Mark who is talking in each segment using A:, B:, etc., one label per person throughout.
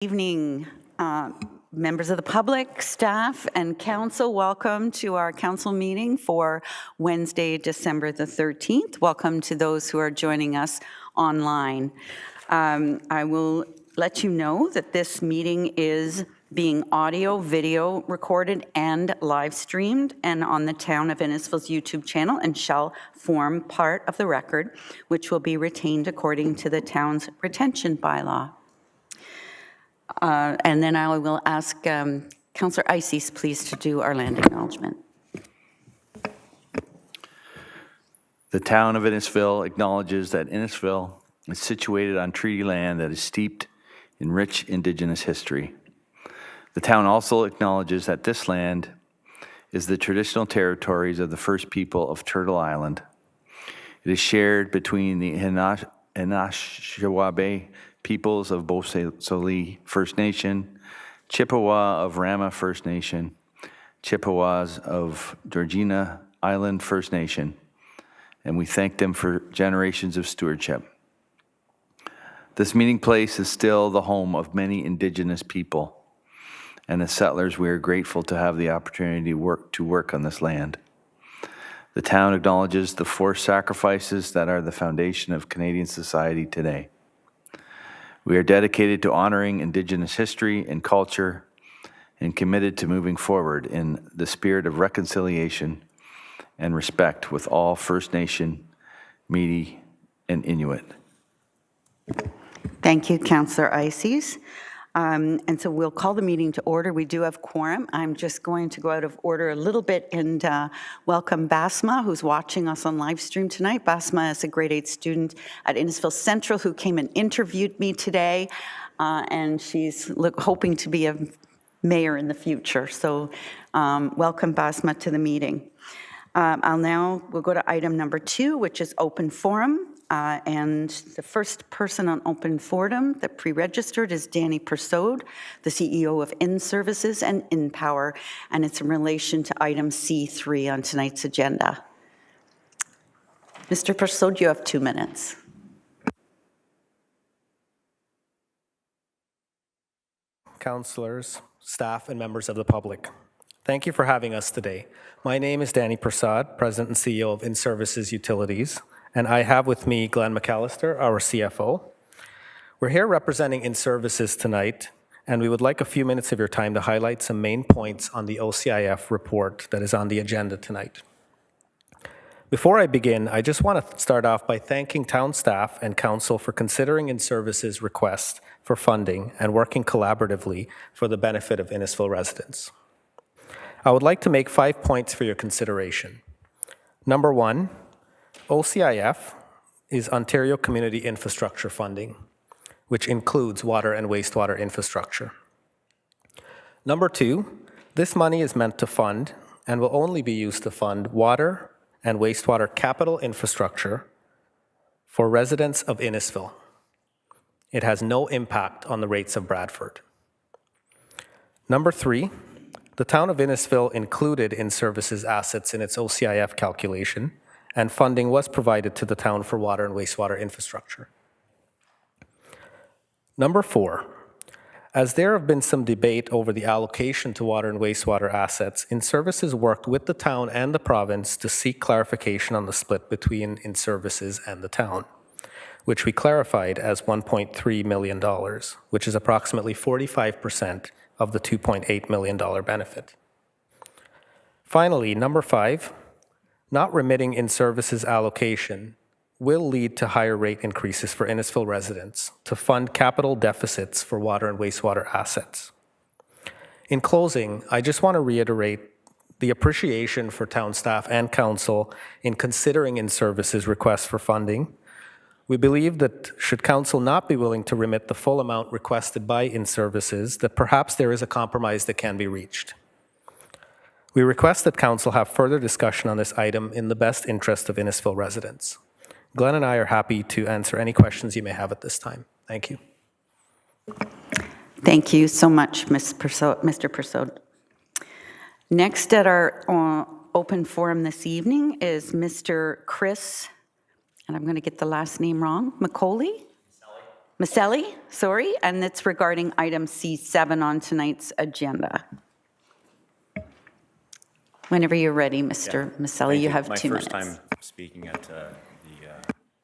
A: Evening, members of the public, staff, and council. Welcome to our council meeting for Wednesday, December the 13th. Welcome to those who are joining us online. I will let you know that this meeting is being audio, video recorded, and live streamed, and on the Town of Innisfil's YouTube channel, and shall form part of the record, which will be retained according to the town's retention bylaw. And then I will ask Councillor Ices, please, to do our land acknowledgement.
B: The town of Innisfil acknowledges that Innisfil is situated on treaty land that is steeped in rich Indigenous history. The town also acknowledges that this land is the traditional territories of the first people of Turtle Island. It is shared between the Anishinaabe peoples of Beausoleil First Nation, Chippewa of Rama First Nation, Chippewas of Georgina Island First Nation, and we thank them for generations of stewardship. This meeting place is still the home of many Indigenous people, and as settlers, we are grateful to have the opportunity to work on this land. The town acknowledges the forced sacrifices that are the foundation of Canadian society today. We are dedicated to honoring Indigenous history and culture and committed to moving forward in the spirit of reconciliation and respect with all First Nation, Métis, and Inuit.
A: Thank you, Councillor Ices. And so we'll call the meeting to order. We do have quorum. I'm just going to go out of order a little bit and welcome Basma, who's watching us on live stream tonight. Basma is a grade 8 student at Innisfil Central who came and interviewed me today, and she's hoping to be a mayor in the future. So welcome, Basma, to the meeting. We'll go to item number 2, which is open forum. And the first person on open forum that pre-registered is Danny Persaud, the CEO of Inservices and InPower, and it's in relation to item C3 on tonight's agenda. Mr. Persaud, you have 2 minutes.
C: Councillors, staff, and members of the public, thank you for having us today. My name is Danny Persaud, President and CEO of Inservices Utilities, and I have with me Glenn McAllister, our CFO. We're here representing Inservices tonight, and we would like a few minutes of your time to highlight some main points on the OCIF report that is on the agenda tonight. Before I begin, I just want to start off by thanking town staff and council for considering Inservices' request for funding and working collaboratively for the benefit of Innisfil residents. I would like to make 5 points for your consideration. Number 1, OCIF is Ontario Community Infrastructure Funding, which includes water and wastewater infrastructure. Number 2, this money is meant to fund and will only be used to fund water and wastewater capital infrastructure for residents of Innisfil. It has no impact on the rates of Bradford. Number 3, the town of Innisfil included Inservices assets in its OCIF calculation, and funding was provided to the town for water and wastewater infrastructure. Number 4, as there have been some debate over the allocation to water and wastewater assets, Inservices worked with the town and the province to seek clarification on the split between Inservices and the town, which we clarified as $1.3 million, which is approximately 45% of the $2.8 million benefit. Finally, number 5, not remitting Inservices allocation will lead to higher rate increases for Innisfil residents to fund capital deficits for water and wastewater assets. In closing, I just want to reiterate the appreciation for town staff and council in considering Inservices' request for funding. We believe that should council not be willing to remit the full amount requested by Inservices, that perhaps there is a compromise that can be reached. We request that council have further discussion on this item in the best interest of Innisfil residents. Glenn and I are happy to answer any questions you may have at this time. Thank you.
A: Thank you so much, Mr. Persaud. Next at our open forum this evening is Mr. Chris, and I'm going to get the last name wrong, McCauley? Maselli, sorry, and it's regarding item C7 on tonight's agenda. Whenever you're ready, Mr. Maselli, you have 2 minutes.
D: My first time speaking at the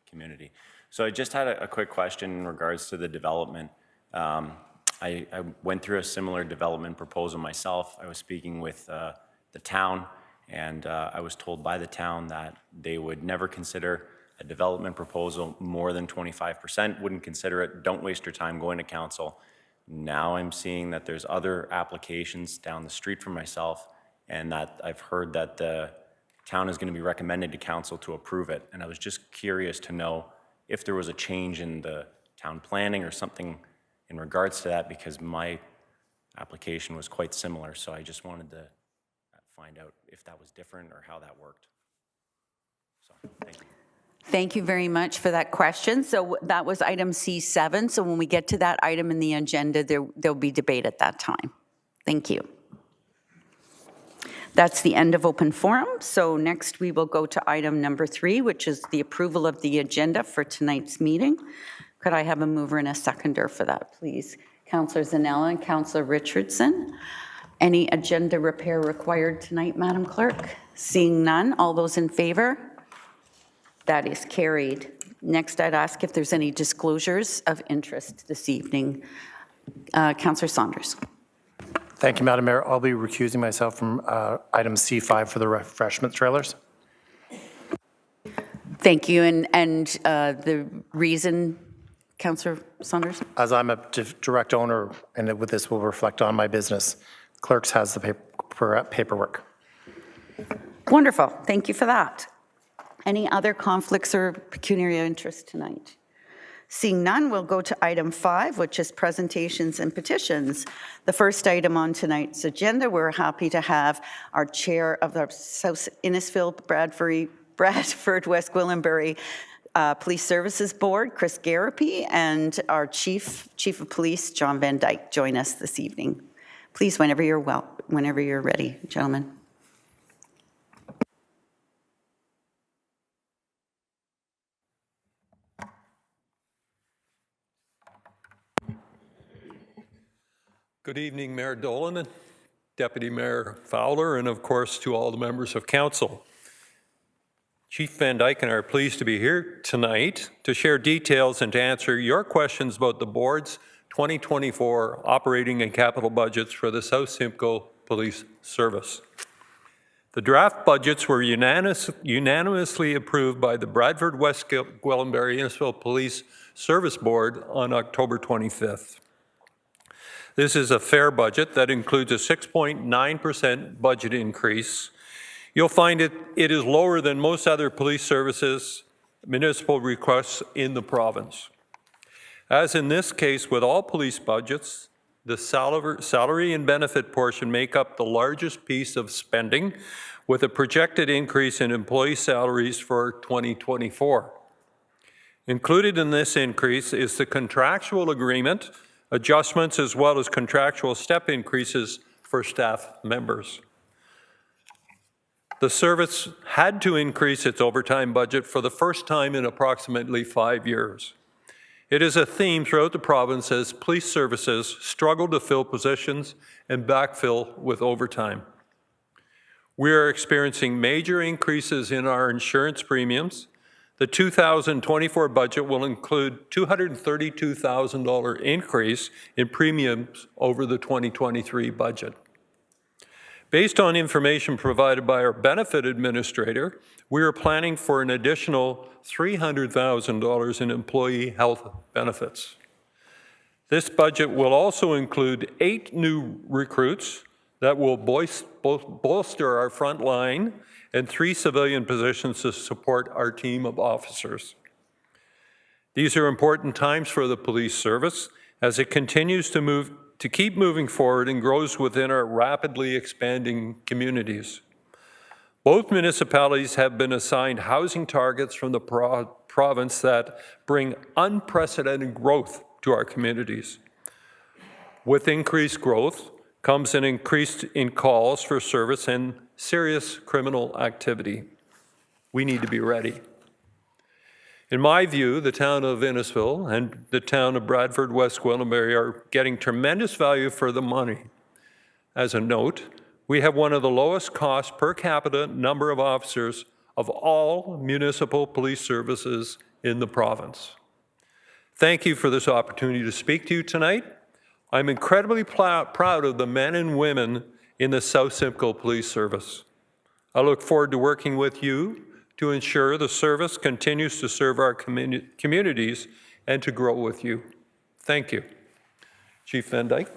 D: community. So I just had a quick question in regards to the development. I went through a similar development proposal myself. I was speaking with the town, and I was told by the town that they would never consider a development proposal more than 25%, wouldn't consider it, don't waste your time going to council. Now I'm seeing that there's other applications down the street from myself, and that I've heard that the town is going to be recommended to council to approve it. And I was just curious to know if there was a change in the town planning or something in regards to that, because my application was quite similar. So I just wanted to find out if that was different or how that worked. So, thank you.
A: Thank you very much for that question. So that was item C7. So when we get to that item in the agenda, there'll be debate at that time. Thank you. That's the end of open forum. So next we will go to item number 3, which is the approval of the agenda for tonight's meeting. Could I have a mover and a seconder for that, please? Councillor Zanella and Councillor Richardson. Any agenda repair required tonight, Madam Clerk? Seeing none, all those in favor? That is carried. Next, I'd ask if there's any disclosures of interest this evening. Councillor Saunders.
E: Thank you, Madam Mayor. I'll be recusing myself from item C5 for the refreshment trailers.
A: Thank you. And the reason, Councillor Saunders?
E: As I'm a direct owner, and with this will reflect on my business, clerks has the paperwork.
A: Wonderful. Thank you for that. Any other conflicts or pecuniary interest tonight? Seeing none, we'll go to item 5, which is presentations and petitions. The first item on tonight's agenda, we're happy to have our chair of the South Innisfil, Bradford, West Gwillimbury Police Services Board, Chris Garapi, and our Chief of Police, John Van Dyke, join us this evening. Please, whenever you're ready, gentlemen.
F: Good evening, Mayor Dolan and Deputy Mayor Fowler, and of course to all the members of council. Chief Van Dyke and I are pleased to be here tonight to share details and to answer your questions about the board's 2024 operating and capital budgets for the South Simcoe Police Service. The draft budgets were unanimously approved by the Bradford West Gwillimbury Innisfil Police Service Board on October 25th. This is a fair budget that includes a 6.9% budget increase. You'll find it is lower than most other police services municipal requests in the province. As in this case with all police budgets, the salary and benefit portion make up the largest piece of spending, with a projected increase in employee salaries for 2024. Included in this increase is the contractual agreement, adjustments as well as contractual step increases for staff members. The service had to increase its overtime budget for the first time in approximately 5 years. It is a theme throughout the province as police services struggle to fill positions and backfill with overtime. We are experiencing major increases in our insurance premiums. The 2024 budget will include $232,000 increase in premiums over the 2023 budget. Based on information provided by our benefit administrator, we are planning for an additional $300,000 in employee health benefits. This budget will also include 8 new recruits that will bolster our front line and 3 civilian positions to support our team of officers. These are important times for the police service as it continues to keep moving forward and grows within our rapidly expanding communities. Both municipalities have been assigned housing targets from the province that bring unprecedented growth to our communities. With increased growth comes an increase in calls for service and serious criminal activity. We need to be ready. In my view, the town of Innisfil and the town of Bradford, West Gwillimbury are getting tremendous value for the money. As a note, we have one of the lowest cost per capita number of officers of all municipal police services in the province. Thank you for this opportunity to speak to you tonight. I'm incredibly proud of the men and women in the South Simcoe Police Service. I look forward to working with you to ensure the service continues to serve our communities and to grow with you. Thank you. Chief Van Dyke.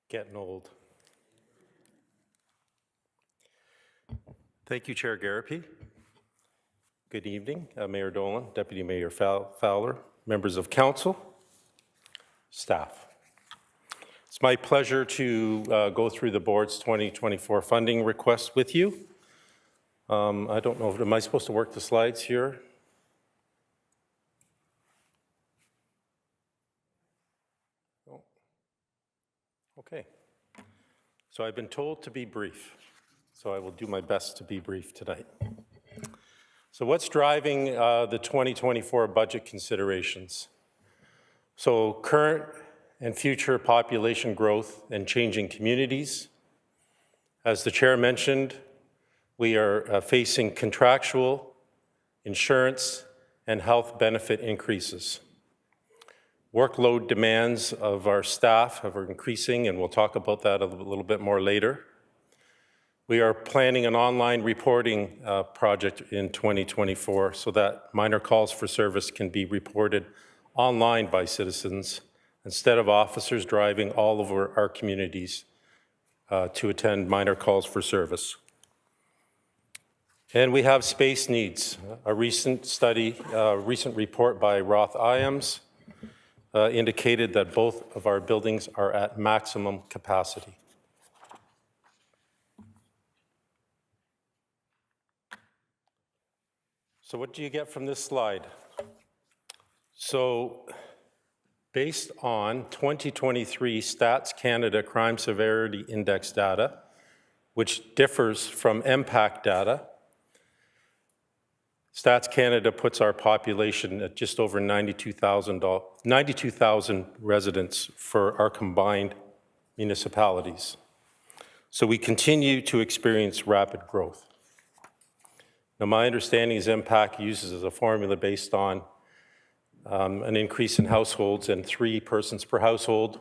G: Getting old. Thank you, Chair Garapi. Good evening, Mayor Dolan, Deputy Mayor Fowler, members of council, staff. It's my pleasure to go through the board's 2024 funding request with you. I don't know, am I supposed to work the slides here? Oh. Okay. So I've been told to be brief, so I will do my best to be brief tonight. So what's driving the 2024 budget considerations? So current and future population growth and changing communities. As the chair mentioned, we are facing contractual, insurance, and health benefit increases. Workload demands of our staff are increasing, and we'll talk about that a little bit more later. We are planning an online reporting project in 2024 so that minor calls for service can be reported online by citizens instead of officers driving all over our communities to attend minor calls for service. And we have space needs. A recent study, recent report by Roth IAMS indicated that both of our buildings are at maximum capacity. So what do you get from this slide? So based on 2023 Stats Canada Crime Severity Index data, which differs from MPAC data, Stats Canada puts our population at just over 92,000 residents for our combined municipalities. So we continue to experience rapid growth. Now, my understanding is MPAC uses a formula based on an increase in households and 3 persons per household,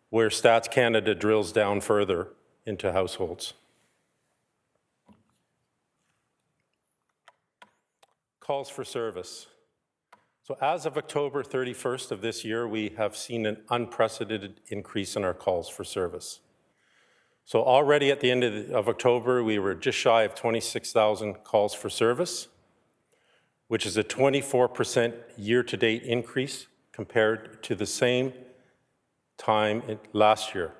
G: where Stats Canada drills down further into households. Calls for service. So as of October 31st of this year, we have seen an unprecedented increase in our calls for service. So already at the end of October, we were just shy of 26,000 calls for service, which is a 24% year-to-date increase compared to the same time last year.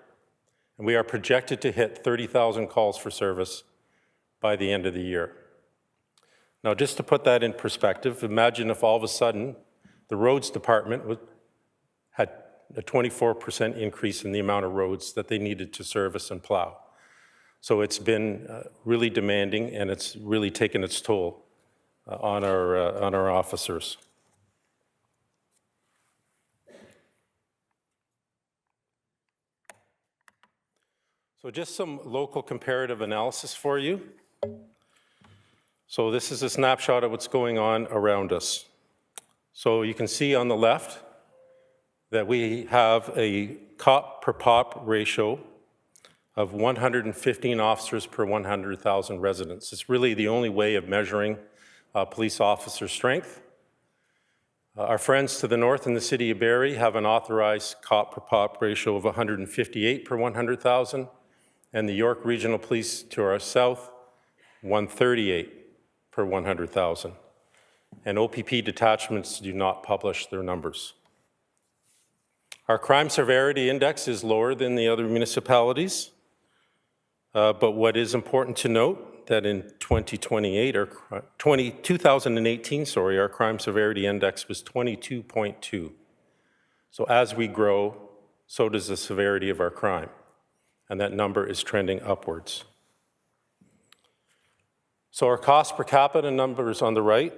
G: And we are projected to hit 30,000 calls for service by the end of the year. Now, just to put that in perspective, imagine if all of a sudden the roads department had a 24% increase in the amount of roads that they needed to service and plow. So it's been really demanding, and it's really taken its toll on our officers. So just some local comparative analysis for you. So this is a snapshot of what's going on around us. So you can see on the left that we have a cop per pop ratio of 115 officers per 100,000 residents. It's really the only way of measuring police officer strength. Our friends to the north in the city of Barrie have an authorized cop per pop ratio of 158 per 100,000, and the York Regional Police to our south, 138 per 100,000. And OPP detachments do not publish their numbers. Our crime severity index is lower than the other municipalities, but what is important to note note that in 2018, our crime severity index was 22.2. So as we grow, so does the severity of our crime, and that number is trending upwards. So our cost per capita numbers on the right,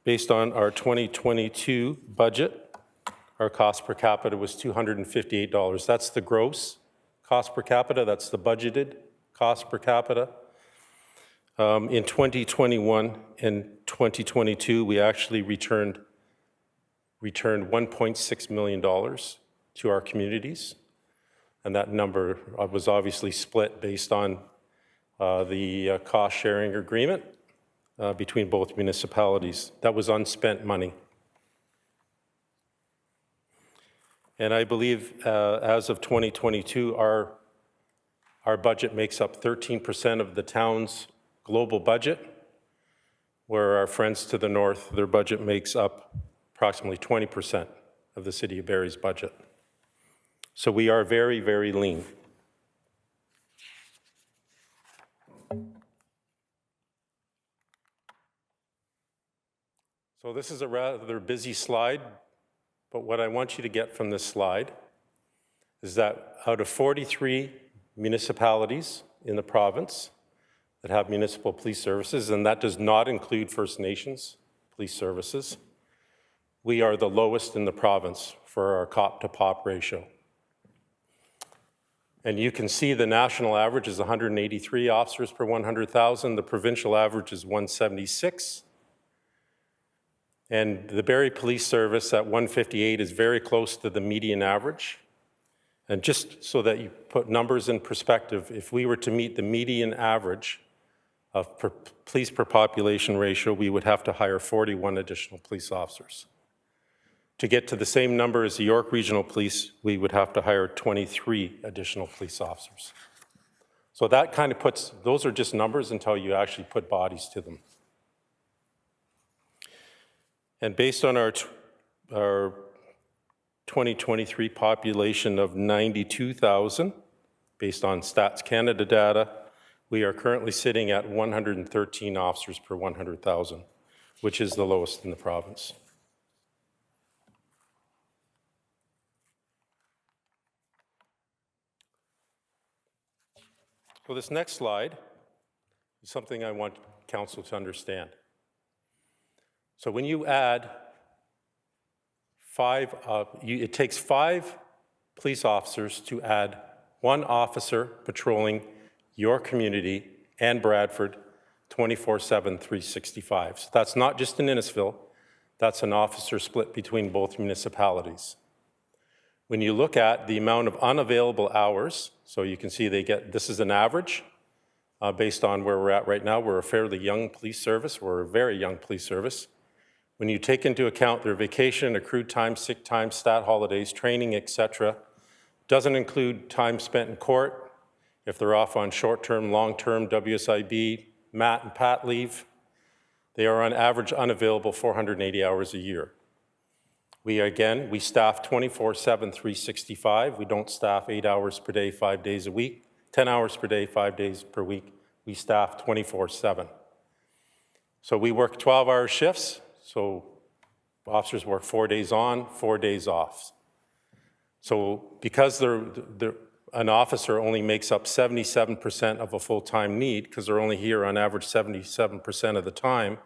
G: based on our 2022 budget, our cost per capita was $258. That's the gross cost per capita, that's the budgeted cost per capita. In 2021 and 2022, we actually returned $1.6 million to our communities, and that number was obviously split based on the cost-sharing agreement between both municipalities. That was unspent money. And I believe as of 2022, our budget makes up 13% of the town's global budget, where our friends to the north, their budget makes up approximately 20% of the City of Barrie's budget. So we are very, very lean. So this is a rather busy slide, but what I want you to get from this slide is that out of 43 municipalities in the province that have municipal police services, and that does not include First Nations police services, we are the lowest in the province for our cop-to-pop ratio. And you can see the national average is 183 officers per 100,000. The provincial average is 176. And the Barrie Police Service at 158 is very close to the median average. And just so that you put numbers in perspective, if we were to meet the median average of police per population ratio, we would have to hire 41 additional police officers. To get to the same number as the York Regional Police, we would have to hire 23 additional police officers. So that kind of puts, those are just numbers until you actually put bodies to them. And based on our 2023 population of 92,000, based on Stats Canada data, we are currently sitting at 113 officers per 100,000, which is the lowest in the province. So this next slide is something I want council to understand. So when you add it takes 5 police officers to add 1 officer patrolling your community and Bradford 24/7, 365. So that's not just in Innisfil, that's an officer split between both municipalities. When you look at the amount of unavailable hours, so you can see this is an average based on where we're at right now. We're a fairly young police service, we're a very young police service. When you take into account their vacation, accrued time, sick time, stat holidays, training, etc., doesn't include time spent in court, if they're off on short-term, long-term, WSIB, MAT and PAT leave, they are on average unavailable 480 hours a year. We staff 24/7, 365. We don't staff 8 hours per day, 5 days a week, 10 hours per day, 5 days per week. We staff 24/7. So we work 12-hour shifts. So officers work 4 days on, 4 days off. So because an officer only makes up 77% of a full-time need, because they're only here on average 77% of the time,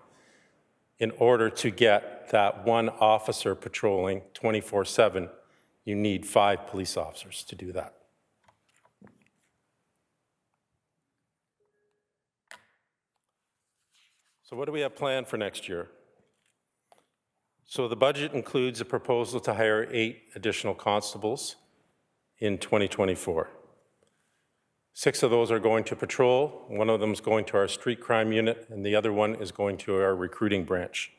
G: in order to get that 1 officer patrolling 24/7, you need 5 police officers to do that. So what do we have planned for next year? So the budget includes a proposal to hire 8 additional constables in 2024. 6 of those are going to patrol, 1 of them is going to our street crime unit, and the other one is going to our recruiting branch,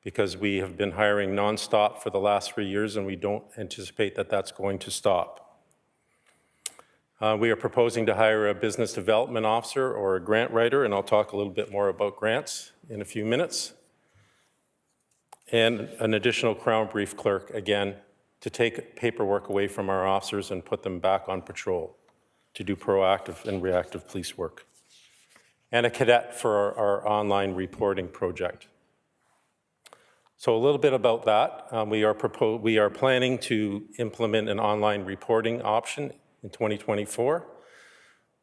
G: because we have been hiring nonstop for the last 3 years and we don't anticipate that that's going to stop. We are proposing to hire a business development officer or a grant writer, and I'll talk a little bit more about grants in a few minutes. And an additional Crown Brief clerk, again, to take paperwork away from our officers and put them back on patrol to do proactive and reactive police work. and a cadet for our online reporting project. So a little bit about that. We are planning to implement an online reporting option in 2024,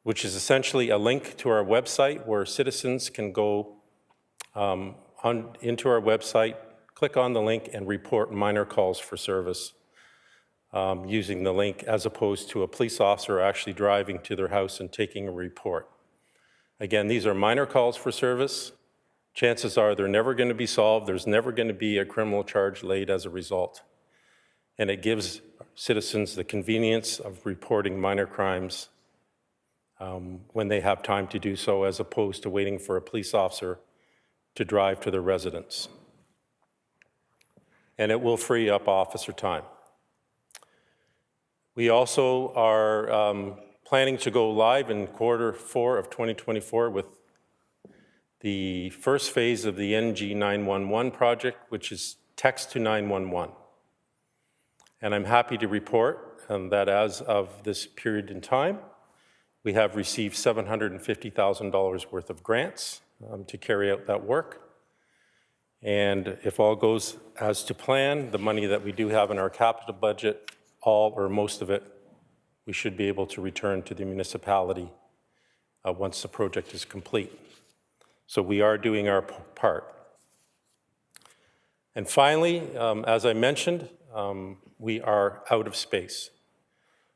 G: which is essentially a link to our website where citizens can go into our website, click on the link, and report minor calls for service using the link, as opposed to a police officer actually driving to their house and taking a report. Again, these are minor calls for service. Chances are they're never going to be solved. There's never going to be a criminal charge laid as a result. And it gives citizens the convenience of reporting minor crimes when they have time to do so, as opposed to waiting for a police officer to drive to their residence. And it will free up officer time. We also are planning to go live in Q4 of 2024 with the first phase of the NG 911 project, which is text to 911. And I'm happy to report that as of this period in time, we have received $750,000 worth of grants to carry out that work. And if all goes as to plan, the money that we do have in our capital budget, all or most of it, we should be able to return to the municipality once the project is complete. So we are doing our part. And finally, as I mentioned, we are out of space.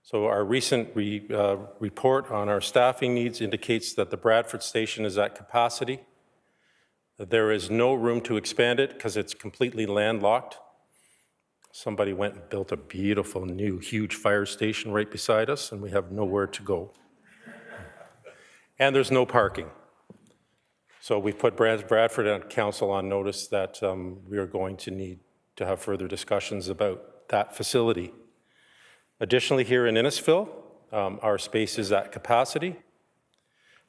G: So our recent report on our staffing needs indicates that the Bradford station is at capacity. There is no room to expand it because it's completely landlocked. Somebody went and built a beautiful new huge fire station right beside us, and we have nowhere to go. And there's no parking. So we put Bradford Council on notice that we are going to need to have further discussions about that facility. Additionally, here in Innisfil, our space is at capacity.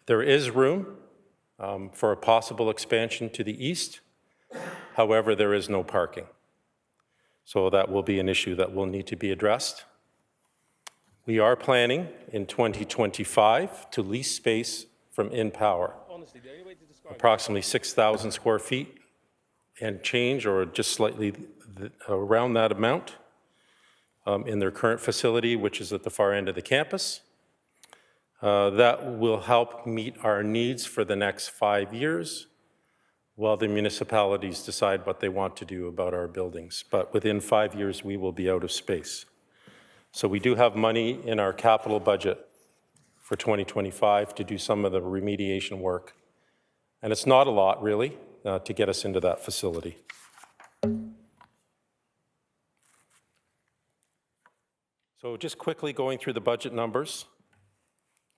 G: There is room for a possible expansion to the east. However, there is no parking. So that will be an issue that will need to be addressed. We are planning in 2025 to lease space from InPower, approximately 6,000 square feet and change, or just slightly around that amount, in their current facility, which is at the far end of the campus. That will help meet our needs for the next 5 years while the municipalities decide what they want to do about our buildings. But within 5 years, we will be out of space. So we do have money in our capital budget for 2025 to do some of the remediation work. And it's not a lot, really, to get us into that facility. So just quickly going through the budget numbers.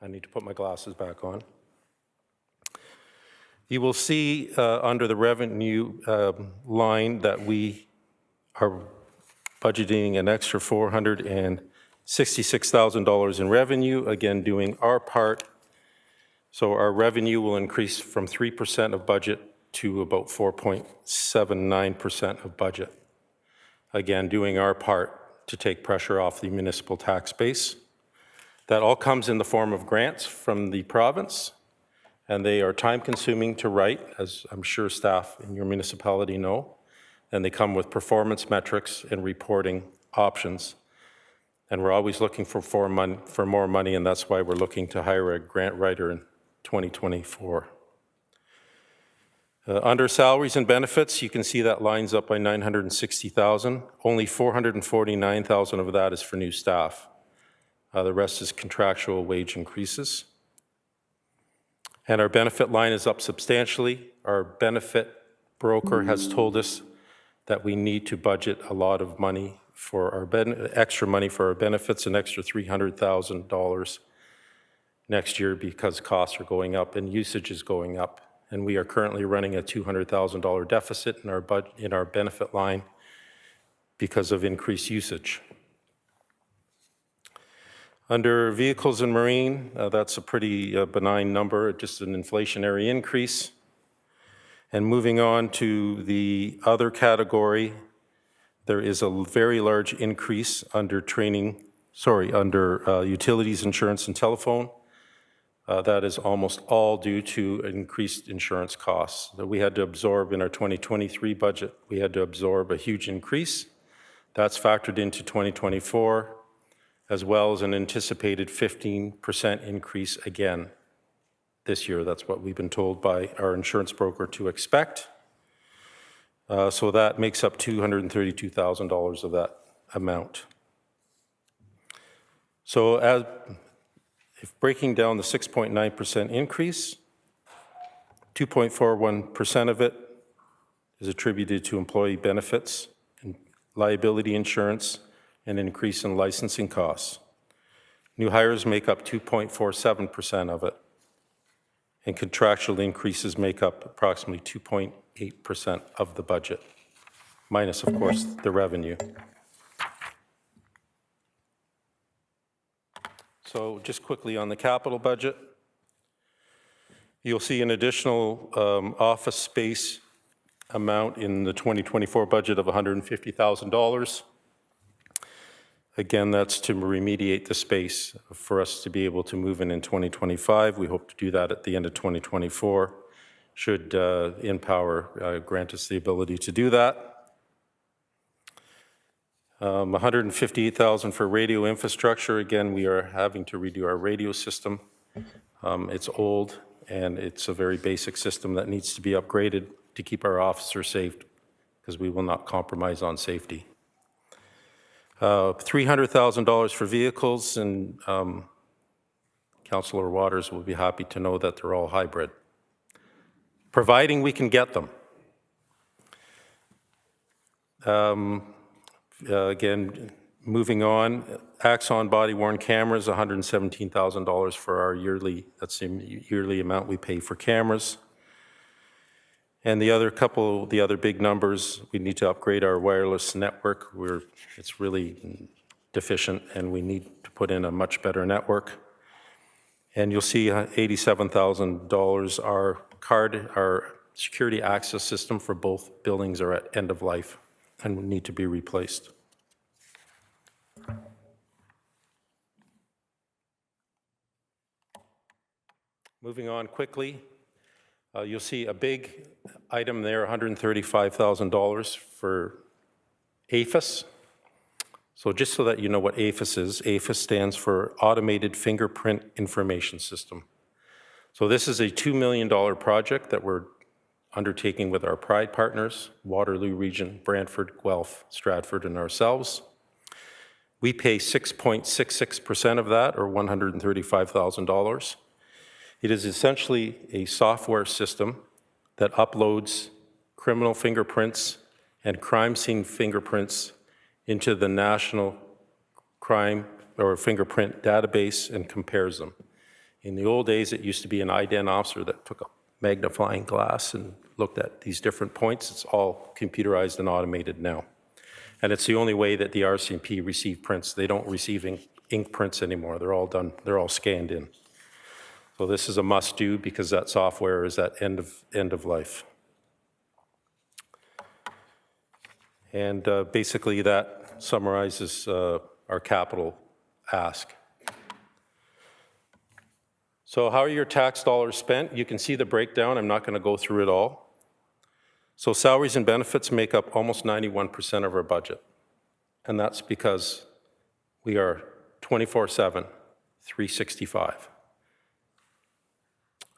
G: I need to put my glasses back on. You will see under the revenue line that we are budgeting an extra $466,000 in revenue, again doing our part. So our revenue will increase from 3% of budget to about 4.79% of budget. Again, doing our part to take pressure off the municipal tax base. That all comes in the form of grants from the province, and they are time-consuming to write, as I'm sure staff in your municipality know, and they come with performance metrics and reporting options. And we're always looking for more money, and that's why we're looking to hire a grant writer in 2024. Under salaries and benefits, you can see that lines up by $960,000. Only $449,000 of that is for new staff. The rest is contractual wage increases. And our benefit line is up substantially. Our benefit broker has told us that we need to budget a lot of money for our extra money for our benefits, an extra $300,000 next year because costs are going up and usage is going up. And we are currently running a $200,000 deficit in our benefit line because of increased usage. Under vehicles and marine, that's a pretty benign number, just an inflationary increase. And moving on to the other category, there is a very large increase under utilities, insurance, and telephone. That is almost all due to increased insurance costs that we had to absorb in our 2023 budget. We had to absorb a huge increase. That's factored into 2024, as well as an anticipated 15% increase again this year. That's what we've been told by our insurance broker to expect. So that makes up $232,000 of that amount. So if breaking down the 6.9% increase, 2.41% of it is attributed to employee benefits and liability insurance and an increase in licensing costs. New hires make up 2.47% of it, and contractual increases make up approximately 2.8% of the budget, minus, of course, the revenue. So just quickly on the capital budget, you'll see an additional office space amount in the 2024 budget of $150,000. Again, that's to remediate the space for us to be able to move in 2025. We hope to do that at the end of 2024, should InPower grant us the ability to do that. $158,000 for radio infrastructure. Again, we are having to redo our radio system. It's old, and it's a very basic system that needs to be upgraded to keep our officers safe, because we will not compromise on safety. $300,000 for vehicles, and Councillor Waters will be happy to know that they're all hybrid, providing we can get them. Again, moving on, Axon body-worn cameras, $117,000 for our yearly, that's the yearly amount we pay for cameras. And the other big numbers, we need to upgrade our wireless network. It's really deficient, and we need to put in a much better network. And you'll see $87,000, our security access system for both buildings are at end of life and need to be replaced. Moving on quickly, you'll see a big item there, $135,000 for APHIS. So just so that you know what APHIS is, APHIS stands for Automated Fingerprint Information System. So this is a $2 million project that we're undertaking with our Pride partners, Waterloo Region, Brantford, Guelph, Stratford, and ourselves. We pay 6.66% of that, or $135,000. It is essentially a software system that uploads criminal fingerprints and crime scene fingerprints into the National Crime or Fingerprint Database and compares them. In the old days, it used to be an IDEN officer that took a magnifying glass and looked at these different points. It's all computerized and automated now. And it's the only way that the RCMP receive prints. They don't receive ink prints anymore. They're all done, they're all scanned in. So this is a must-do because that software is at end of life. And basically that summarizes our capital ask. So how are your tax dollars spent? You can see the breakdown. I'm not going to go through it all. So salaries and benefits make up almost 91% of our budget. And that's because we are 24/7, 365.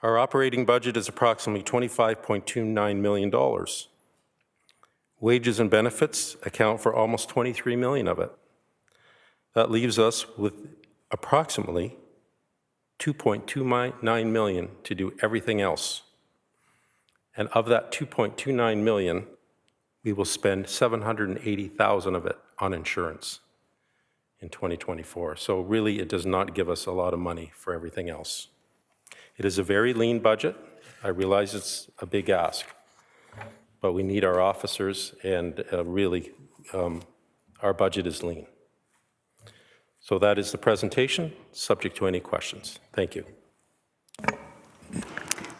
G: Our operating budget is approximately $25.29 million. Wages and benefits account for almost $23 million of it. That leaves us with approximately $2.29 million to do everything else. And of that $2.29 million, we will spend $780,000 of it on insurance in 2024. So really, it does not give us a lot of money for everything else. It is a very lean budget. I realize it's a big ask, but we need our officers, and really, our budget is lean. So that is the presentation, subject to any questions. Thank you.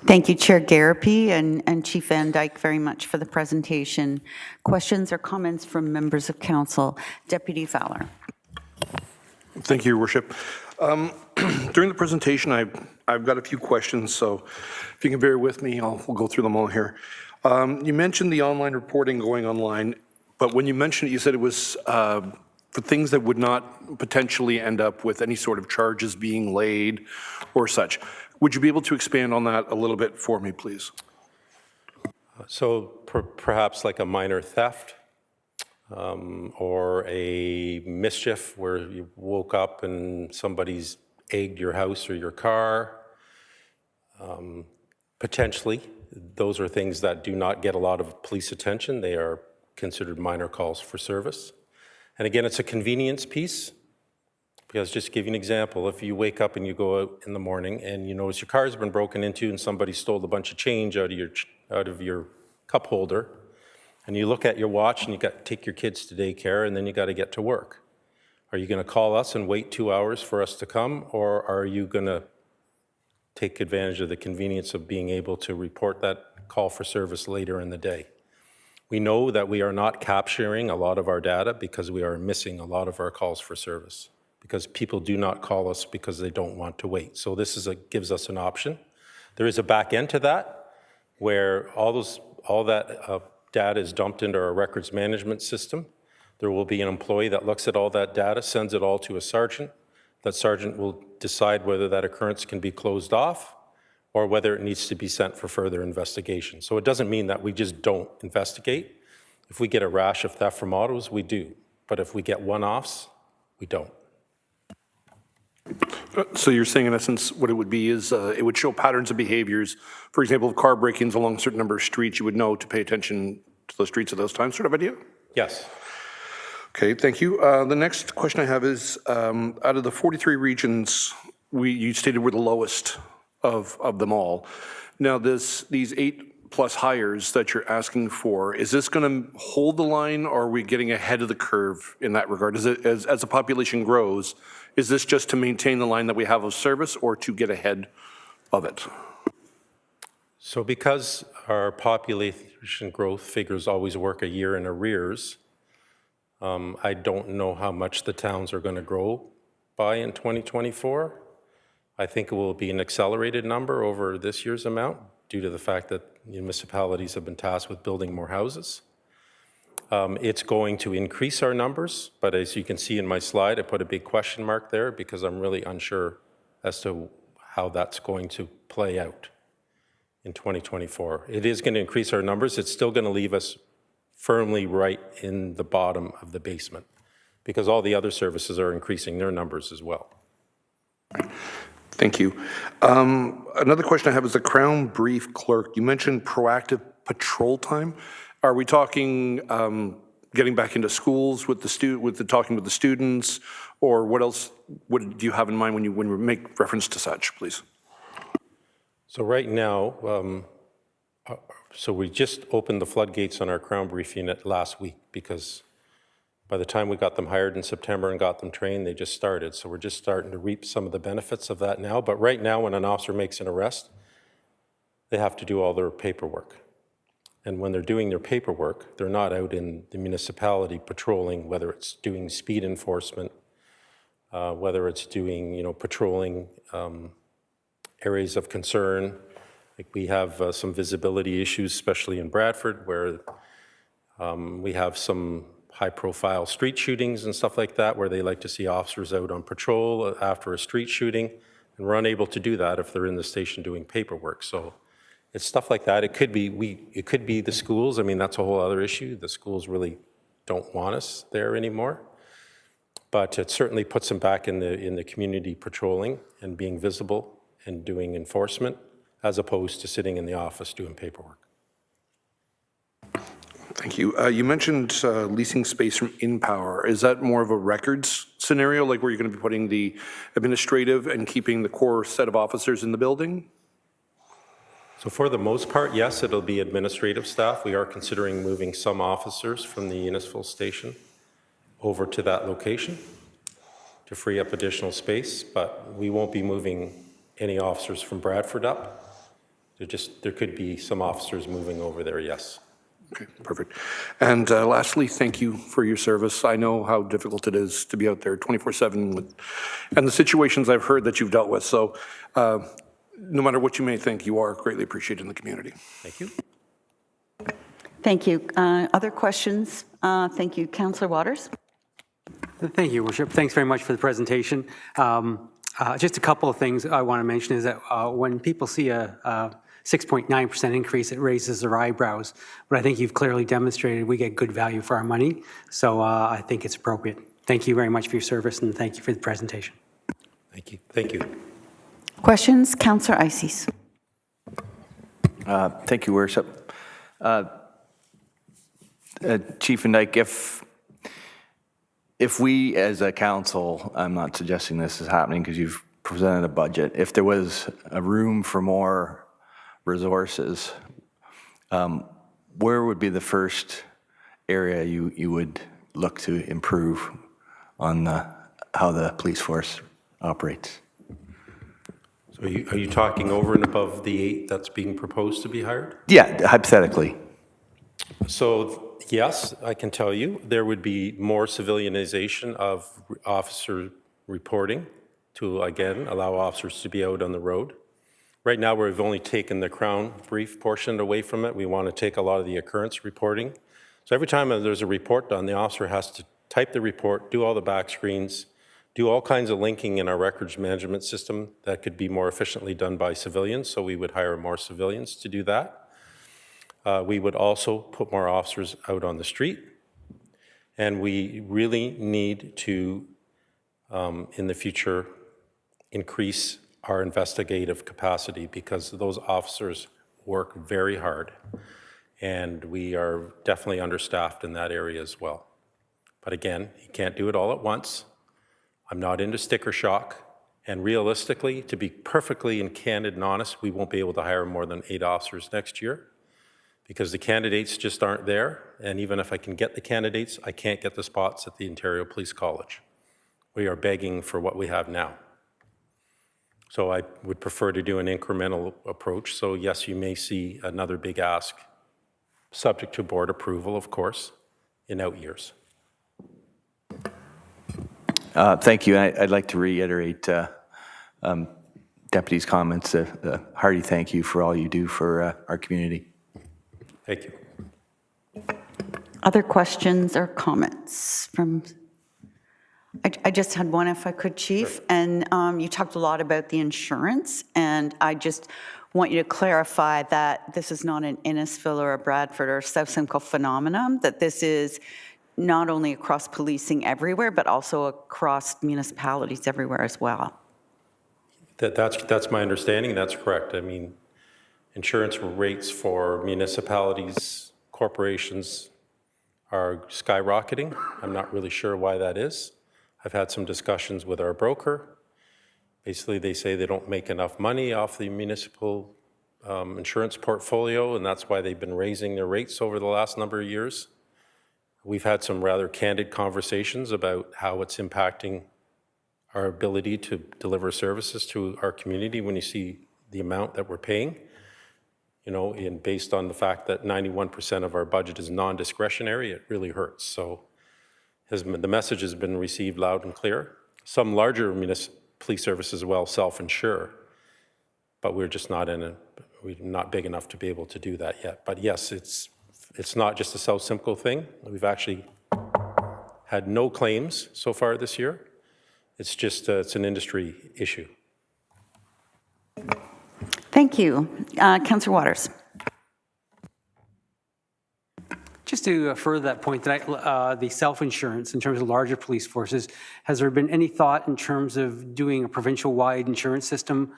A: Thank you, Chair Garapi and Chief Van Dyke, very much for the presentation. Questions or comments from members of council? Deputy Fowler.
H: Thank you, Your Worship. During the presentation, I I've got a few questions, so if you can bear with me, we'll go through them all here. You mentioned the online reporting going online, but when you mentioned it, you said it was for things that would not potentially end up with any sort of charges being laid or such. Would you be able to expand on that a little bit for me, please?
G: So perhaps like a minor theft or a mischief where you woke up and somebody's egged your house or your car. Potentially, those are things that do not get a lot of police attention. They are considered minor calls for service. And again, it's a convenience piece. Because just to give you an example, if you wake up and you go out in the morning and you notice your car's been broken into and somebody stole a bunch of change out of your cup holder, and you look at your watch and you got to take your kids to daycare and then you got to get to work. Are you going to call us and wait 2 hours for us to come, or are you going to take advantage of the convenience of being able to report that call for service later in the day? We know that we are not capturing a lot of our data because we are missing a lot of our calls for service, because people do not call us because they don't want to wait. So this gives us an option. There is a back end to that where all that data is dumped into our records management system. There will be an employee that looks at all that data, sends it all to a sergeant. That sergeant will decide whether that occurrence can be closed off or whether it needs to be sent for further investigation. So it doesn't mean that we just don't investigate. If we get a rash of theft from autos, we do. But if we get one-offs, we don't.
H: So you're saying, in essence, what it would be is it would show patterns of behaviors. For example, of car break-ins along a certain number of streets, you would know to pay attention to those streets at those times, sort of idea?
G: Yes.
H: Okay, thank you. The next question I have is, out of the 43 regions, you stated we're the lowest of them all. Now, these 8+ hires that you're asking for, is this going to hold the line, or are we getting ahead of the curve in that regard? As the population grows, is this just to maintain the line that we have of service or to get ahead of it?
G: So because our population growth figures always work a year in arrears, I don't know how much the towns are going to grow by in 2024. I think it will be an accelerated number over this year's amount due to the fact that municipalities have been tasked with building more houses. It's going to increase our numbers, but as you can see in my slide, I put a big question mark there because I'm really unsure as to how that's going to play out in 2024. It is going to increase our numbers. It's still going to leave us firmly right in the bottom of the basement because all the other services are increasing their numbers as well.
H: Thank you. Another question I have is the Crown Brief Clerk. You mentioned proactive patrol time. Are we talking getting back into schools with talking with the students, or what else do you have in mind when you make reference to such, please?
G: So right now, so we just opened the floodgates on our Crown Brief unit last week because by the time we got them hired in September and got them trained, they just started. So we're just starting to reap some of the benefits of that now. But right now, when an officer makes an arrest, they have to do all their paperwork. And when they're doing their paperwork, they're not out in the municipality patrolling, whether it's doing speed enforcement, whether it's doing, patrolling areas of concern. Like we have some visibility issues, especially in Bradford, where we have some high-profile street shootings and stuff like that, where they like to see officers out on patrol after a street shooting, and we're unable to do that if they're in the station doing paperwork. So it's stuff like that. It could be the schools. I mean, that's a whole other issue. The schools really don't want us there anymore. But it certainly puts them back in the community patrolling and being visible and doing enforcement, as opposed to sitting in the office doing paperwork.
H: Thank you. You mentioned leasing space from InPower. Is that more of a records scenario, like where you're going to be putting the administrative and keeping the core set of officers in the building?
G: So for the most part, yes, it'll be administrative staff. We are considering moving some officers from the Innisfil station over to that location to free up additional space, but we won't be moving any officers from Bradford up. There could be some officers moving over there, yes.
H: Okay, perfect. And lastly, thank you for your service. I know how difficult it is to be out there 24/7 and the situations I've heard that you've dealt with. So no matter what you may think, you are greatly appreciated in the community.
G: Thank you.
A: Thank you. Other questions? Thank you. Councillor Waters?
I: Thank you, Worship. Thanks very much for the presentation. Just a couple of things I want to mention is that when people see a 6.9% increase, it raises their eyebrows. But I think you've clearly demonstrated we get good value for our money. So I think it's appropriate. Thank you very much for your service, and thank you for the presentation.
G: Thank you. Thank you.
A: Questions? Councillor Ices.
B: Thank you, Worship. Chief Van Dyke, if we as a council, I'm not suggesting this is happening because you've presented a budget, if there was a room for more resources, where would be the first area you would look to improve on how the police force operates?
G: So are you talking over and above the 8 that's being proposed to be hired?
B: Yeah, hypothetically.
G: So yes, I can tell you there would be more civilianization of officer reporting to, again, allow officers to be out on the road. Right now, we've only taken the Crown brief portion away from it. We want to take a lot of the occurrence reporting. So every time there's a report done, the officer has to type the report, do all the back screens, do all kinds of linking in our records management system that could be more efficiently done by civilians. So we would hire more civilians to do that. We would also put more officers out on the street. And we really need to, in the future, increase our investigative capacity because those officers work very hard. And we are definitely understaffed in that area as well. But again, you can't do it all at once. I'm not into sticker shock. And realistically, to be perfectly and candid and honest, we won't be able to hire more than 8 officers next year because the candidates just aren't there. And even if I can get the candidates, I can't get the spots at the Ontario Police College. We are begging for what we have now. So I would prefer to do an incremental approach. So yes, you may see another big ask, subject to board approval, of course, in out years.
B: Thank you. I'd like to reiterate Deputy's comments. Hearty thank you for all you do for our community.
G: Thank you.
A: Other questions or comments from? I just had one, if I could, Chief. Sure. And you talked a lot about the insurance, and I just want you to clarify that this is not an Innisfil or a Bradford or South Simcoe phenomenon, that this is not only across policing everywhere, but also across municipalities everywhere as well.
G: That's my understanding. That's correct. I mean, insurance rates for municipalities, corporations are skyrocketing. I'm not really sure why that is. I've had some discussions with our broker. Basically, they say they don't make enough money off the municipal insurance portfolio, and that's why they've been raising their rates over the last number of years. We've had some rather candid conversations about how it's impacting our ability to deliver services to our community when you see the amount that we're paying, you know, and based on the fact that 91% of our budget is non-discretionary, it really hurts. So the message has been received loud and clear. Some larger police services will self-insure, but we're just not we're not big enough to be able to do that yet. But yes, it's not just a South Simcoe thing. We've actually had no claims so far this year. It's just, it's an industry issue.
A: Thank you. Councillor Waters.
I: Just to further that point, the self-insurance in terms of larger police forces, has there been any thought in terms of doing a provincial-wide insurance system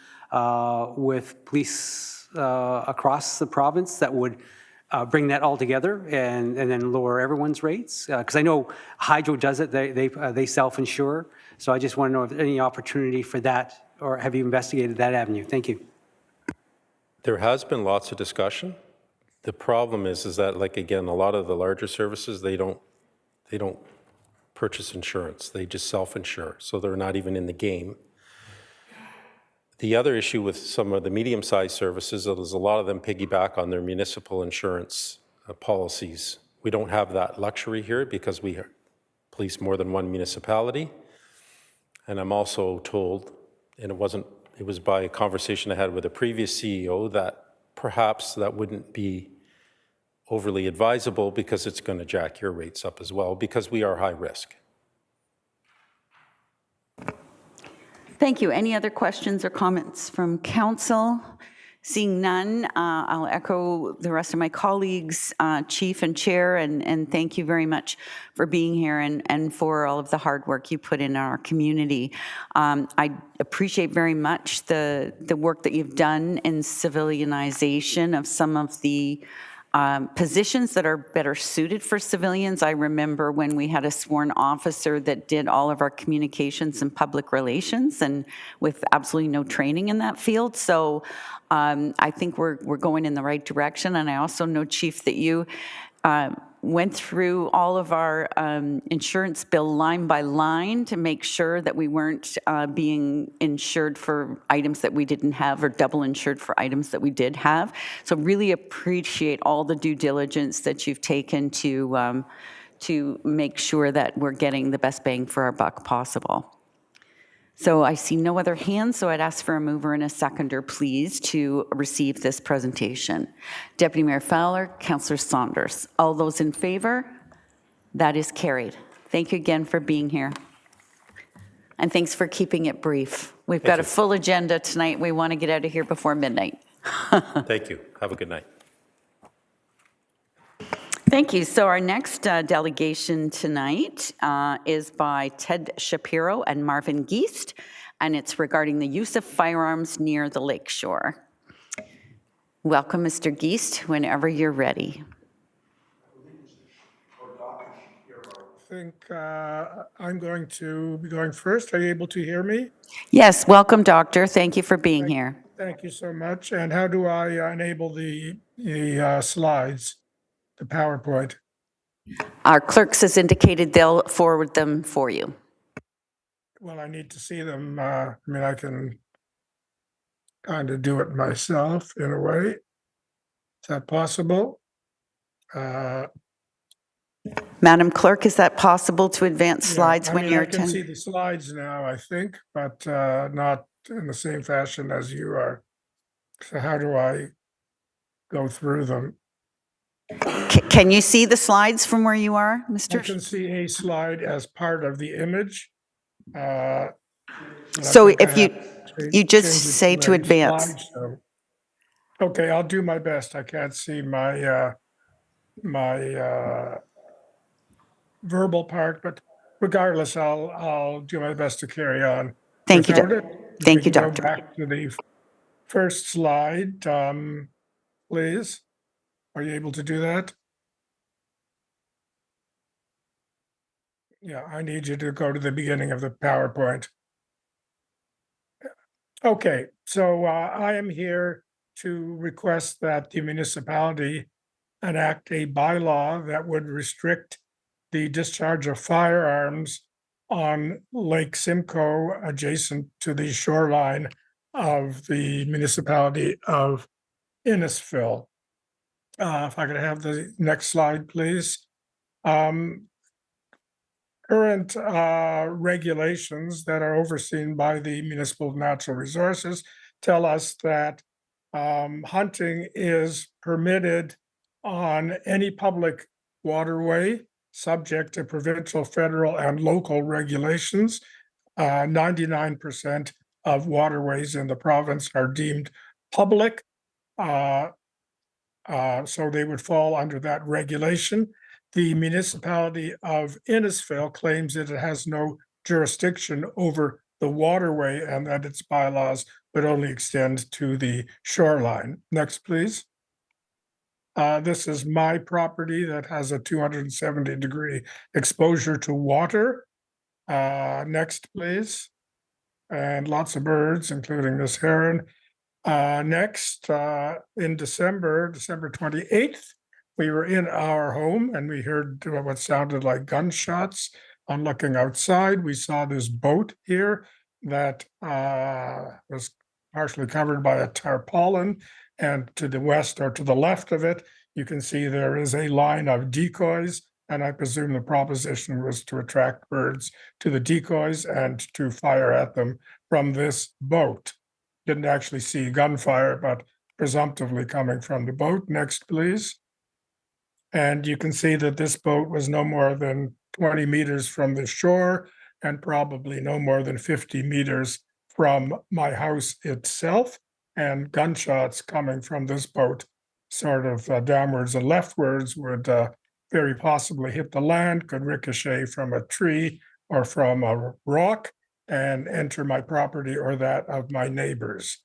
I: with police across the province that would bring that all together and then lower everyone's rates? Because I know Hydro does it, they self-insure. So I just want to know if there's any opportunity for that, or have you investigated that avenue? Thank you.
G: There has been lots of discussion. The problem is that, like, again, a lot of the larger services, they don't purchase insurance. They just self-insure, so they're not even in the game. The other issue with some of the medium-sized services is a lot of them piggyback on their municipal insurance policies. We don't have that luxury here because we police more than one municipality. And I'm also told, and it was by a conversation I had with a previous CEO that perhaps that wouldn't be overly advisable because it's going to jack your rates up as well because we are high risk.
A: Thank you. Any other questions or comments from council? Seeing none, I'll echo the rest of my colleagues, Chief and Chair, and thank you very much for being here and for all of the hard work you put in our community. I appreciate very much the work that you've done in civilianization of some of the positions that are better suited for civilians. I remember when we had a sworn officer that did all of our communications and public relations and with absolutely no training in that field. So I think we're going in the right direction. And I also know, Chief, that you went through all of our insurance bill line by line to make sure that we weren't being insured for items that we didn't have or double insured for items that we did have. So really appreciate all the due diligence that you've taken to make sure that we're getting the best bang for our buck possible. So I see no other hands, so I'd ask for a mover and a seconder, please, to receive this presentation. Deputy Mayor Fowler, Councillor Saunders. All those in favor? That is carried. Thank you again for being here. And thanks for keeping it brief. We've got a full agenda tonight. We want to get out of here before midnight.
G: Thank you. Have a good night.
A: Thank you. So our next delegation tonight is by Ted Shapiro and Marvin Geist, and it's regarding the use of firearms near the lakeshore. Welcome, Mr. Geist, whenever you're ready.
J: I think I'm going to be going first. Are you able to hear me?
A: Yes, welcome, Doctor. Thank you for being here.
J: Thank you so much. And how do I enable the slides, the PowerPoint?
A: Our clerks has indicated they'll forward them for you.
J: Well, I need to see them. I mean, I can kind of do it myself in a way. Is that possible?
A: Madam Clerk, is that possible to advance slides
J: I
A: when
J: mean,
A: you're
J: I can see
A: attending?
J: the slides now, I think, but not in the same fashion as you are. So how do I go through them?
A: Can you see the slides from where you are,
J: I
A: Mr.?
J: can see a slide as part of the image.
A: So if you just say to advance.
J: Okay, I'll do my best. I can't see my verbal part, but regardless, I'll do my best to carry on.
A: Thank you,
J: without it.
A: Thank you,
J: We can
A: Doctor.
J: Go back to the first slide, please. Are you able to do that? Yeah, I need you to go to the beginning of the PowerPoint. Okay, so I am here to request that the municipality enact a bylaw that would restrict the discharge of firearms on Lake Simcoe adjacent to the shoreline of the municipality of Innisfil. If I could have the next slide, please. Current regulations that are overseen by the Municipal Natural Resources tell us that hunting is permitted on any public waterway, subject to provincial, federal, and local regulations. 99% of waterways in the province are deemed public, so they would fall under that regulation. The municipality of Innisfil claims that it has no jurisdiction over the waterway and that its bylaws would only extend to the shoreline. Next, please. This is my property that has a 270-degree exposure to water. Next, please. And lots of birds, including this heron. Next, in December 28th, we were in our home and we heard what sounded like gunshots. On looking outside, we saw this boat here that was partially covered by a tarpaulin, and to the west or to the left of it, you can see there is a line of decoys and I presume the proposition was to attract birds to the decoys and to fire at them from this boat. Didn't actually see gunfire, but presumptively coming from the boat. Next, please. And you can see that this boat was no more than 20 meters from the shore and probably no more than 50 meters from my house itself. And gunshots coming from this boat, sort of downwards and leftwards, would very possibly hit the land, could ricochet from a tree or from a rock and enter my property or that of my neighbors.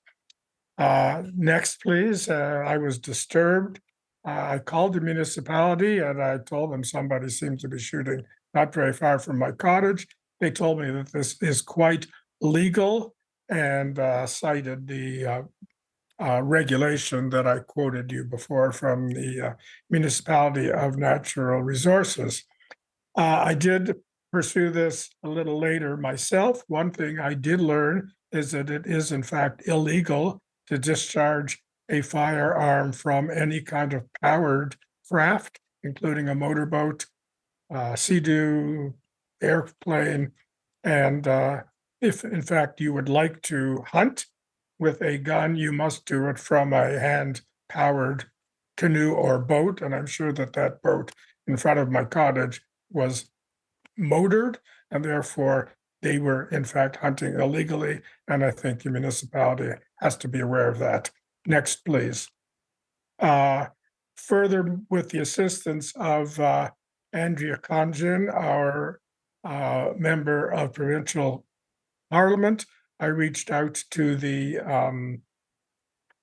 J: Next, please. I was disturbed. I called the municipality and I told them somebody seemed to be shooting not very far from my cottage. They told me that this is quite legal and cited the regulation that I quoted you before from the Municipality of Natural Resources. I did pursue this a little later myself. One thing I did learn is that it is in fact illegal to discharge a firearm from any kind of powered craft, including a motorboat, sea-doo, airplane. And if in fact you would like to hunt with a gun, you must do it from a hand-powered canoe or boat. And I'm sure that that boat in front of my cottage was motored, and therefore they were in fact hunting illegally. And I think the municipality has to be aware of that. Next, please. Further, with the assistance of Andrea Conjin, our member of provincial parliament, I reached out to the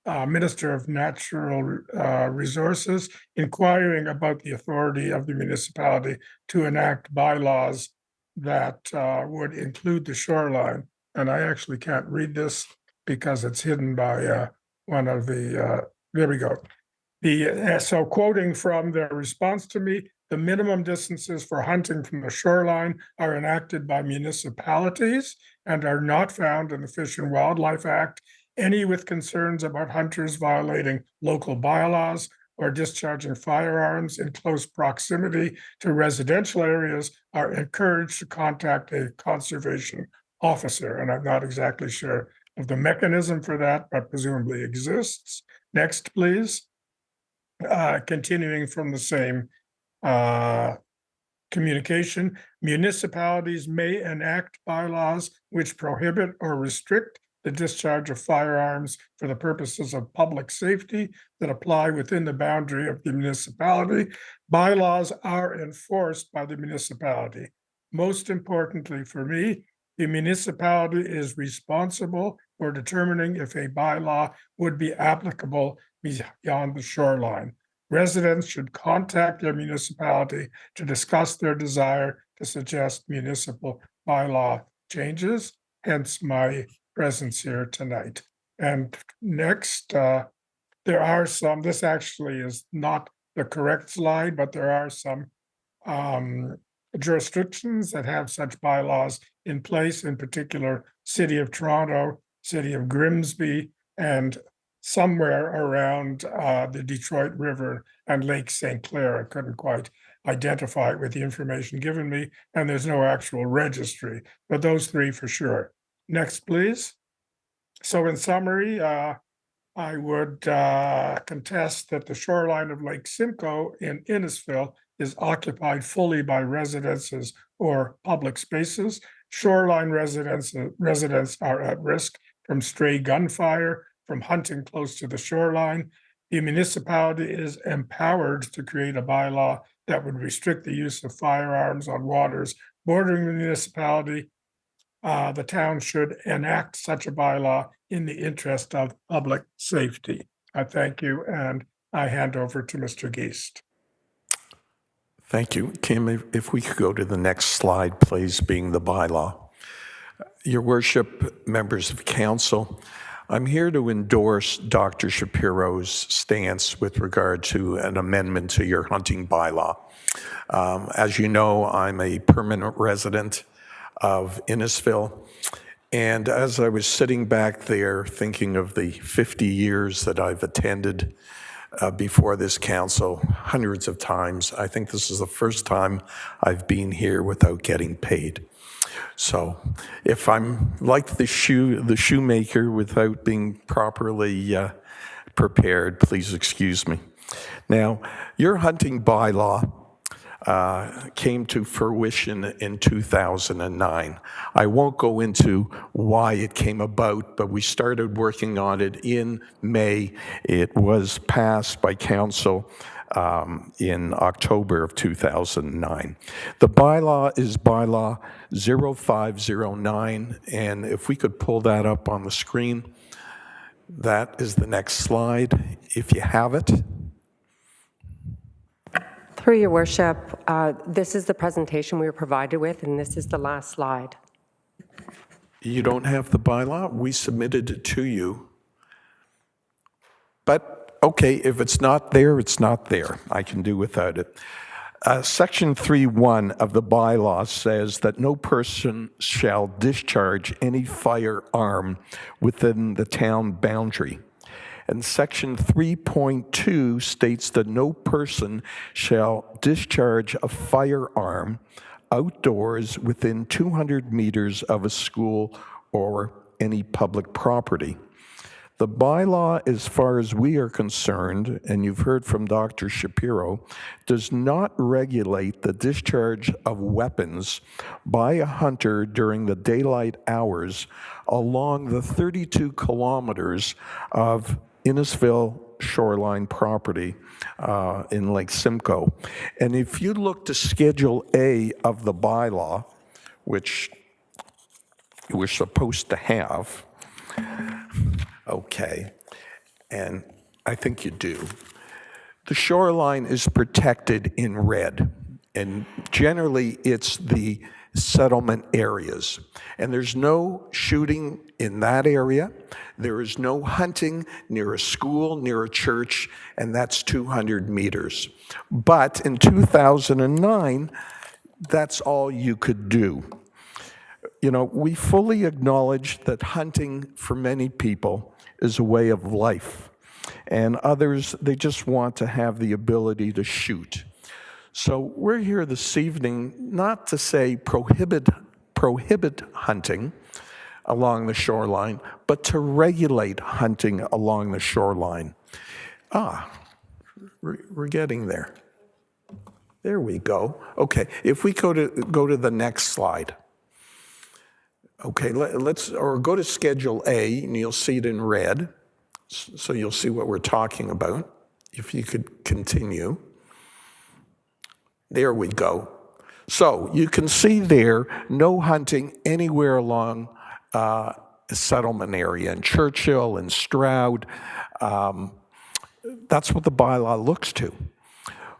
J: Minister of Natural Resources, inquiring about the authority of the municipality to enact bylaws that would include the shoreline. And I actually can't read this because it's hidden by one of the, there we go. So quoting from their response to me, the minimum distances for hunting from the shoreline are enacted by municipalities and are not found in the Fish and Wildlife Act. Any with concerns about hunters violating local bylaws or discharging firearms in close proximity to residential areas are encouraged to contact a conservation officer. And I'm not exactly sure of the mechanism for that, but presumably exists. Next, please. Continuing from the same communication, municipalities may enact bylaws which prohibit or restrict the discharge of firearms for the purposes of public safety that apply within the boundary of the municipality. Bylaws are enforced by the municipality. Most importantly for me, the municipality is responsible for determining if a bylaw would be applicable beyond the shoreline. Residents should contact their municipality to discuss their desire to suggest municipal bylaw changes, hence my presence here tonight. And next, there are some, this actually is not the correct slide, but there are some jurisdictions that have such bylaws in place, in particular, City of Toronto, City of Grimsby, and somewhere around the Detroit River and Lake St. Clair. I couldn't quite identify it with the information given me, and there's no actual registry, but those three for sure. Next, please. So in summary, I would contest that the shoreline of Lake Simcoe in Innisfil is occupied fully by residences or public spaces. Shoreline residents are at risk from stray gunfire, from hunting close to the shoreline. The municipality is empowered to create a bylaw that would restrict the use of firearms on waters bordering the municipality. The town should enact such a bylaw in the interest of public safety. I thank you, and I hand over to Mr. Geist.
K: Thank you. Kim, if we could go to the next slide, please, being the bylaw. Your Worship, members of council, I'm here to endorse Dr. Shapiro's stance with regard to an amendment to your hunting bylaw. As you know, I'm a permanent resident of Innisfil, and as I was sitting back there thinking of the 50 years that I've attended before this council hundreds of times. I think this is the first time I've been here without getting paid. So if I'm like the shoemaker without being properly prepared, please excuse me. Now, your hunting bylaw came to fruition in 2009. I won't go into why it came about, but we started working on it in May. It was passed by council in October of 2009. The bylaw is bylaw 0509, and if we could pull that up on the screen, that is the next slide, if you have it.
L: Through your worship, this is the presentation we were provided with, and this is the last slide.
K: You don't have the bylaw? We submitted it to you. But, okay, if it's not there, it's not there. I can do without it. Section 3.1 of the bylaw says that no person shall discharge any firearm within the town boundary. And Section 3.2 states that no person shall discharge a firearm outdoors within 200 meters of a school or any public property. The bylaw, as far as we are concerned, and you've heard from Dr. Shapiro, does not regulate the discharge of weapons by a hunter during the daylight hours along the 32 kilometers of Innisfil shoreline property in Lake Simcoe. And if you look to Schedule A of the bylaw, which we're supposed to have, okay, and I think you do, the shoreline is protected in red, and generally it's the settlement areas. And there's no shooting in that area. There is no hunting near a school, near a church, and that's 200 meters. But in 2009, that's all you could do. You know, we fully acknowledge that hunting for many people is a way of life, and others, they just want to have the ability to shoot. So we're here this evening not to say prohibit hunting along the shoreline, but to regulate hunting along the shoreline. We're getting there. There we go. Okay, if we go to the next slide. Okay, let's go to Schedule A, and you'll see it in red, so you'll see what we're talking about. If you could continue. There we go. So you can see there, no hunting anywhere along a settlement area in Churchill and Stroud. That's what the bylaw looks to.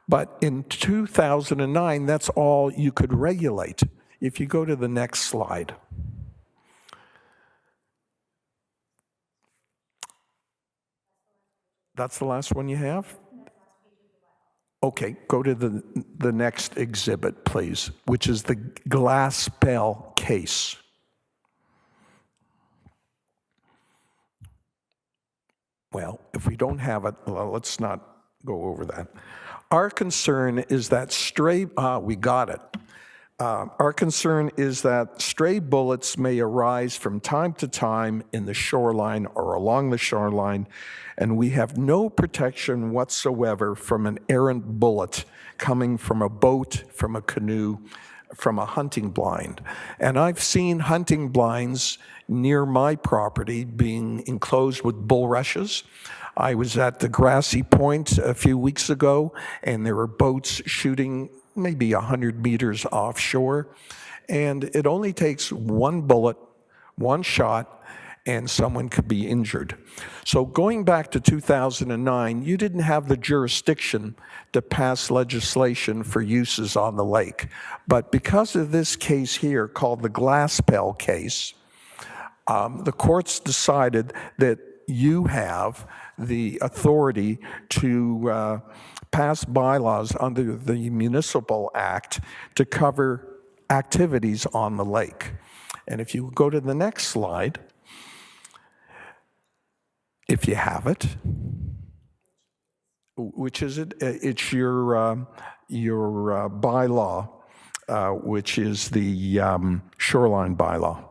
K: But in 2009, that's all you could regulate. If you go to the next slide. That's the last one you have? Okay, go to the next exhibit, please, which is the Glaspell case. Well, if we don't have it, well, let's not go over that. Our concern is that we got it. Our concern is that stray bullets may arise from time to time in the shoreline or along the shoreline, and we have no protection whatsoever from an errant bullet coming from a boat, from a canoe, from a hunting blind. And I've seen hunting blinds near my property being enclosed with bulrushes. I was at the Grassy Point a few weeks ago, and there were boats shooting maybe 100 meters offshore, and it only takes one bullet, one shot, and someone could be injured. So going back to 2009, you didn't have the jurisdiction to pass legislation for uses on the lake. But because of this case here, called the Glaspell case, the courts decided that you have the authority to pass bylaws under the Municipal Act to cover activities on the lake. And if you go to the next slide, if you have it. Which is it? It's your bylaw, which is the shoreline bylaw.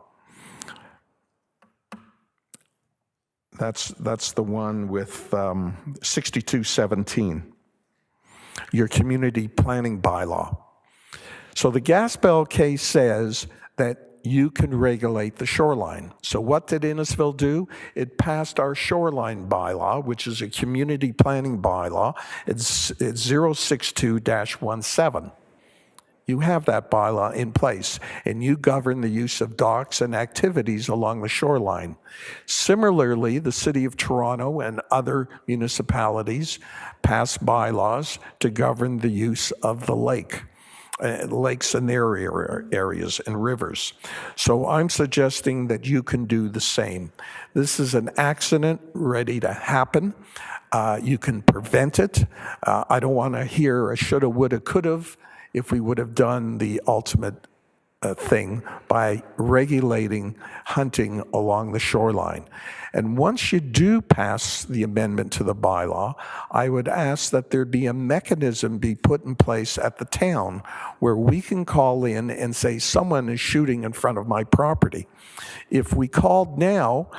K: That's the one with 6217, your community planning bylaw. So the gas bell case says that you can regulate the shoreline. So what did Innisfil do? It passed our shoreline bylaw, which is a community planning bylaw. It's 062-17. You have that bylaw in place, and you govern the use of docks and activities along the shoreline. Similarly, the City of Toronto and other municipalities pass bylaws to govern the use of the lakes and their areas and rivers. So I'm suggesting that you can do the same. This is an accident ready to happen. You can prevent it. I don't want to hear a shoulda, woulda, could've if we would have done the ultimate thing by regulating hunting along the shoreline. And once you do pass the amendment to the bylaw, I would ask that there be a mechanism be put in place at the town where we can call in and say, someone is shooting in front of my property. If we called now,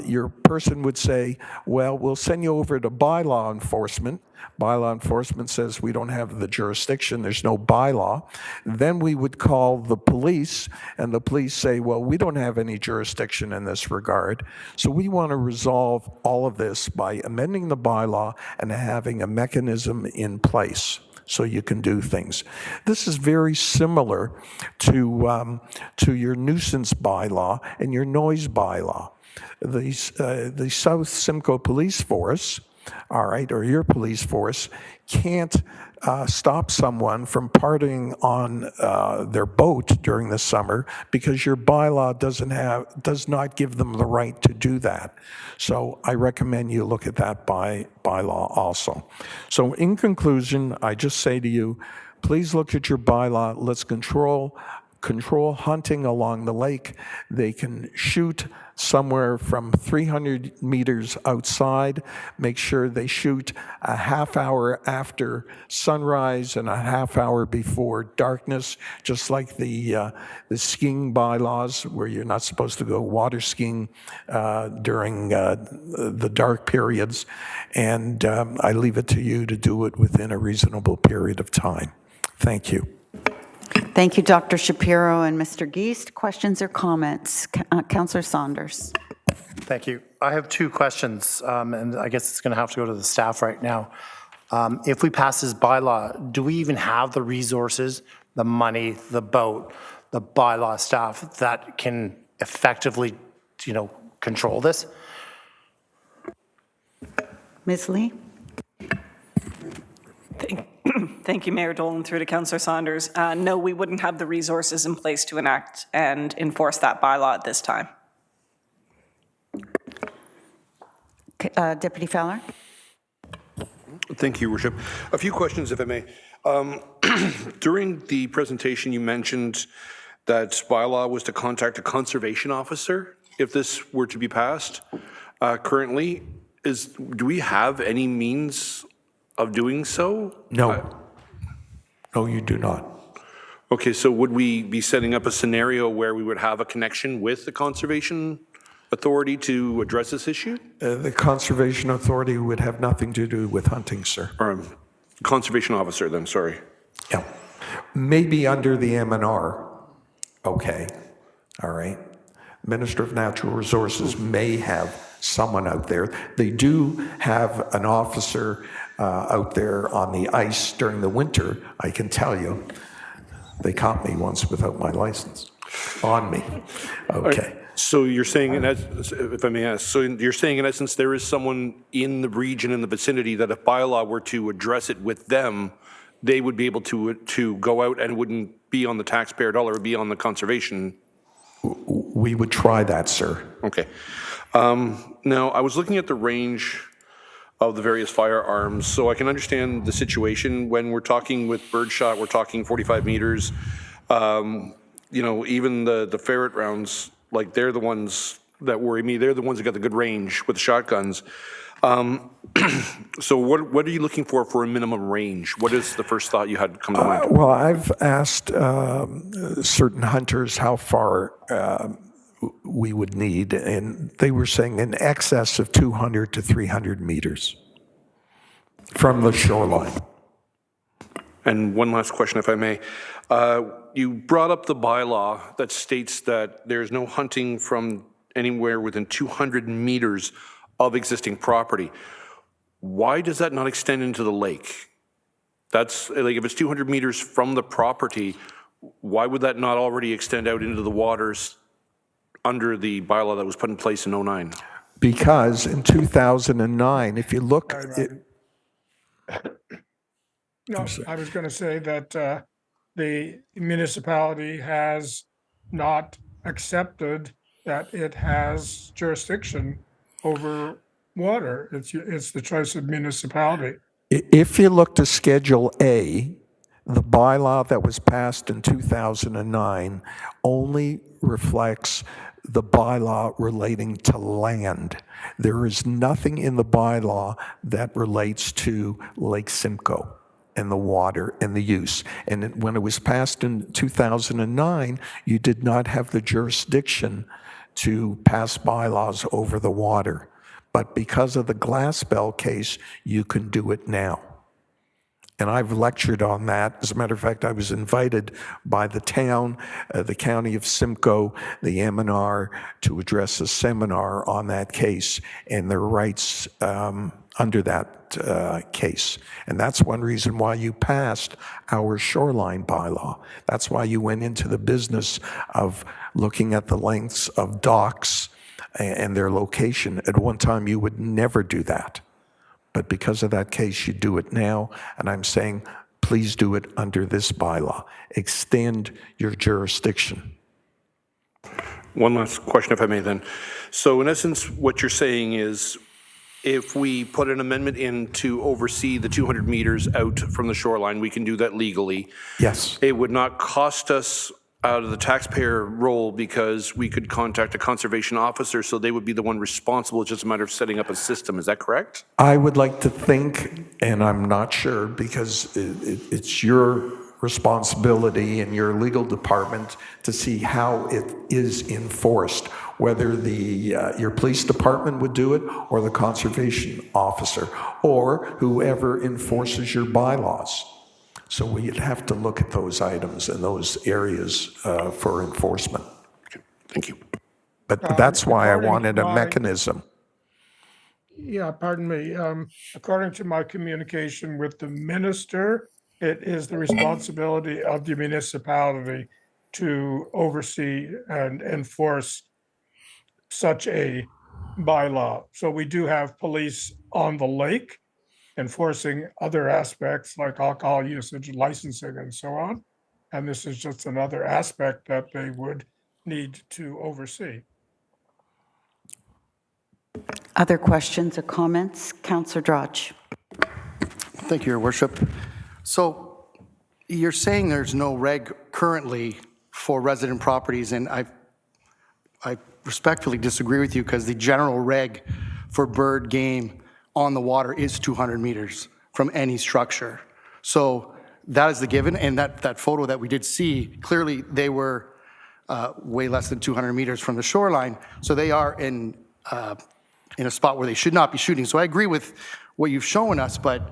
K: your person would say, well, we'll send you over to bylaw enforcement. Bylaw enforcement says we don't have the jurisdiction, there's no bylaw. Then we would call the police, and the police say, well, we don't have any jurisdiction in this regard. So we want to resolve all of this by amending the bylaw and having a mechanism in place so you can do things. This is very similar to your nuisance bylaw and your noise bylaw. The South Simcoe Police Force, all right, or your police force, can't stop someone from partying on their boat during the summer because your bylaw does not give them the right to do that. So I recommend you look at that bylaw also. So in conclusion, I just say to you, please look at your bylaw. Let's control hunting along the lake. They can shoot somewhere from 300 meters outside. Make sure they shoot a half hour after sunrise and a half hour before darkness, just like the skiing bylaws where you're not supposed to go water skiing during the dark periods. And I leave it to you to do it within a reasonable period of time. Thank you.
A: Thank you, Dr. Shapiro and Mr. Geist. Questions or comments? Councillor Saunders.
E: Thank you. I have two questions, and I guess it's going to have to go to the staff right now. If we pass this bylaw, do we even have the resources, the money, the boat, the bylaw staff that can effectively, control this?
A: Ms. Lee?
M: Thank you, Mayor Dolan, through to Councillor Saunders. No, we wouldn't have the resources in place to enact and enforce that bylaw at this time.
A: Deputy Fowler?
H: Thank you, Worship. A few questions, if I may. During the presentation, you mentioned that bylaw was to contact a conservation officer if this were to be passed. Currently, do we have any means of doing so?
K: No. No, you do not.
H: Okay, so would we be setting up a scenario where we would have a connection with the Conservation Authority to address this issue?
K: The Conservation Authority would have nothing to do with hunting, sir.
H: Or Conservation Officer, then, sorry.
K: Yeah. Maybe under the MNR. Okay. All right. Minister of Natural Resources may have someone out there. They do have an officer out there on the ice during the winter, I can tell you. They caught me once without my license on me. Okay.
H: So you're saying, if I may ask, so you're saying in essence there is someone in the region, in the vicinity, that if bylaw were to address it with them, they would be able to go out and it wouldn't be on the taxpayer dollar, it would be on the conservation?
K: We would try that, sir.
H: Okay. Now, I was looking at the range of the various firearms, so I can understand the situation. When we're talking with birdshot, we're talking 45 meters. Even the ferret rounds, like they're the ones that worry me. They're the ones that got the good range with the shotguns. So what are you looking for a minimum range? What is the first thought you had come to mind?
K: Well, I've asked certain hunters how far we would need, and they were saying in excess of 200 to 300 meters from the shoreline.
H: And one last question, if I may. You brought up the bylaw that states that there's no hunting from anywhere within 200 meters of existing property. Why does that not extend into the lake? That's like, if it's 200 meters from the property, why would that not already extend out into the waters under the bylaw that was put in place in 09?
K: Because in 2009, if you look,
J: No, I was going to say that the municipality has not accepted that it has jurisdiction over water. It's the choice of municipality.
K: if you look to Schedule A, the bylaw that was passed in 2009 only reflects the bylaw relating to land. There is nothing in the bylaw that relates to Lake Simcoe and the water and the use. And when it was passed in 2009, you did not have the jurisdiction to pass bylaws over the water. But because of the Glassbell case, you can do it now. And I've lectured on that. As a matter of fact, I was invited by the town, the county of Simcoe, the MNR, to address a seminar on that case and their rights under that case. And that's one reason why you passed our shoreline bylaw. That's why you went into the business of looking at the lengths of docks and their location. At one time, you would never do that. But because of that case, you do it now, and I'm saying, please do it under this bylaw. Extend your jurisdiction.
H: One last question, if I may then. So in essence, what you're saying is, if we put an amendment in to oversee the 200 meters out from the shoreline, we can do that legally.
K: Yes.
H: It would not cost us out of the taxpayer role because we could contact a conservation officer, so they would be the one responsible. It's just a matter of setting up a system. Is that correct?
K: I would like to think, and I'm not sure, because it's your responsibility and your legal department to see how it is enforced, whether your police department would do it or the conservation officer or whoever enforces your bylaws. So we'd have to look at those items and those areas for enforcement.
H: Okay, thank you.
K: But that's why I
J: according
K: wanted
J: to
K: a
J: my-
K: mechanism.
J: Yeah, pardon me. According to my communication with the minister, it is the responsibility of the municipality to oversee and enforce such a bylaw. So we do have police on the lake enforcing other aspects like alcohol usage, licensing, and so on. And this is just another aspect that they would need to oversee.
A: Other questions or comments? Councillor Drodge.
N: Thank you, Your Worship. So you're saying there's no reg currently for resident properties, and I respectfully disagree with you because the general reg for bird game on the water is 200 meters from any structure. So that is the given, and that photo that we did see, clearly they were way less than 200 meters from the shoreline, so they are in a spot where they should not be shooting. So I agree with what you've shown us, but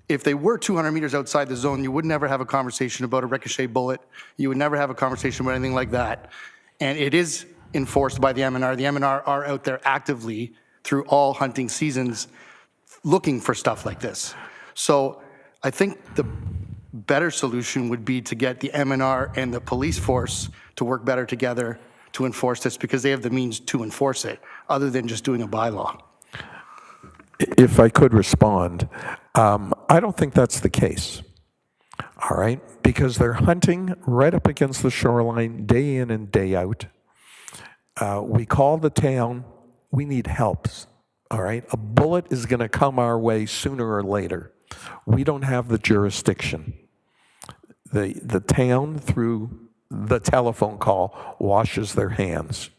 N: if they were 200 meters outside the zone, you would never have a conversation about a ricochet bullet. You would never have a conversation about anything like that. And it is enforced by the MNR. The MNR are out there actively through all hunting seasons looking for stuff like this. So I think the better solution would be to get the MNR and the police force to work better together to enforce this, because they have the means to enforce it, other than just doing a bylaw.
K: If I could respond, I don't think that's the case, all right? Because they're hunting right up against the shoreline day in and day out. We call the town, we need help, all right? A bullet is going to come our way sooner or later. We don't have the jurisdiction. The town, through the telephone call, washes their hands,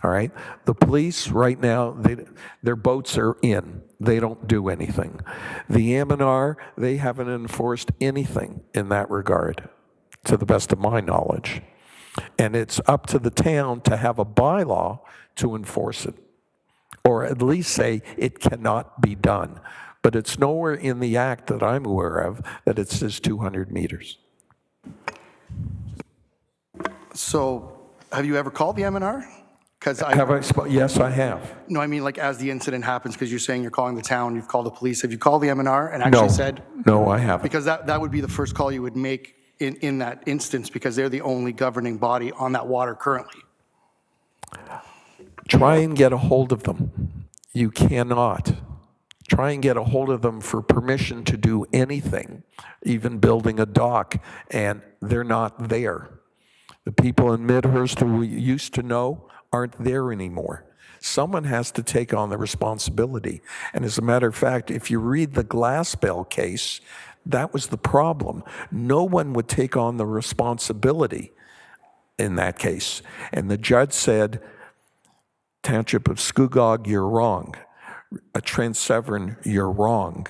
K: all right? The police right now, their boats are in. They don't do anything. The M&R, they haven't enforced anything in that regard, to the best of my knowledge. And it's up to the town to have a bylaw to enforce it, or at least say it cannot be done. But it's nowhere in the act that I'm aware of that it says 200 meters.
N: So have you ever called the MNR? Because
K: Yes, I have.
N: No, I mean, like, as the incident happens, because you're saying you're calling the town, you've called the police. Have you called the MNR and actually said?
K: No, I haven't.
N: Because that would be the first call you would make in that instance, because they're the only governing body on that water currently.
K: Try and get a hold of them. You cannot. Try and get a hold of them for permission to do anything, even building a dock, and they're not there. The people in Midhurst who we used to know aren't there anymore. Someone has to take on the responsibility. And as a matter of fact, if you read the Glassbell case, that was the problem. No one would take on the responsibility in that case. And the judge said, Township of Scugog, you're wrong. Trent Severn, you're wrong.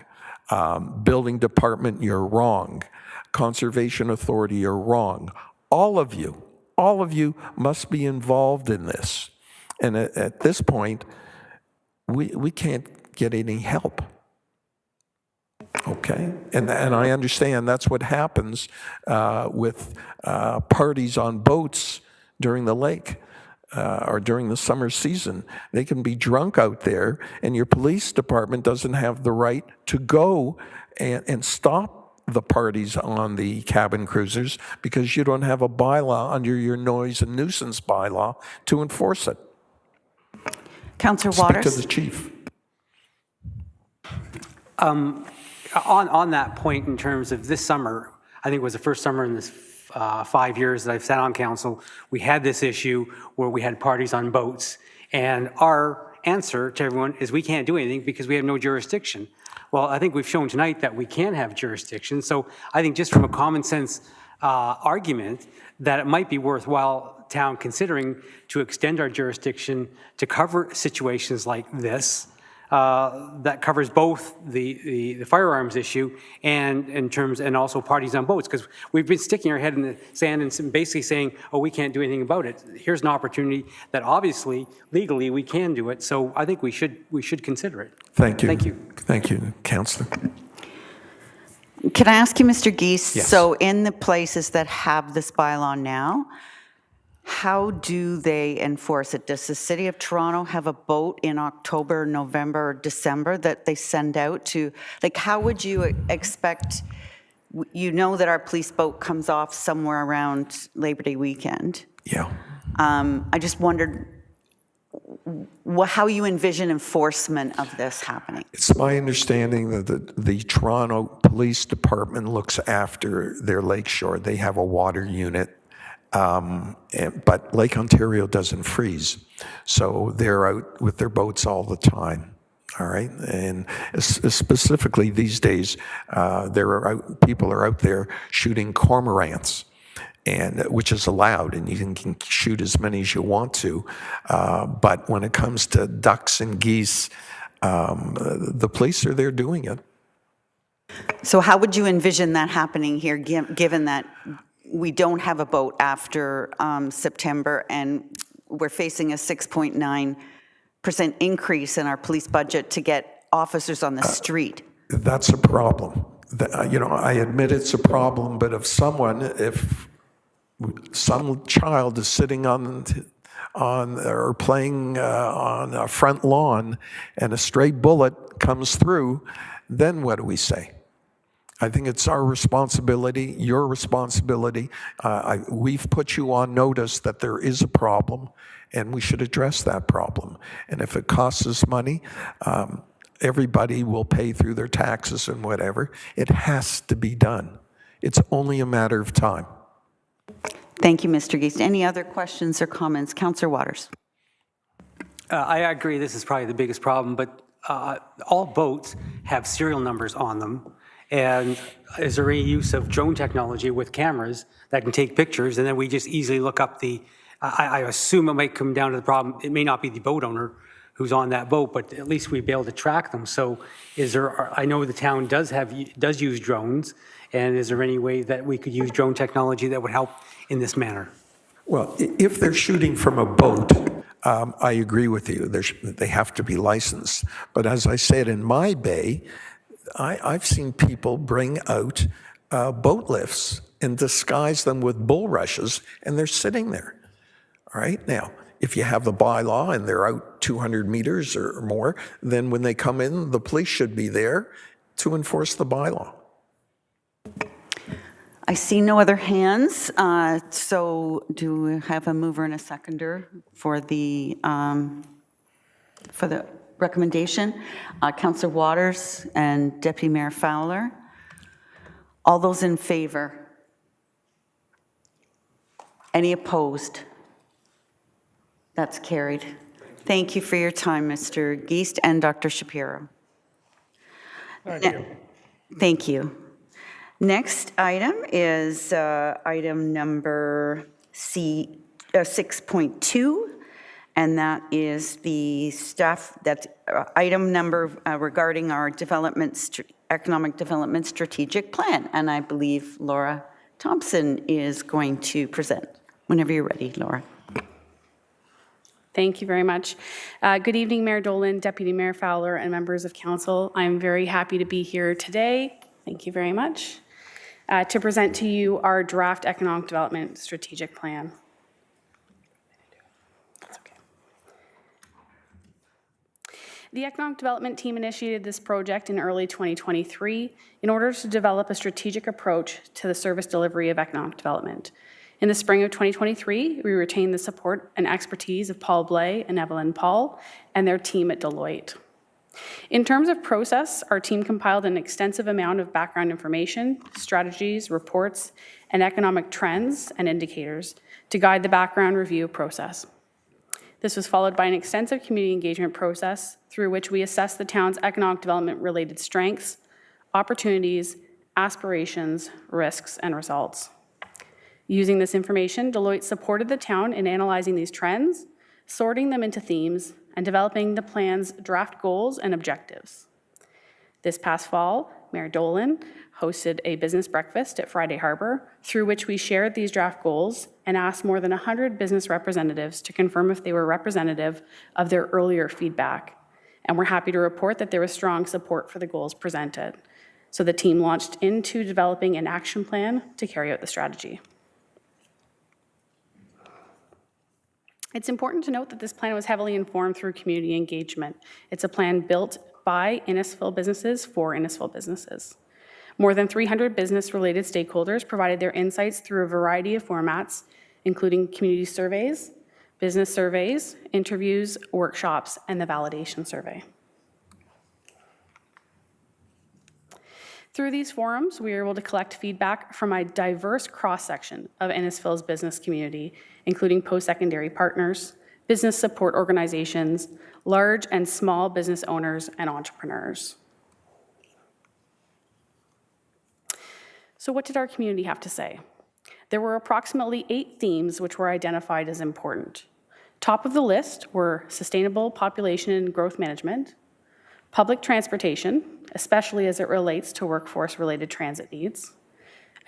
K: Building Department, you're wrong. Conservation Authority, you're wrong. All of you must be involved in this. And at this point, we can't get any help. Okay? And I understand that's what happens with parties on boats during the lake. Or during the summer season. They can be drunk out there, and your police department doesn't have the right to go and stop the parties on the cabin cruisers because you don't have a bylaw under your noise and nuisance bylaw to enforce it.
A: Councillor Waters.
K: Speak to the chief.
I: On that point, in terms of this summer, I think it was the first summer in this 5 years that I've sat on council, we had this issue where we had parties on boats. And our answer to everyone is we can't do anything because we have no jurisdiction. Well, I think we've shown tonight that we can have jurisdiction. So I think just from a common sense argument that it might be worthwhile town considering to extend our jurisdiction to cover situations like this. That covers both the firearms issue and also parties on boats, because we've been sticking our head in the sand and basically saying, oh, we can't do anything about it. Here's an opportunity that obviously legally we can do it. So I think we should consider it.
K: Thank you.
I: Thank you.
K: Thank you, Councillor.
A: Can I ask you, Mr. Geese?
K: Yes.
A: So in the places that have this bylaw now, how do they enforce it? Does the City of Toronto have a boat in October, November, or December that they send out to? Like, how would you expect, you know that our police boat comes off somewhere around Labor Day weekend.
K: Yeah.
A: I just wondered how you envision enforcement of this happening.
K: It's my understanding that the Toronto Police Department looks after their lakeshore. They have a water unit. But Lake Ontario doesn't freeze, so they're out with their boats all the time. All right, and specifically these days, people are out there shooting cormorants, which is allowed, and you can shoot as many as you want to. But when it comes to ducks and geese, the police are there doing it.
A: So how would you envision that happening here, given that we don't have a boat after September, and we're facing a 6.9% increase in our police budget to get officers on the street?
K: That's a problem. I admit it's a problem, but if some child is sitting on or playing on a front lawn and a stray bullet comes through, then what do we say? I think it's our responsibility, your responsibility. We've put you on notice that there is a problem, and we should address that problem. And if it costs us money, everybody will pay through their taxes and whatever. It has to be done. It's only a matter of time.
A: Thank you, Mr. Geest. Any other questions or comments? Councillor Waters.
I: I agree this is probably the biggest problem, but all boats have serial numbers on them. And is there any use of drone technology with cameras that can take pictures, and then we just easily look up the I assume it might come down to the problem, it may not be the boat owner who's on that boat, but at least we'd be able to track them. So is there, I know the town does use drones, and is there any way that we could use drone technology that would help in this manner?
K: Well, if they're shooting from a boat, I agree with you. They have to be licensed. But as I said, in my bay, I've seen people bring out boat lifts and disguise them with bulrushes, and they're sitting there. All right? Now, if you have the bylaw and they're out 200 meters or more, then when they come in, the police should be there to enforce the bylaw.
A: I see no other hands, so do we have a mover and a seconder for the recommendation? Councillor Waters and Deputy Mayor Fowler. All those in favor? Any opposed? That's carried. Thank you for your time, Mr. Geist and Dr. Shapiro.
J: Thank you.
A: Thank you. Next item is item number 6.2, and that is the staff, that's item number regarding our economic development strategic plan. And I believe Laura Thompson is going to present. Whenever you're ready, Laura.
O: Thank you very much. Good evening, Mayor Dolan, Deputy Mayor Fowler, and members of council. I'm very happy to be here today. Thank you very much. To present to you our draft economic development strategic plan. That's okay. The economic development team initiated this project in early 2023 in order to develop a strategic approach to the service delivery of economic development. In the spring of 2023, we retained the support and expertise of Paul Blay and Evelyn Paul and their team at Deloitte. In terms of process, our team compiled an extensive amount of background information, strategies, reports, and economic trends and indicators to guide the background review process. This was followed by an extensive community engagement process through which we assessed the town's economic development related strengths, opportunities, aspirations, risks, and results. Using this information, Deloitte supported the town in analyzing these trends, sorting them into themes, and developing the plan's draft goals and objectives. This past fall, Mayor Dolan hosted a business breakfast at Friday Harbor, through which we shared these draft goals and asked more than 100 business representatives to confirm if they were representative of their earlier feedback. And we're happy to report that there was strong support for the goals presented. So the team launched into developing an action plan to carry out the strategy. It's important to note that this plan was heavily informed through community engagement. It's a plan built by Innisfil businesses for Innisfil businesses. More than 300 business-related stakeholders provided their insights through a variety of formats, including community surveys, business surveys, interviews, workshops, and the validation survey. Through these forums, we were able to collect feedback from a diverse cross-section of Innisfil's business community, including post-secondary partners, business support organizations, large and small business owners, and entrepreneurs. So what did our community have to say? There were approximately 8 themes which were identified as important. Top of the list were sustainable population and growth management, public transportation, especially as it relates to workforce-related transit needs,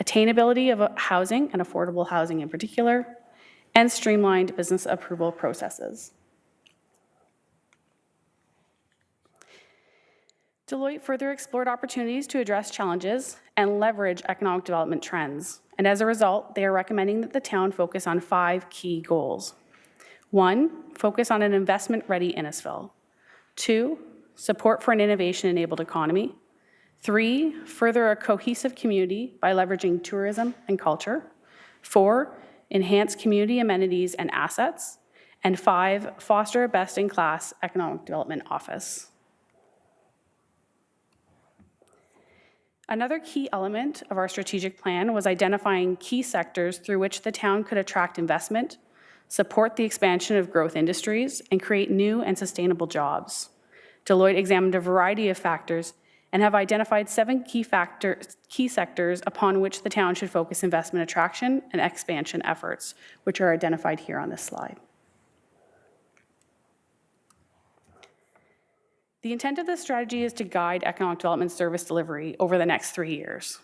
O: attainability of housing and affordable housing in particular, and streamlined business approval processes. Deloitte further explored opportunities to address challenges and leverage economic development trends, and as a result, they are recommending that the town focus on 5 key goals. 1, focus on an investment-ready Innisfil. 2, support for an innovation-enabled economy. 3, further a cohesive community by leveraging tourism and culture. 4, enhance community amenities and assets. And 5, foster a best-in-class economic development office. Another key element of our strategic plan was identifying key sectors through which the town could attract investment, support the expansion of growth industries, and create new and sustainable jobs. Deloitte examined a variety of factors and have identified 7 key sectors upon which the town should focus investment attraction and expansion efforts, which are identified here on this slide. The intent of this strategy is to guide economic development service delivery over the next 3 years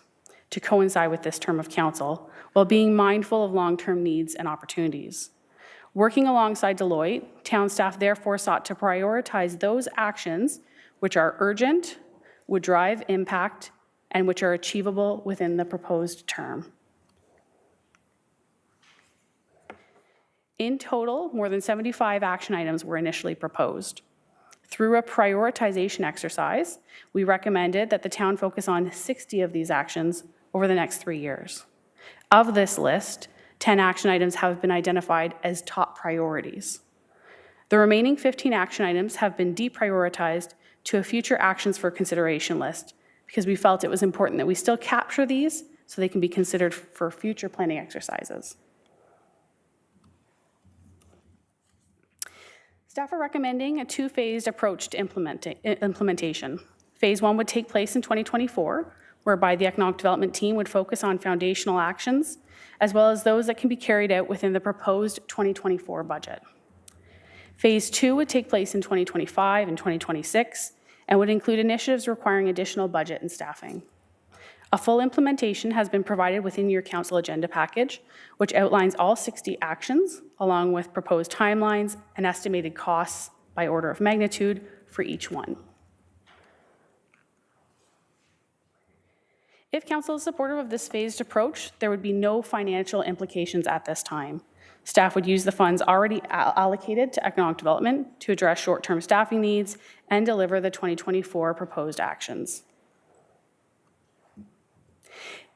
O: to coincide with this term of council, while being mindful of long-term needs and opportunities. Working alongside Deloitte, town staff therefore sought to prioritize those actions which are urgent, would drive impact, and which are achievable within the proposed term. In total, more than 75 action items were initially proposed. Through a prioritization exercise, we recommended that the town focus on 60 of these actions over the next 3 years. Of this list, 10 action items have been identified as top priorities. The remaining 15 action items have been deprioritized to a future actions for consideration list because we felt it was important that we still capture these so they can be considered for future planning exercises. Staff are recommending a 2-phased approach to implementation. Phase 1 would take place in 2024, whereby the economic development team would focus on foundational actions, as well as those that can be carried out within the proposed 2024 budget. Phase 2 would take place in 2025 and 2026, and would include initiatives requiring additional budget and staffing. A full implementation has been provided within your council agenda package, which outlines all 60 actions, along with proposed timelines and estimated costs by order of magnitude for each one. If council is supportive of this phased approach, there would be no financial implications at this time. Staff would use the funds already allocated to economic development to address short-term staffing needs and deliver the 2024 proposed actions.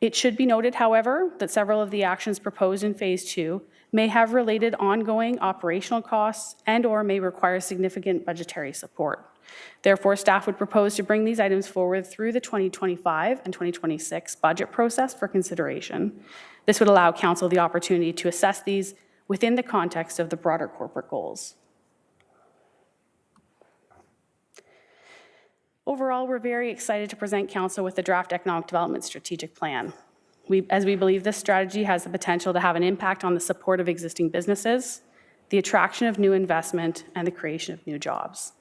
O: It should be noted, however, that several of the actions proposed in Phase 2 may have related ongoing operational costs and/or may require significant budgetary support. Therefore, staff would propose to bring these items forward through the 2025 and 2026 budget process for consideration. This would allow council the opportunity to assess these within the context of the broader corporate goals. Overall, we're very excited to present council with the draft economic development strategic plan. As we believe this strategy has the potential to have an impact on the support of existing businesses, the attraction of new investment, and the creation of new jobs.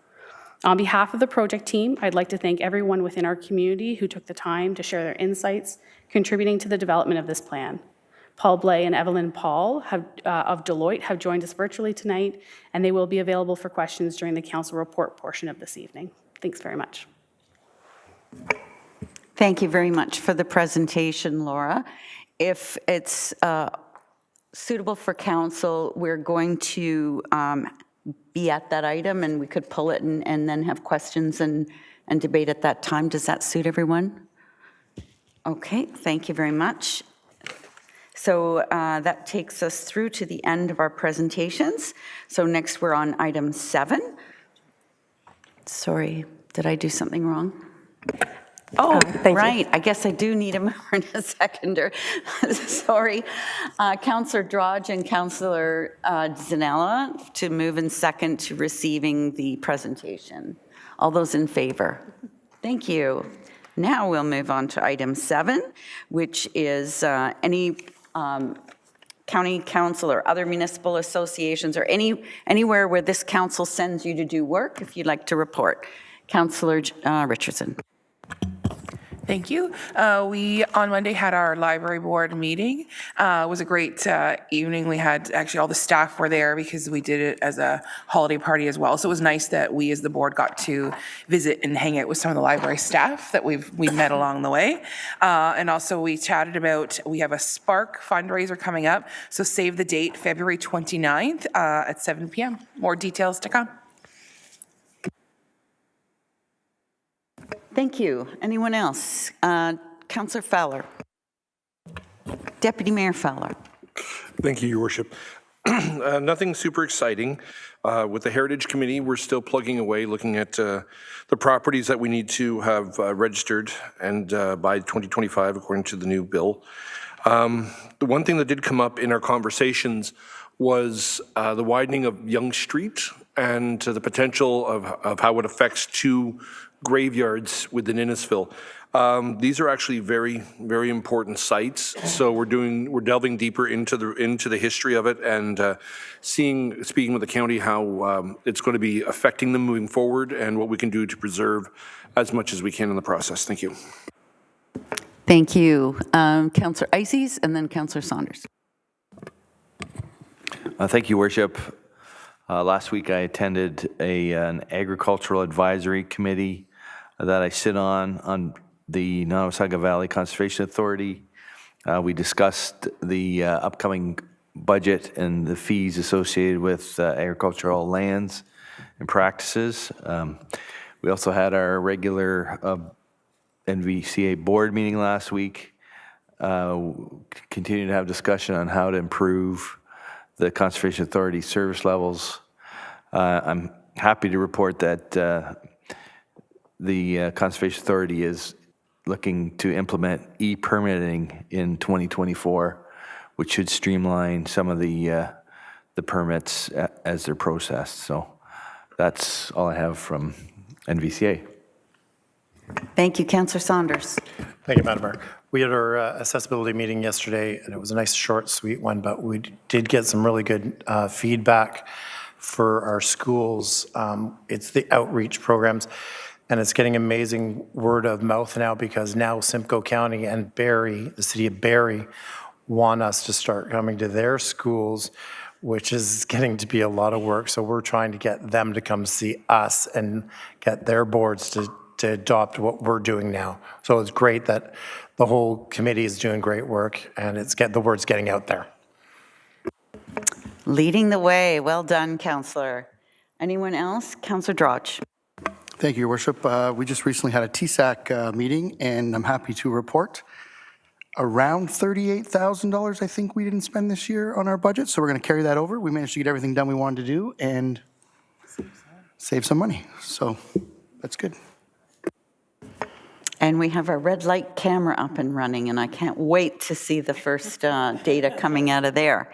O: On behalf of the project team, I'd like to thank everyone within our community who took the time to share their insights, contributing to the development of this plan. Paul Blay and Evelyn Paul of Deloitte have joined us virtually tonight, and they will be available for questions during the council report portion of this evening. Thanks very much.
A: Thank you very much for the presentation, Laura. If it's suitable for council, we're going to be at that item and we could pull it and then have questions and debate at that time. Does that suit everyone? Okay, thank you very much. So that takes us through to the end of our presentations. So next we're on item 7. Sorry, did I do something wrong? Oh, right. I guess I do need a mover and a seconder. Sorry. Councillor Drodge and Councillor Zanella to move and second to receiving the presentation. All those in favor? Thank you. Now we'll move on to item 7, which is any county council or other municipal associations or anywhere where this council sends you to do work, if you'd like to report. Councillor Richardson.
P: Thank you. We, on Monday, had our library board meeting. It was a great evening. We had, actually, all the staff were there because we did it as a holiday party as well. So it was nice that we, as the board, got to visit and hang out with some of the library staff that we met along the way. And also, we chatted about, we have a Spark fundraiser coming up. So save the date, February 29th at 7 p.m. More details to come.
A: Thank you. Anyone else? Councillor Fowler. Deputy Mayor Fowler.
H: Thank you, Your Worship. Nothing super exciting. With the Heritage Committee, we're still plugging away, looking at the properties that we need to have registered and by 2025, according to the new bill. The one thing that did come up in our conversations was the widening of Yonge Street and the potential of how it affects two graveyards within Innisfil. These are actually very, very important sites. So we're delving deeper into the history of it and speaking with the county how it's going to be affecting them moving forward and what we can do to preserve as much as we can in the process. Thank you.
A: Thank you. Councillor Ices and then Councillor Saunders.
B: Thank you, Worship. Last week I attended an agricultural advisory committee that I sit on the Nottawasaga Valley Conservation Authority. We discussed the upcoming budget and the fees associated with agricultural lands and practices. We also had our regular NVCA board meeting last week. Continue to have discussion on how to improve the Conservation Authority service levels. I'm happy to report that the Conservation Authority is looking to implement e-permitting in 2024, which should streamline some of the permits as they're processed. So that's all I have from NVCA.
A: Thank you, Councillor Saunders.
E: Thank you, Madam Mayor. We had our accessibility meeting yesterday, and it was a nice, short, sweet one, but we did get some really good feedback for our schools. It's the outreach programs, and it's getting amazing word of mouth now because now Simcoe County and Barrie, the city of Barrie, want us to start coming to their schools, which is getting to be a lot of work. So we're trying to get them to come see us and get their boards to adopt what we're doing now. So it's great that the whole committee is doing great work and the word's getting out there.
A: Leading the way. Well done, Councillor. Anyone else? Councillor Droch.
N: Thank you, Your Worship. We just recently had a TSAC meeting, and I'm happy to report around $38,000 I think we didn't spend this year on our budget, so we're going to carry that over. We managed to get everything done we wanted to do and save some money, so that's good.
A: And we have our red light camera up and running, and I can't wait to see the first data coming out of there.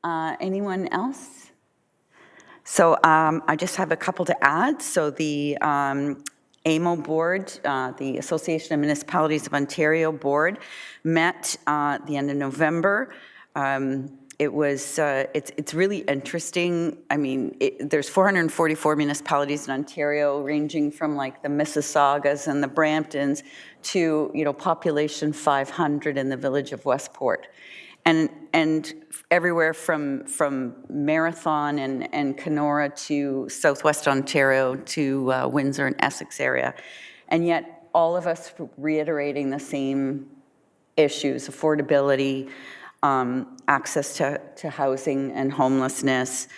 A: Anyone else? So I just have a couple to add. So the AMO board, the Association of Municipalities of Ontario board, met at the end of November. It's really interesting. I mean, there's 444 municipalities in Ontario, ranging from like the Mississaugas and the Bramptons to, population 500 in the village of Westport. And everywhere from Marathon and Kenora to Southwest Ontario to Windsor and Essex area. And yet all of us reiterating the same issues: affordability, access to housing and homelessness,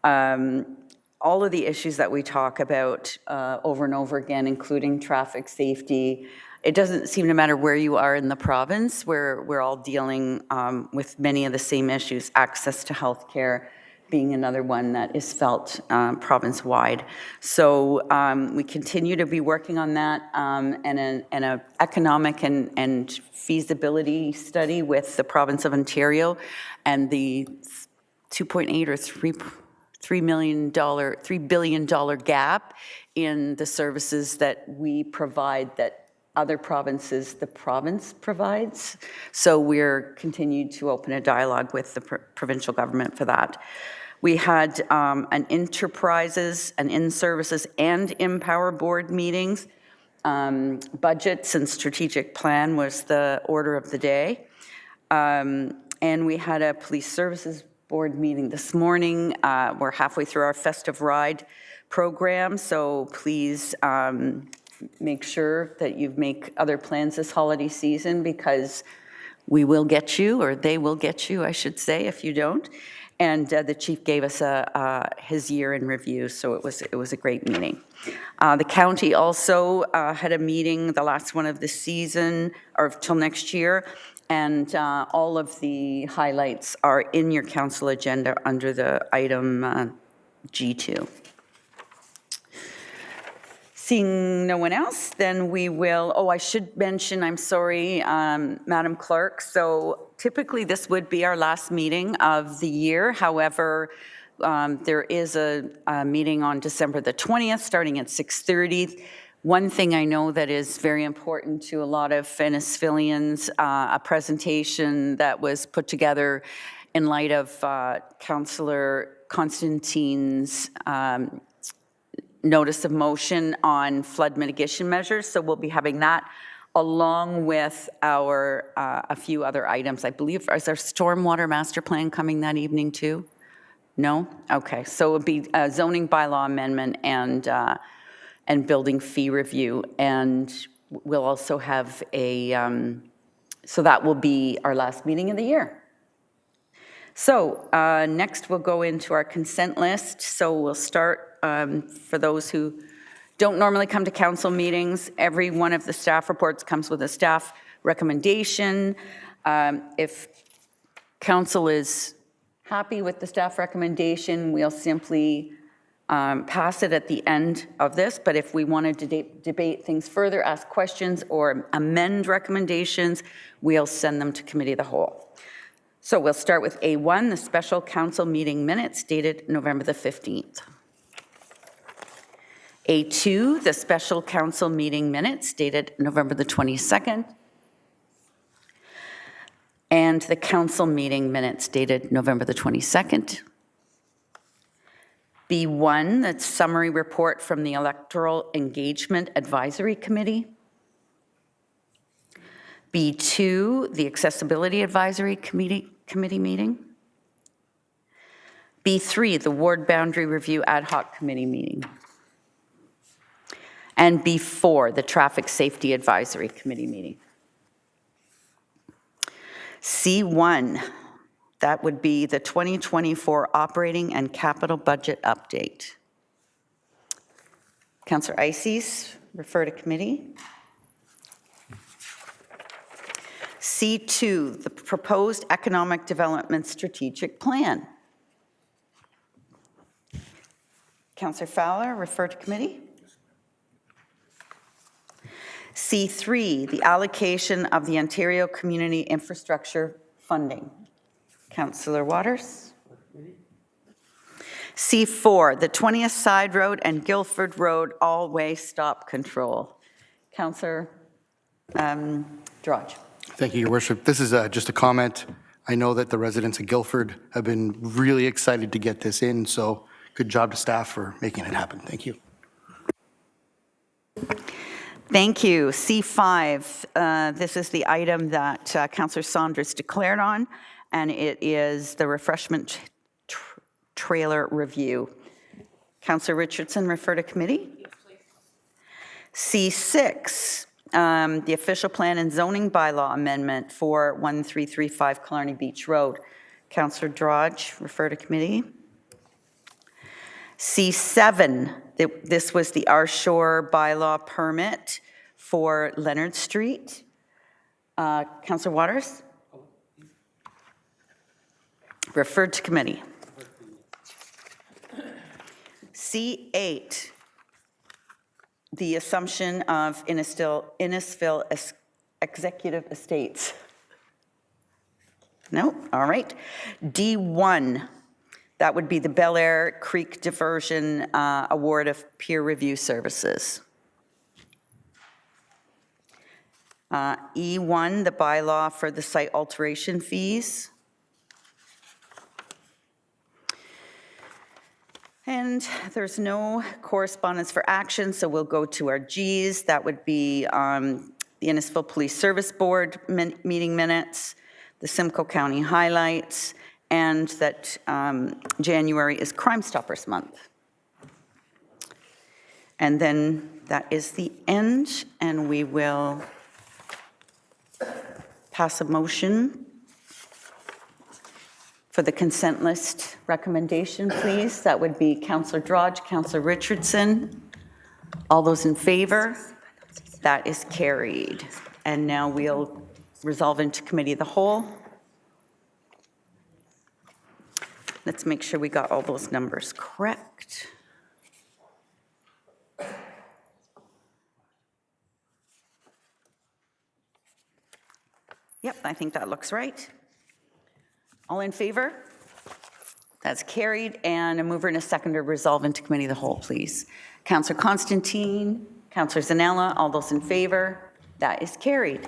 A: all of the issues that we talk about over and over again, including traffic safety. It doesn't seem to matter where you are in the province, we're all dealing with many of the same issues, access to healthcare being another one that is felt province-wide. So we continue to be working on that and an economic and feasibility study with the province of Ontario and the $2.8 or $3 billion gap in the services that we provide that other provinces, the province provides. So we're continued to open a dialogue with the provincial government for that. We had an enterprises, an in-services and Empower board meetings. Budgets and strategic plan was the order of the day. And we had a police services board meeting this morning. We're halfway through our festive ride program, so please make sure that you make other plans this holiday season, because we will get you, or they will get you, I should say, if you don't. And the chief gave us his year in review, so it was a great meeting. The county also had a meeting, the last one of the season, or till next year, and all of the highlights are in your council agenda under the item G2. Seeing no one else, then we will, I should mention, I'm sorry, Madam Clerk, so typically this would be our last meeting of the year. However, there is a meeting on December the 20th, starting at 6:30. One thing I know that is very important to a lot of Innisfilians, a presentation that was put together in light of Councillor Constantine's notice of motion on flood mitigation measures. So we'll be having that along with our a few other items. I believe, is our stormwater master plan coming that evening too? No? Okay, so it would be a zoning bylaw amendment and building fee review. And we'll also have a, so that will be our last meeting of the year. So next we'll go into our consent list. So we'll start, for those who don't normally come to council meetings, every one of the staff reports comes with a staff recommendation. If council is happy with the staff recommendation, we'll simply pass it at the end of this. But if we wanted to debate things further, ask questions, or amend recommendations, we'll send them to committee of the whole. So we'll start with A1, the special council meeting minutes dated November the 15th. A2, the special council meeting minutes dated November the 22nd. And the council meeting minutes dated November the 22nd. B1, the summary report from the Electoral Engagement Advisory Committee. B2, the Accessibility Advisory Committee meeting. B3, the Ward Boundary Review Ad Hoc Committee meeting. And B4, the Traffic Safety Advisory Committee meeting. C1, that would be the 2024 operating and capital budget update. Councillor Ices, refer to committee. C2, the proposed economic development strategic plan. Councillor Fowler, refer to committee. C3, the allocation of the Ontario Community Infrastructure Funding. Councillor Waters. C4, the 20th Side Road and Guildford Road all-way stop control. Councillor Drudge.
N: Thank you, Your Worship. This is just a comment. I know that the residents of Guildford have been really excited to get this in, so good job to staff for making it happen. Thank you.
A: Thank you. C5, this is the item that Councillor Saunders declared on, and it is the refreshment trailer review. Councillor Richardson, refer to committee. C6, the official plan and zoning bylaw amendment for 1335 Killarney Beach Road. Councillor Drudge, refer to committee. C7, this was the Our Shore bylaw permit for Leonard Street. Councillor Waters? Referred to committee. C8, the assumption of Innisfil executive estates. No? All right. D1, that would be the Bel Air Creek Diversion Award of Peer Review Services. E1, the bylaw for the site alteration fees. And there's no correspondence for action, so we'll go to our Gs. That would be the Innisfil Police Service Board meeting minutes, the Simcoe County highlights, and that January is Crime Stoppers Month. And then that is the end, and we will pass a motion for the consent list recommendation, please. That would be Councillor Drudge, Councillor Richardson. All those in favor? That is carried. And now we'll resolve into committee of the whole. Let's make sure we got all those numbers correct. Yep, I think that looks right. All in favor? That's carried, and a mover and a seconder resolve into committee of the whole, please. Councillor Constantine, Councillor Zanella, all those in favor? That is carried.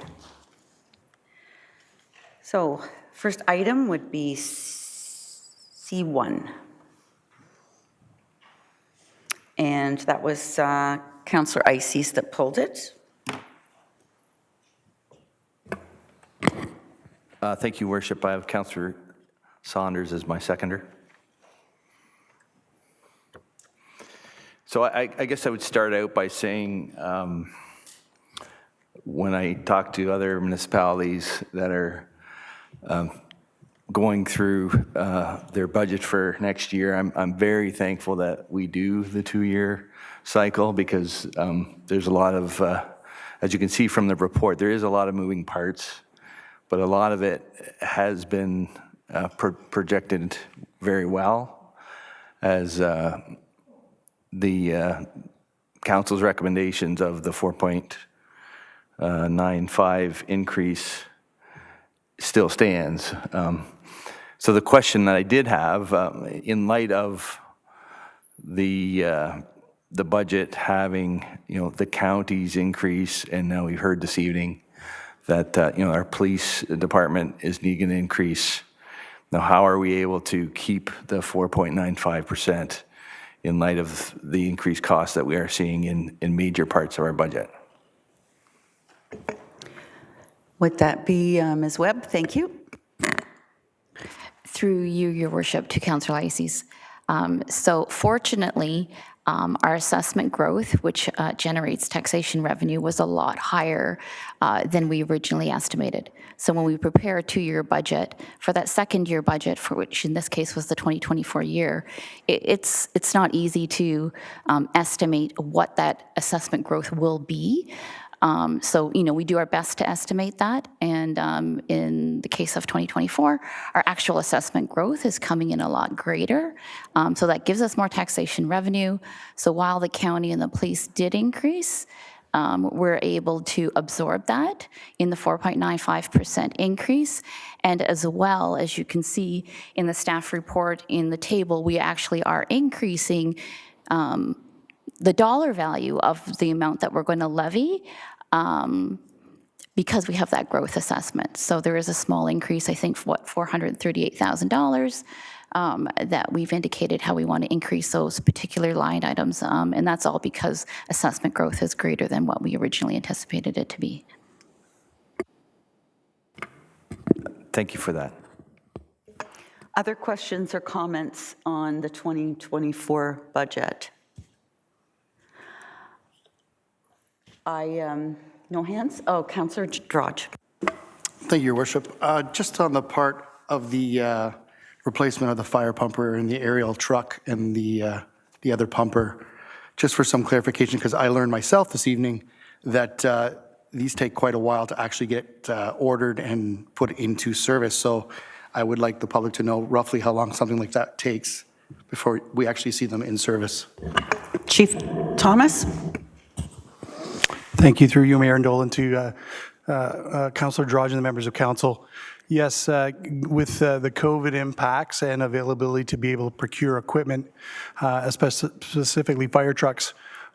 A: So first item would be C1. And that was Councillor Ices that pulled it.
B: Thank you, Worship. I have Councillor Saunders as my seconder. So I guess I would start out by saying, when I talk to other municipalities that are going through their budget for next year, I'm very thankful that we do the 2-year cycle, because there's a lot of, as you can see from the report, there is a lot of moving parts, but a lot of it has been projected very well, as the council's recommendations of the 4.95 increase still stands. So the question that I did have, in light of the budget having, the county's increase, and now we heard this evening that, our police department is needing an increase. Now, how are we able to keep the 4.95% in light of the increased costs that we are seeing in major parts of our budget?
A: Would that be Ms. Webb? Thank you.
Q: Through you, Your Worship, to Councillor Ices. So fortunately, our assessment growth, which generates taxation revenue, was a lot higher than we originally estimated. So when we prepare a 2-year budget, for that second-year budget, for which in this case was the 2024 year, it's not easy to estimate what that assessment growth will be. So, we do our best to estimate that. And in the case of 2024, our actual assessment growth is coming in a lot greater. So that gives us more taxation revenue. So while the county and the police did increase, we're able to absorb that in the 4.95% increase. And as well, as you can see in the staff report in the table, we actually are increasing the dollar value of the amount that we're going to levy, because we have that growth assessment. So there is a small increase, I think, $438,000 that we've indicated how we want to increase those particular line items. And that's all because assessment growth is greater than what we originally anticipated it to be.
B: Thank you for that.
A: Other questions or comments on the 2024 budget? No hands? Oh, Councillor Drodge.
N: Thank you, Your Worship. Just on the part of the replacement of the fire pumper and the aerial truck and the other pumper, just for some clarification, because I learned myself this evening that these take quite a while to actually get ordered and put into service. So I would like the public to know roughly how long something like that takes before we actually see them in service.
A: Chief Thomas?
R: Thank you, through you, Mayor Dolan, to Councillor Drodge and the members of council. Yes, with the COVID impacts and availability to be able to procure equipment, specifically fire trucks,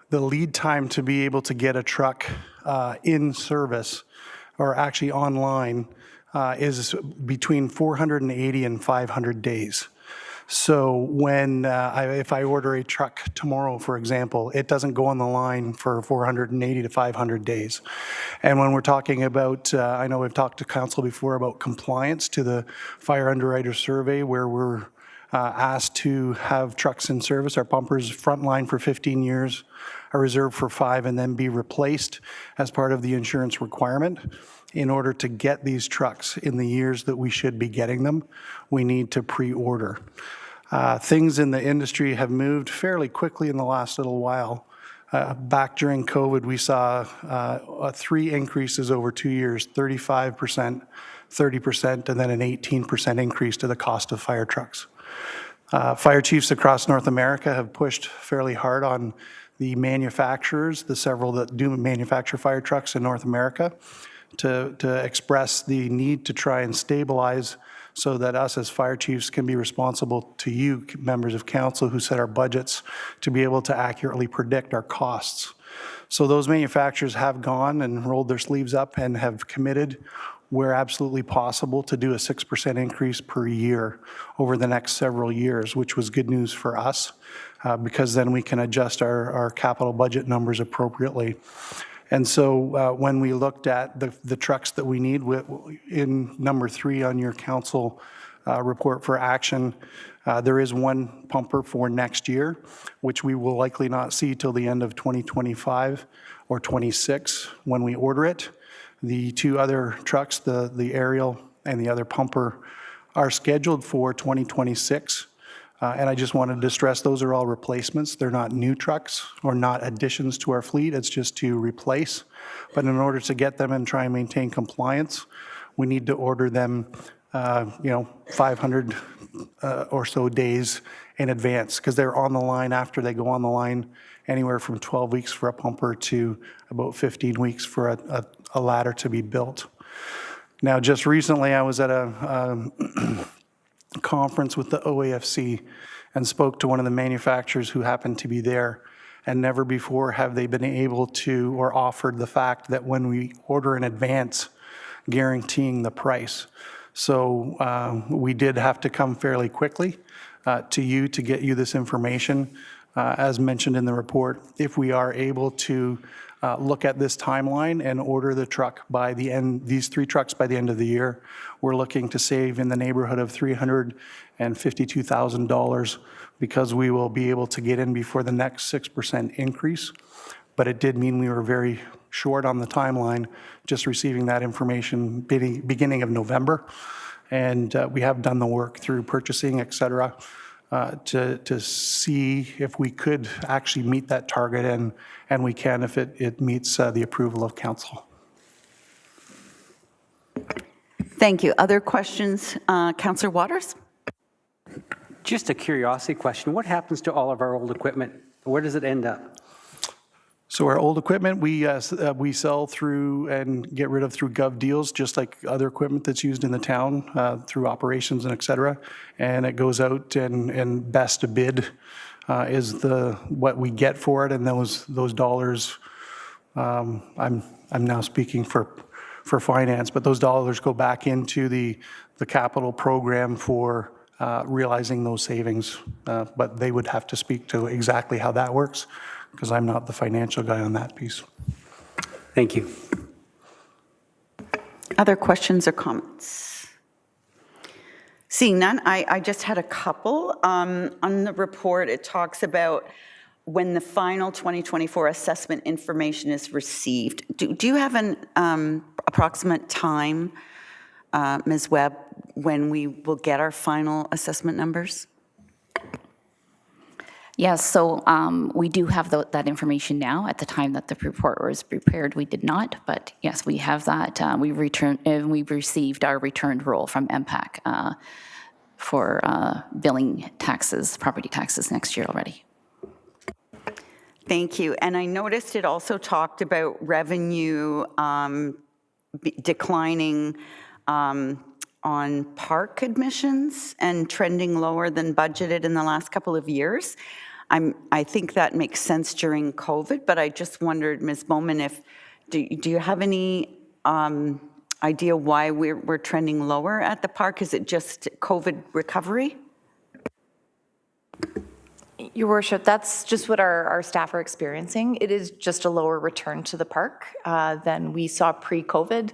R: the lead time to be able to get a truck in service or actually online is between 480 and 500 days. So when, if I order a truck tomorrow, for example, it doesn't go on the line for 480 to 500 days. And when we're talking about, I know we've talked to council before about compliance to the fire underwriter survey, where we're asked to have trucks in service, our pumpers frontline for 15 years, are reserved for 5, and then be replaced as part of the insurance requirement. In order to get these trucks in the years that we should be getting them, we need to pre-order. Things in the industry have moved fairly quickly in the last little while. Back during COVID, we saw 3 increases over 2 years, 35%, 30%, and then an 18% increase to the cost of fire trucks. Fire chiefs across North America have pushed fairly hard on the manufacturers, the several that do manufacture fire trucks in North America, to express the need to try and stabilize so that us as fire chiefs can be responsible to you, members of council who set our budgets, to be able to accurately predict our costs. So those manufacturers have gone and rolled their sleeves up and have committed where absolutely possible to do a 6% increase per year over the next several years, which was good news for us because then we can adjust our capital budget numbers appropriately. And so when we looked at the trucks that we need, in number 3 on your council report for action, there is one pumper for next year, which we will likely not see till the end of 2025 or 26 when we order it. The 2 other trucks, the aerial and the other pumper, are scheduled for 2026. And I just wanted to stress those are all replacements. They're not new trucks or not additions to our fleet. It's just to replace. But in order to get them and try and maintain compliance, we need to order them 500 or so days in advance because they're on the line after they go on the line, anywhere from 12 weeks for a pumper to about 15 weeks for a ladder to be built. Now, just recently I was at a conference with the OAFC and spoke to one of the manufacturers who happened to be there, and never before have they been able to or offered the fact that when we order in advance, guaranteeing the price. So we did have to come fairly quickly to you to get you this information. As mentioned in the report, if we are able to look at this timeline and order the truck by the end, these 3 trucks by the end of the year, we're looking to save in the neighborhood of $352,000 because we will be able to get in before the next 6% increase. But it did mean we were very short on the timeline, just receiving that information beginning of November. And we have done the work through purchasing, et cetera, to see if we could actually meet that target, and we can if it meets the approval of council.
A: Thank you. Other questions? Councillor Waters?
I: Just a curiosity question. What happens to all of our old equipment? Where does it end up?
R: So our old equipment, we sell through and get rid of through gov deals, just like other equipment that's used in the town through operations and et cetera. And it goes out and best bid is what we get for it, and those dollars. I'm now speaking for finance, but those dollars go back into the capital program for realizing those savings. But they would have to speak to exactly how that works, because I'm not the financial guy on that piece.
I: Thank you.
A: Other questions or comments? Seeing none, I just had a couple. On the report, it talks about when the final 2024 assessment information is received. Do you have an approximate time, Ms. Webb, when we will get our final assessment numbers?
Q: Yes, so we do have that information now. At the time that the report was prepared, we did not, but yes, we have that. We've received our returned roll from MPAC for billing taxes, property taxes next year already.
A: Thank you. And I noticed it also talked about revenue declining on park admissions and trending lower than budgeted in the last couple of years. I think that makes sense during COVID, but I just wondered, Ms. Bowman, do you have any idea why we're trending lower at the park? Is it just COVID recovery?
S: Your Worship, that's just what our staff are experiencing. It is just a lower return to the park than we saw pre-COVID.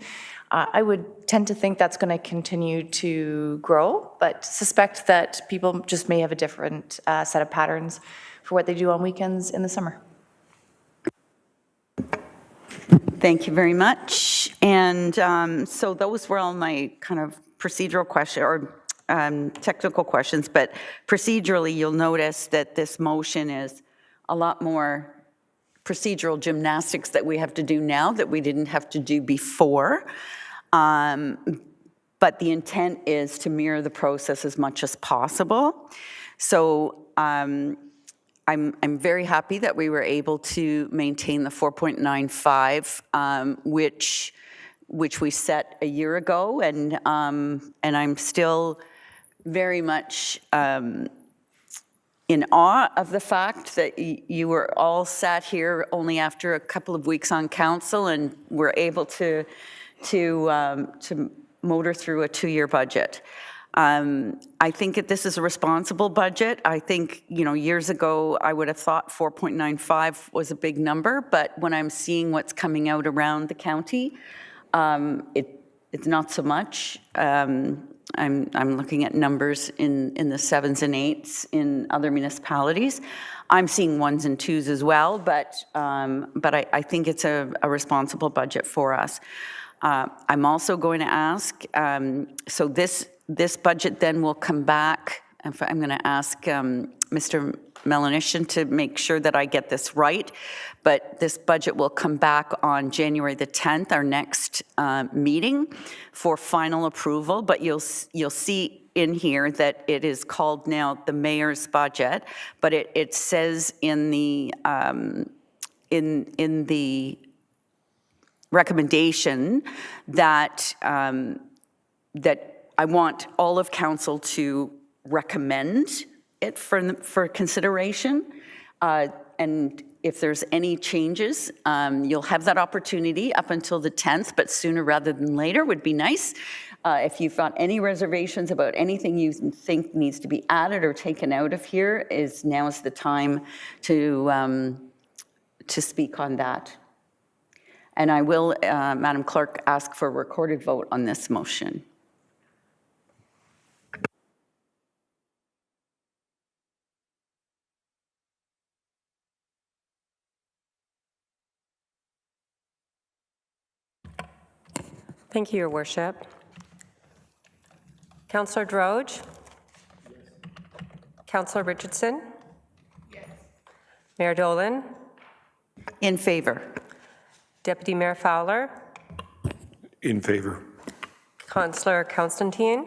S: I would tend to think that's going to continue to grow, but suspect that people just may have a different set of patterns for what they do on weekends in the summer.
A: Thank you very much. And so those were all my kind of procedural questions or technical questions, but procedurally you'll notice that this motion is a lot more procedural gymnastics that we have to do now that we didn't have to do before. But the intent is to mirror the process as much as possible. So I'm very happy that we were able to maintain the 4.95, which which we set a year ago, and I'm still very much in awe of the fact that you were all sat here only after a couple of weeks on council and were able to motor through a 2-year budget. I think that this is a responsible budget. I think, years ago, I would have thought 4.95 was a big number, but when I'm seeing what's coming out around the county, it's not so much. I'm looking at numbers in the 7s and 8s in other municipalities. I'm seeing 1s and 2s as well, but I think it's a responsible budget for us. I'm also going to ask, so this budget then will come back. I'm going to ask Mr. Melanishin to make sure that I get this right, but this budget will come back on January the 10th, our next meeting, for final approval. But you'll see in here that it is called now the mayor's budget, but it says in the recommendation that that I want all of council to recommend it for consideration. And if there's any changes, you'll have that opportunity up until the 10th, but sooner rather than later would be nice. If you've got any reservations about anything you think needs to be added or taken out of here, now is the time to speak on that. And I will, Madam Clerk, ask for a recorded vote on this motion.
L: Thank you, Your Worship. Councillor Droge? Yes. Councillor Richardson? Yes. Mayor Dolan?
A: In favor.
L: Deputy Mayor Fowler?
H: In favor.
L: Councillor Constantine?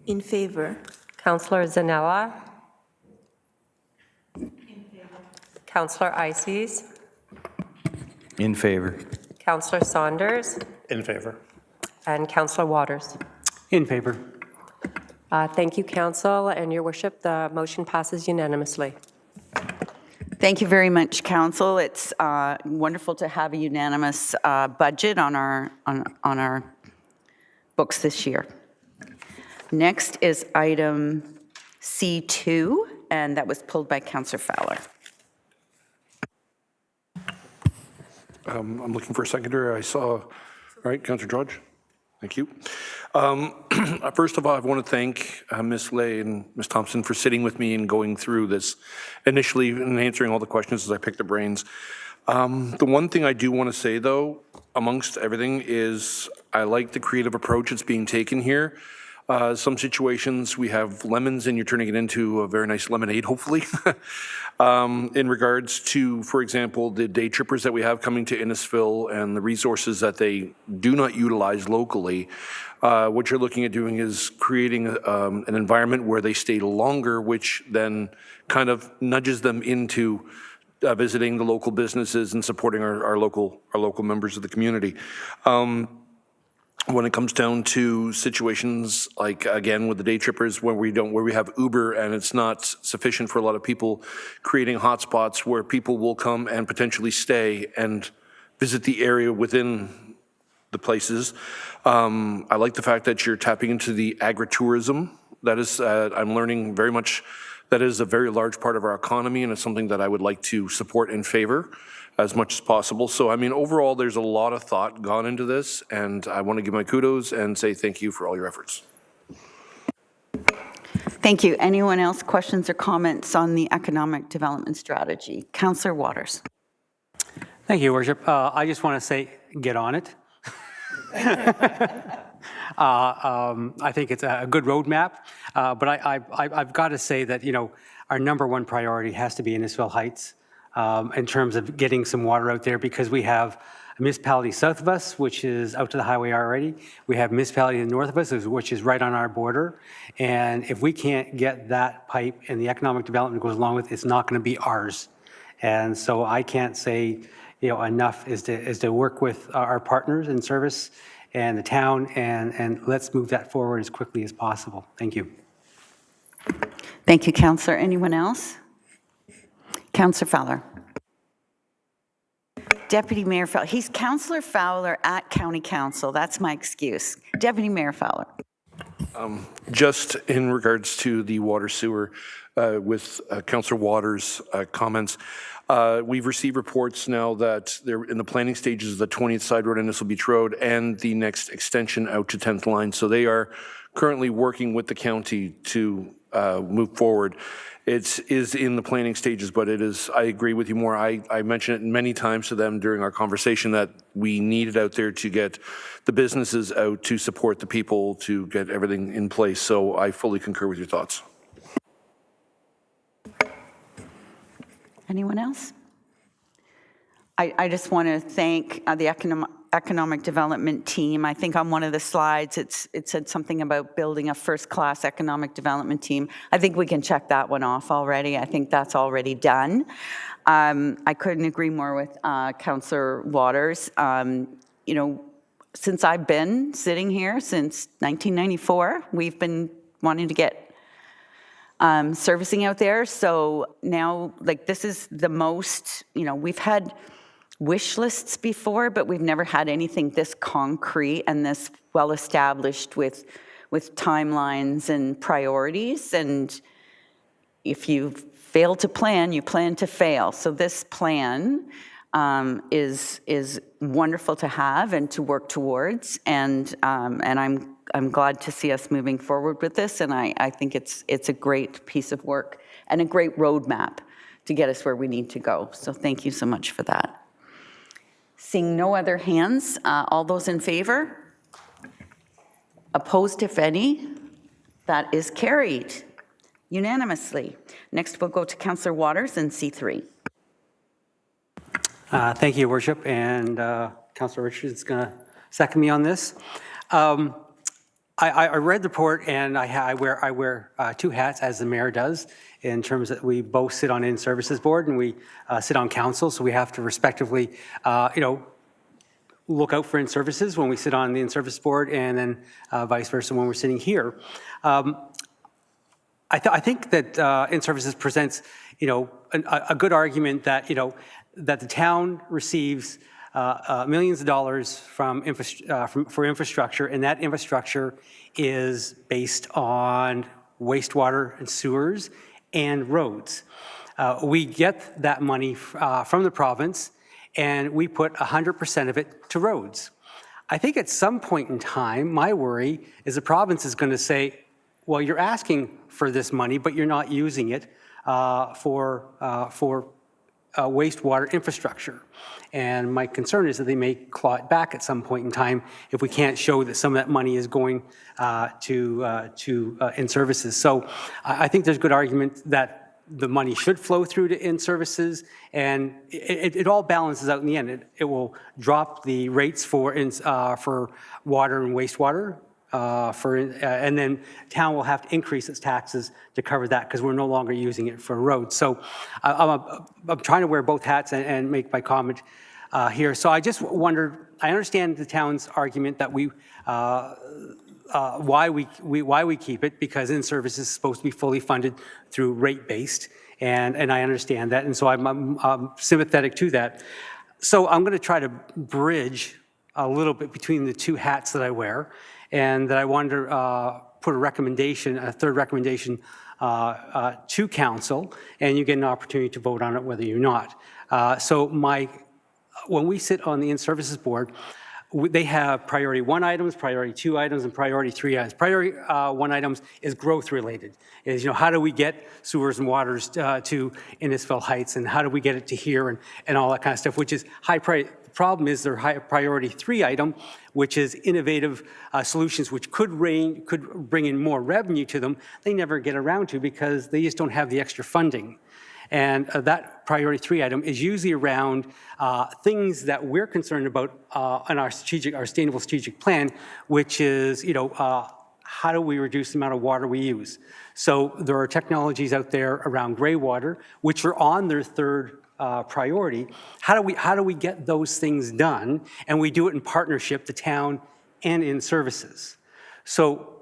T: In favor.
L: Councillor Zanella? In favor. Councillor Ices?
B: In favor.
L: Councillor Saunders?
G: In favor.
L: And Councillor Waters?
I: In favor.
L: Thank you, Council, and Your Worship, the motion passes unanimously.
A: Thank you very much, Council. It's wonderful to have a unanimous budget on our books this year. Next is item C2, and that was pulled by Councillor Fowler.
H: I'm looking for a seconder. I saw, all right, Councillor Drudge. Thank you. First of all, I want to thank Ms. Lay and Ms. Thompson for sitting with me and going through this initially and answering all the questions as I picked their brains. The one thing I do want to say, though, amongst everything, is I like the creative approach that's being taken here. Some situations we have lemons and you're turning it into a very nice lemonade, hopefully. In regards to, for example, the day trippers that we have coming to Innisfil and the resources that they do not utilize locally, what you're looking at doing is creating an environment where they stay longer, which then kind of nudges them into visiting the local businesses and supporting our local members of the community. When it comes down to situations like, again, with the day trippers where we have Uber and it's not sufficient for a lot of people, creating hotspots where people will come and potentially stay and visit the area within the places. I like the fact that you're tapping into the agritourism. That is, I'm learning very much, that is a very large part of our economy, and it's something that I would like to support and favor as much as possible. So, I mean, overall, there's a lot of thought gone into this, and I want to give my kudos and say thank you for all your efforts.
A: Thank you. Anyone else, questions or comments on the economic development strategy? Councillor Waters.
I: Thank you, Your Worship. I just want to say, get on it. I think it's a good roadmap, but I've got to say that, our number one priority has to be Innisfil Heights. In terms of getting some water out there, because we have a municipality south of us, which is out to the highway already. We have a municipality north of us, which is right on our border. And if we can't get that pipe and the economic development goes along with it, it's not going to be ours. And so I can't say, enough is to work with our partners in service and the town, and let's move that forward as quickly as possible. Thank you.
A: Thank you, Councillor. Anyone else? Councillor Fowler. Deputy Mayor Fowler. He's Councillor Fowler at County Council. That's my excuse. Deputy Mayor Fowler.
H: Just in regards to the water sewer, with Councillor Waters' comments, we've received reports now that they're in the planning stages of the 20th Side Road and Innisfil Beach Road and the next extension out to 10th Line. So they are currently working with the county to move forward. It is in the planning stages, but it is, I agree with you more. I mentioned it many times to them during our conversation that we need it out there to get the businesses out to support the people, to get everything in place. So I fully concur with your thoughts.
A: Anyone else? I just want to thank the economic development team. I think on one of the slides it said something about building a first-class economic development team. I think we can check that one off already. I think that's already done. I couldn't agree more with Councillor Waters. Since I've been sitting here since 1994, we've been wanting to get servicing out there. So now, this is the most, we've had wish lists before, but we've never had anything this concrete and this well established with timelines and priorities. And if you fail to plan, you plan to fail. So this plan is wonderful to have and to work towards. And I'm glad to see us moving forward with this. And I think it's a great piece of work and a great roadmap to get us where we need to go. So thank you so much for that. Seeing no other hands, all those in favor? Opposed, if any? That is carried unanimously. Next, we'll go to Councillor Waters in C3.
I: Thank you, Your Worship, and Councillor Richards is going to second me on this. I read the report, and I wear two hats, as the mayor does, in terms that we both sit on In-Services Board and we sit on council, so we have to respectively, look out for In-Services when we sit on the In-Service Board, and then vice versa when we're sitting here. I think that In-Services presents, a good argument that, that the town receives millions of dollars for infrastructure, and that infrastructure is based on wastewater and sewers and roads. We get that money from the province, and we put 100% of it to roads. I think at some point in time, my worry is the province is going to say, well, you're asking for this money, but you're not using it for wastewater infrastructure. And my concern is that they may claw it back at some point in time if we can't show that some of that money is going to In-Services. So I think there's good argument that the money should flow through to In-Services, and it all balances out in the end. It will drop the rates for water and wastewater, and then town will have to increase its taxes to cover that because we're no longer using it for roads. So I'm trying to wear both hats and make my comment here. So I just wondered, I understand the town's argument that why we keep it, because In-Services is supposed to be fully funded through rate-based, and I understand that, and so I'm sympathetic to that. So I'm going to try to bridge a little bit between the two hats that I wear, and that I wanted to put a third recommendation to council, and you get an opportunity to vote on it whether you're not. When we sit on the In-Services Board, they have priority 1 items, priority 2 items, and priority 3 items. Priority 1 items is growth related. Is, how do we get sewers and waters to Innisfil Heights, and how do we get it to here, and all that kind of stuff, which is high priority. The problem is their high priority 3 item, which is innovative solutions, which could bring in more revenue to them. They never get around to because they just don't have the extra funding. And that priority 3 item is usually around things that we're concerned about in our sustainable strategic plan, which is, how do we reduce the amount of water we use? So there are technologies out there around gray water, which are on their third priority. How do we get those things done? And we do it in partnership, the town and in services. So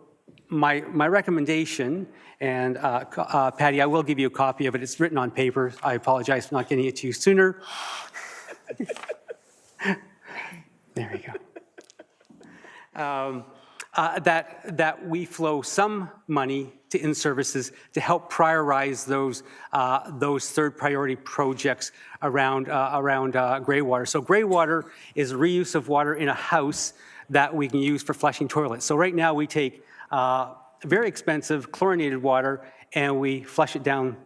I: my recommendation, and Patty, I will give you a copy of it. It's written on paper. I apologize for not getting it to you sooner. There we go. That we flow some money to in-services to help prioritize those third priority projects around gray water. So gray water is reuse of water in a house that we can use for flushing toilets. So right now we take very expensive chlorinated water and we flush it down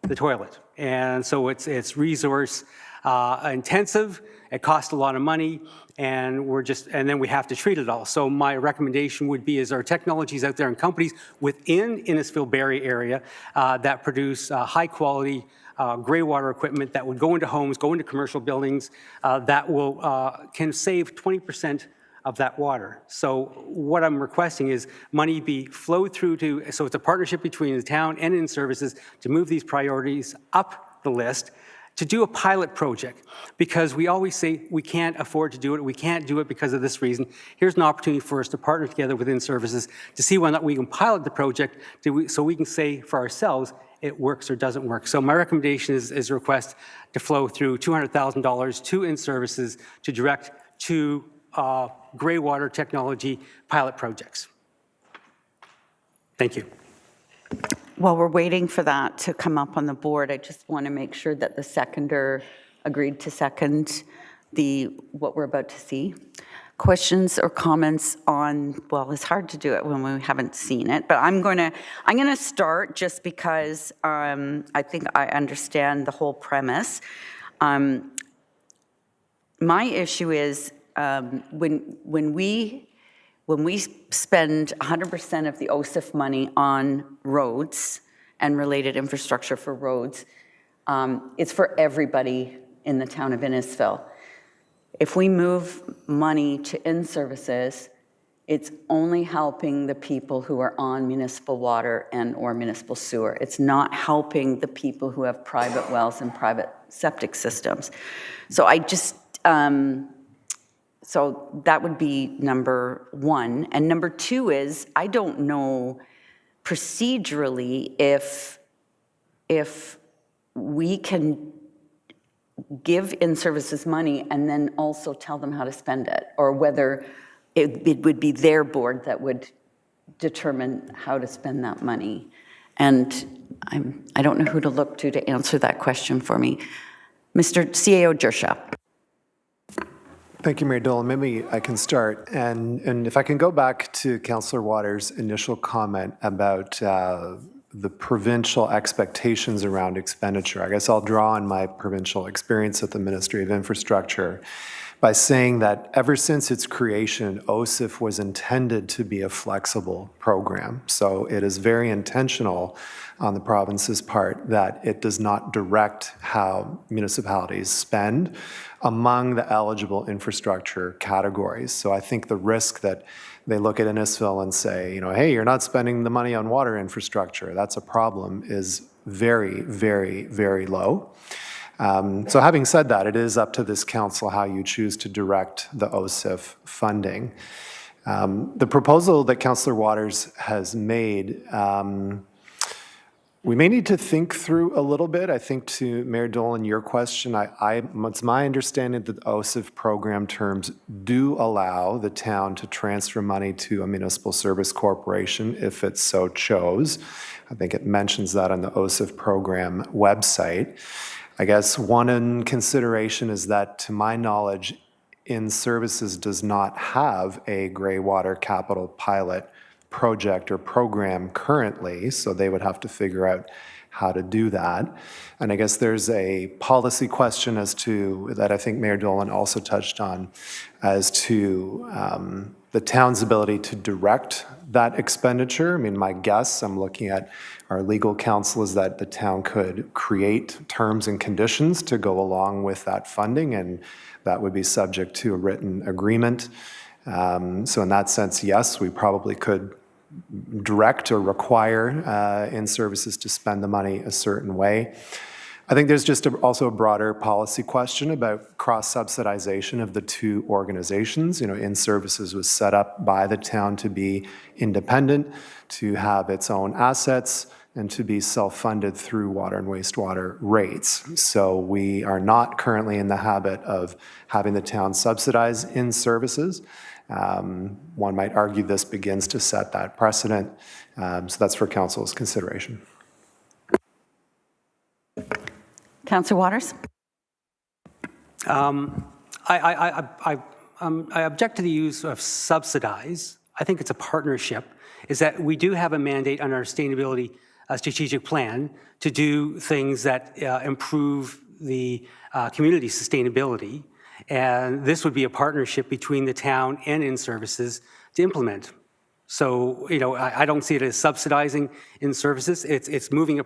I: the toilet. And so it's resource intensive, it costs a lot of money, and then we have to treat it all. So my recommendation would be is there are technologies out there and companies within Innisfil Barrie area that produce high quality gray water equipment that would go into homes, go into commercial buildings that can save 20% of that water. So what I'm requesting is money be flowed through to, so it's a partnership between the town and in services to move these priorities up the list, to do a pilot project, because we always say we can't afford to do it, we can't do it because of this reason. Here's an opportunity for us to partner together within services to see whether or not we can pilot the project so we can say for ourselves it works or doesn't work. So my recommendation is a request to flow through $200,000 to in services to direct to gray water technology pilot projects. Thank you.
A: While we're waiting for that to come up on the board, I just want to make sure that the seconder agreed to second what we're about to see. Questions or comments on, well, it's hard to do it when we haven't seen it, but I'm going to start just because I think I understand the whole premise. My issue is when we spend 100% of the OSIF money on roads and related infrastructure for roads, it's for everybody in the town of Innisfil. If we move money to in-services, it's only helping the people who are on municipal water and or municipal sewer. It's not helping the people who have private wells and private septic systems. So so that would be number one. And number two is, I don't know procedurally if we can give in-services money and then also tell them how to spend it, or whether it would be their board that would determine how to spend that money. And I don't know who to look to answer that question for me. Mr. CAO Jersha.
U: Thank you, Mayor Dolan. Maybe I can start. And if I can go back to Councillor Waters' initial comment about the provincial expectations around expenditure. I guess I'll draw on my provincial experience at the Ministry of Infrastructure by saying that ever since its creation, OSIF was intended to be a flexible program. So it is very intentional on the province's part that it does not direct how municipalities spend among the eligible infrastructure categories. So I think the risk that they look at Innisfil and say, hey, you're not spending the money on water infrastructure, that's a problem, is very, very, very low. So having said that, it is up to this council how you choose to direct the OSIF funding. The proposal that Councillor Waters has made, we may need to think through a little bit. I think to Mayor Dolan, your question, it's my understanding that the OSIF program terms do allow the town to transfer money to a municipal service corporation if it so chose. I think it mentions that on the OSIF program website. I guess one consideration is that, to my knowledge, In Services does not have a gray water capital pilot project or program currently, so they would have to figure out how to do that. And I guess there's a policy question that I think Mayor Dolan also touched on, as to the town's ability to direct that expenditure. I mean, my guess, I'm looking at our legal counsel, is that the town could create terms and conditions to go along with that funding, and that would be subject to a written agreement. So in that sense, yes, we probably could direct or require In Services to spend the money a certain way. I think there's just also a broader policy question about cross-subsidization of the two organizations. You know, In-Services was set up by the town to be independent, to have its own assets, and to be self-funded through water and wastewater rates. So we are not currently in the habit of having the town subsidize In-Services. One might argue this begins to set that precedent. So that's for council's consideration.
A: Councillor Waters?
I: I object to the use of subsidize. I think it's a partnership, is that we do have a mandate on our sustainability strategic plan to do things that improve the community sustainability. And this would be a partnership between the town and In-Services to implement. So, you know, I don't see it as subsidizing In-Services. It's moving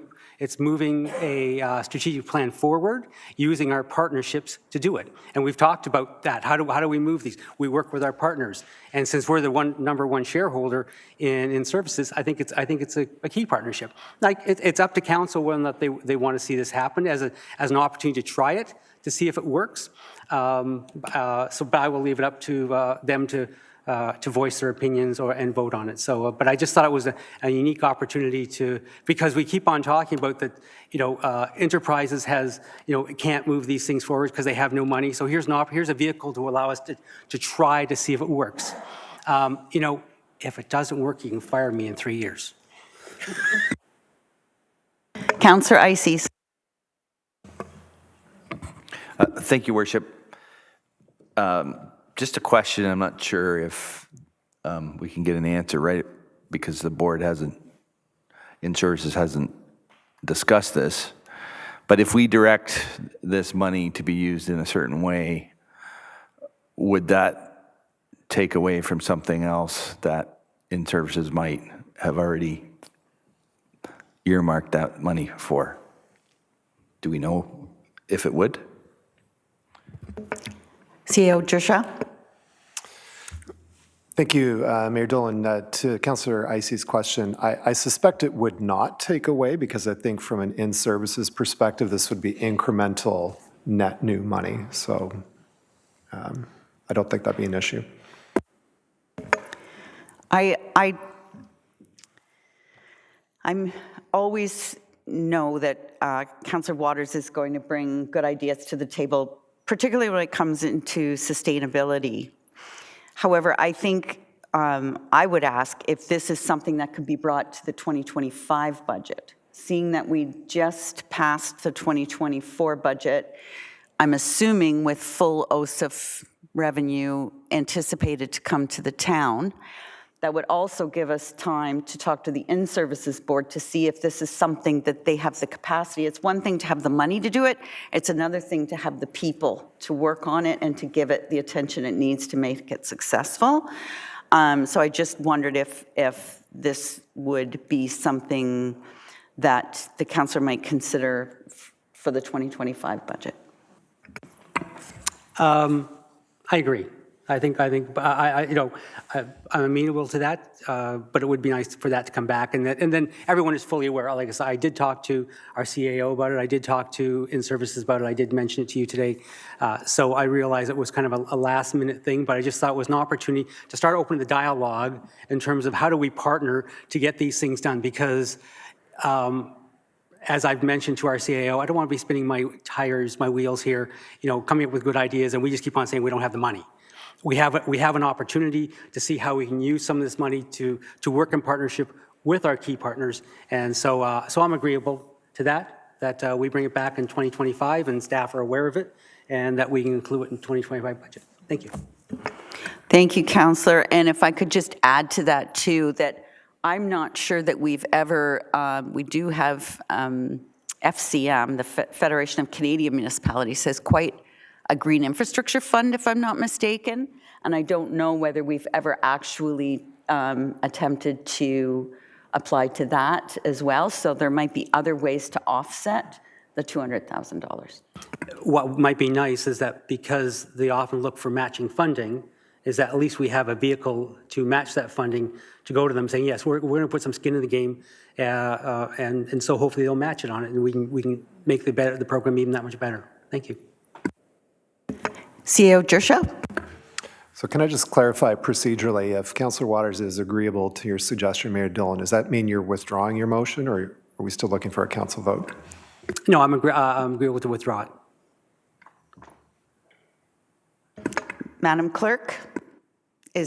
I: a strategic plan forward using our partnerships to do it. And we've talked about that. How do we move these? We work with our partners. And since we're the number one shareholder in services, I think it's a key partnership. Like it's up to council whether or not they want to see this happen as an opportunity to try it, to see if it works. But I will leave it up to them to voice their opinions and vote on it. So, but I just thought it was a unique opportunity because we keep on talking about that, you know, enterprises can't move these things forward because they have no money. So here's a vehicle to allow us to try to see if it works. You know, if it doesn't work, you can fire me in 3 years.
A: Councillor Ices.
B: Thank you, Worship. Just a question. I'm not sure if we can get an answer, right? Because the board In-Services hasn't discussed this. But if we direct this money to be used in a certain way, would that take away from something else that In-Services might have already earmarked that money for? Do we know if it would?
A: CEO Jersha.
U: Thank you, Mayor Dolan. To Councillor Icy's question, I suspect it would not take away because I think from an In-Services perspective, this would be incremental net new money. So I don't think that'd be an issue.
A: I'm always know that Councillor Waters is going to bring good ideas to the table, particularly when it comes into sustainability. However, I think I would ask if this is something that could be brought to the 2025 budget. Seeing that we just passed the 2024 budget, I'm assuming with full OSIF revenue anticipated to come to the town, that would also give us time to talk to the In-Services Board to see if this is something that they have the capacity. It's one thing to have the money to do it. It's another thing to have the people to work on it and to give it the attention it needs to make it successful. So I just wondered if this would be something that the councillor might consider for the 2025 budget.
I: I agree. I'm amenable to that, but it would be nice for that to come back, and then everyone is fully aware. Like I said, I did talk to our CAO about it. I did talk to In-Services about it. I did mention it to you today. So I realized it was kind of a last-minute thing, but I just thought it was an opportunity to start opening the dialogue in terms of how do we partner to get these things done, because as I've mentioned to our CAO, I don't want to be spinning my wheels here, coming up with good ideas, and we just keep on saying we don't have the money. We have an opportunity to see how we can use some of this money to work in partnership with our key partners, and so I'm agreeable to that we bring it back in 2025 and staff are aware of it, and that we can include it in 2025 budget. Thank you.
A: Thank you, Councillor. And if I could just add to that too, that I'm not sure that we've ever, we do have FCM, the Federation of Canadian Municipalities, has quite a green infrastructure fund, if I'm not mistaken, and I don't know whether we've ever actually attempted to apply to that as well, so there might be other ways to offset the $200,000.
I: What might be nice is that because they often look for matching funding, is that at least we have a vehicle to match that funding, to go to them saying, yes, we're going to put some skin in the game, and so hopefully they'll match it on it, and we can make the program even that much better. Thank you.
A: CEO Jershow?
U: So can I just clarify procedurally, if Councillor Waters is agreeable to your suggestion, Mayor Dillon, does that mean you're withdrawing your motion, or are we still looking for a council vote?
I: No, I'm agreeable to withdraw it.
A: Madam Clerk, we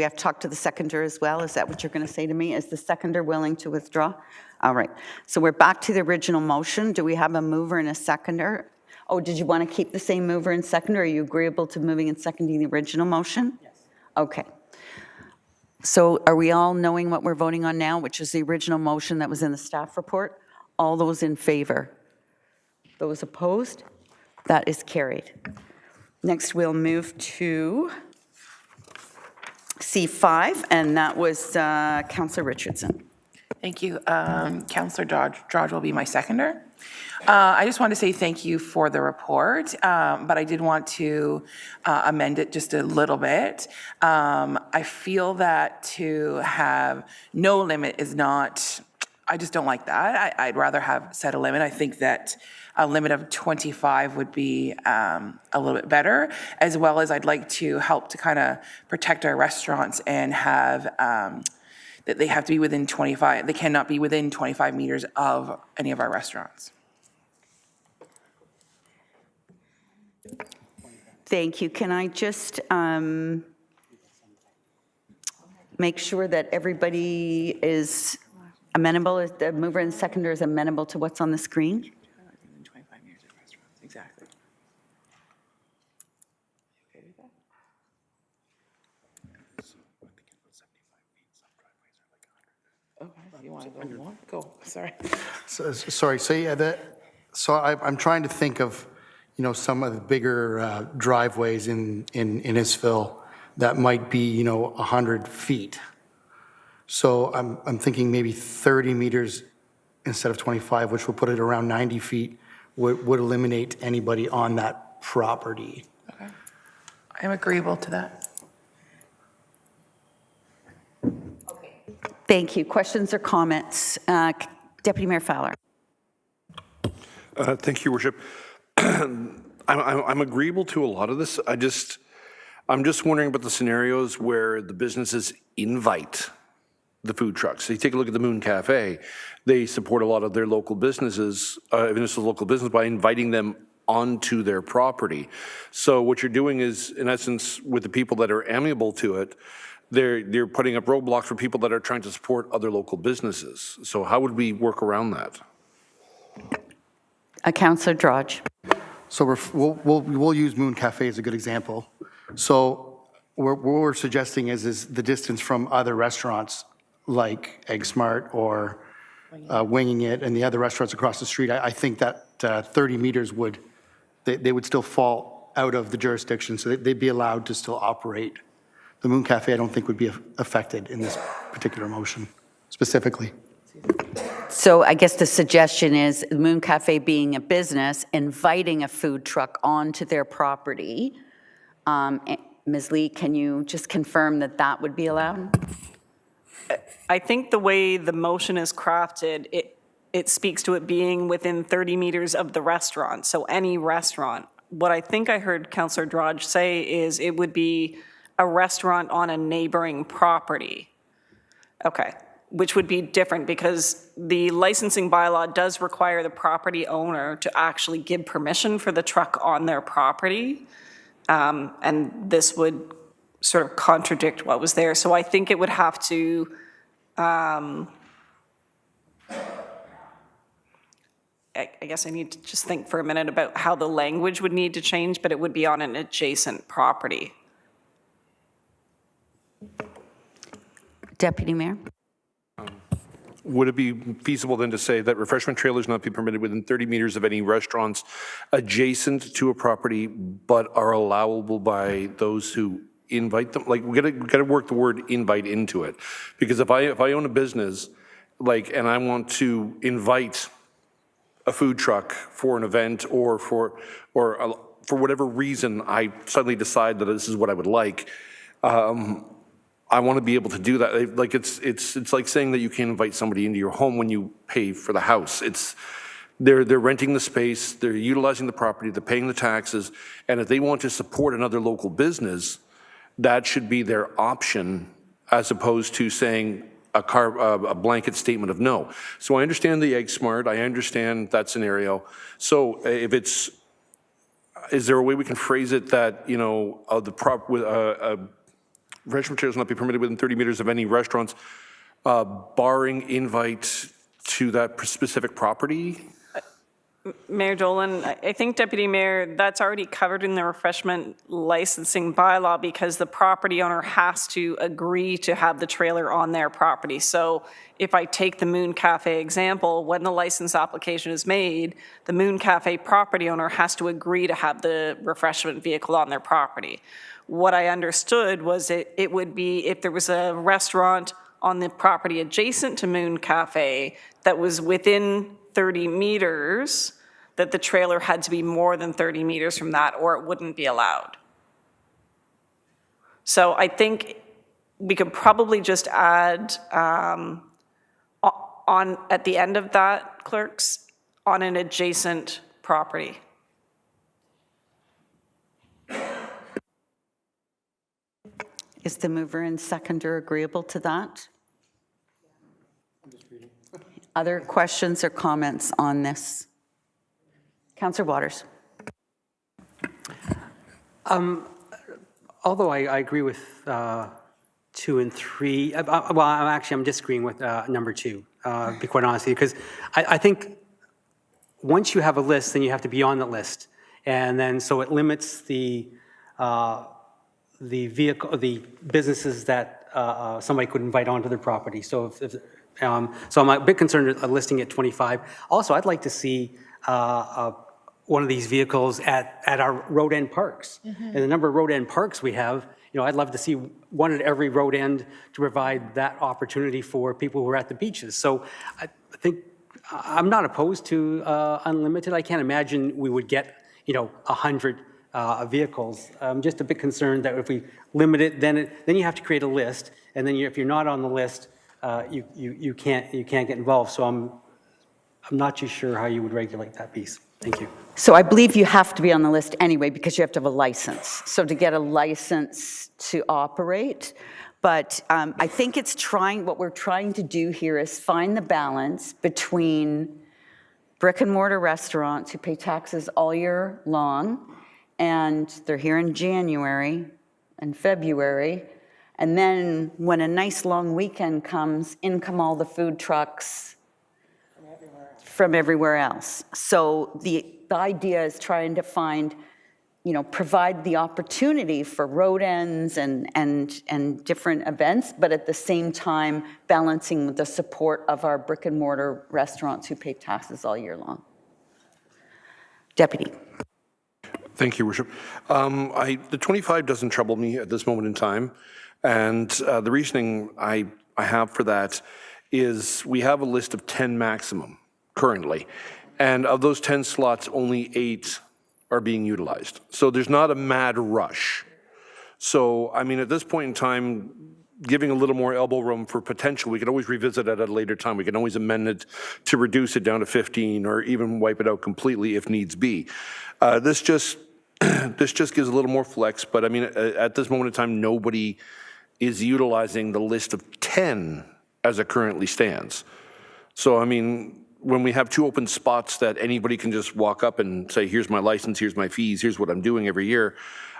A: have to talk to the seconder as well. Is that what you're going to say to me? Is the seconder willing to withdraw? All right. So we're back to the original motion. Do we have a mover and a seconder? Oh, did you want to keep the same mover and seconder? Are you agreeable to moving and seconding the original motion? Yes. Okay. So are we all knowing what we're voting on now, which is the original motion that was in the staff report? All those in favor? Those opposed? That is carried. Next, we'll move to C5, and that was Councillor Richardson.
P: Thank you. Councillor Dodge will be my seconder. I just want to say thank you for the report, but I did want to amend it just a little bit. I feel that to have no limit is not, I just don't like that. I'd rather have set a limit. I think that a limit of 25 would be a little bit better, as well as I'd like to help to kind of protect our restaurants and have that they have to be within 25, they cannot be within 25 meters of any of our restaurants.
A: Thank you. Can I just make sure that everybody is amenable, the mover and seconder is amenable to what's on the screen?
P: 25 meters of restaurants, exactly. Okay with that? Okay, you want to go more? Go, sorry.
N: Sorry, so I'm trying to think of, some of the bigger driveways in Innisfil that might be, 100 feet. So I'm thinking maybe 30 meters instead of 25, which will put it around 90 feet, would eliminate anybody on that property.
P: Okay. I'm agreeable to that.
A: Thank you. Questions or comments? Deputy Mayor Fowler.
H: Thank you, Worship. I'm agreeable to a lot of this. I'm just wondering about the scenarios where the businesses invite the food trucks. So you take a look at the Moon Cafe. They support a lot of their local businesses, Innisfil's local business, by inviting them onto their property. So what you're doing is, in essence, with the people that are amiable to it, they're putting up roadblocks for people that are trying to support other local businesses. So how would we work around that?
A: Councillor Drodge.
N: So we'll use Moon Cafe as a good example. So what we're suggesting is the distance from other restaurants like Egg Smart or Winging It and the other restaurants across the street. I think that 30 meters they would still fall out of the jurisdiction, so they'd be allowed to still operate. The Moon Cafe, I don't think, would be affected in this particular motion specifically.
A: So I guess the suggestion is the Moon Cafe being a business, inviting a food truck onto their property. Ms. Lee, can you just confirm that that would be allowed?
M: I think the way the motion is crafted, it speaks to it being within 30 meters of the restaurant, so any restaurant. What I think I heard Councillor Drodge say is it would be a restaurant on a neighboring property. Okay, which would be different because the licensing bylaw does require the property owner to actually give permission for the truck on their property. And this would sort of contradict what was there. So I think it would have to, I guess I need to just think for a minute about how the language would need to change, but it would be on an adjacent property.
A: Deputy Mayor.
H: Would it be feasible then to say that refreshment trailers not be permitted within 30 meters of any restaurants adjacent to a property, but are allowable by those who invite them? Like, we gotta work the word invite into it, because if I own a business, and I want to invite a food truck for an event or for whatever reason I suddenly decide that this is what I would like, I want to be able to do that. Like it's like saying that you can't invite somebody into your home when you pay for the house. They're renting the space, they're utilizing the property, they're paying the taxes, and if they want to support another local business, that should be their option, as opposed to saying a blanket statement of no. So I understand the Egg Smart, I understand that scenario. So if is there a way we can phrase it that, you know, restaurant materials will not be permitted within 30 meters of any restaurants, barring invite to that specific property?
M: Mayor Dolan, I think Deputy Mayor, that's already covered in the refreshment licensing bylaw because the property owner has to agree to have the trailer on their property. So if I take the Moon Cafe example, when the license application is made, the Moon Cafe property owner has to agree to have the refreshment vehicle on their property. What I understood was it would be if there was a restaurant on the property adjacent to Moon Cafe that was within 30 meters, that the trailer had to be more than 30 meters from that or it wouldn't be allowed. So I think we could probably just add on at the end of that, clerks, on an adjacent property.
A: Is the mover and seconder agreeable to that? Other questions or comments on this? Councillor Waters.
I: Although I agree with 2 and 3, well, I'm disagreeing with number 2, to be quite honest with you, because I think once you have a list, then you have to be on the list, and then so it limits the vehicle, the businesses that somebody could invite onto their property. So so I'm a bit concerned with listing at 25. Also, I'd like to see one of these vehicles at our road end parks. And the number of road end parks we have, you know, I'd love to see one at every road end to provide that opportunity for people who are at the beaches. So I think I'm not opposed to unlimited. I can't imagine we would get, you know, 100 vehicles. I'm just a bit concerned that if we limit it, then you have to create a list, and then if you're not on the list, you can't get involved. So I'm not too sure how you would regulate that piece. Thank you.
A: So I believe you have to be on the list anyway because you have to have a license. So to get a license to operate, but I think what we're trying to do here is find the balance between brick and mortar restaurants who pay taxes all year long, and they're here in January and February, and then when a nice long weekend comes, in come all the food trucks from everywhere else. So the idea is trying to find, you know, provide the opportunity for road ends and different events, but at the same time balancing with the support of our brick and mortar restaurants who pay taxes all year long. Deputy.
H: Thank you, Worship. The 25 doesn't trouble me at this moment in time, and the reasoning I have for that is we have a list of 10 maximum currently, and of those 10 slots, only 8 are being utilized. So there's not a mad rush. So, I mean, at this point in time, giving a little more elbow room for potential, we can always revisit it at a later time. We can always amend it to reduce it down to 15 or even wipe it out completely if needs be. This just gives a little more flex, but I mean, at this moment in time, nobody is utilizing the list of 10 as it currently stands. So, I mean, when we have 2 open spots that anybody can just walk up and say, here's my license, here's my fees, here's what I'm doing every year,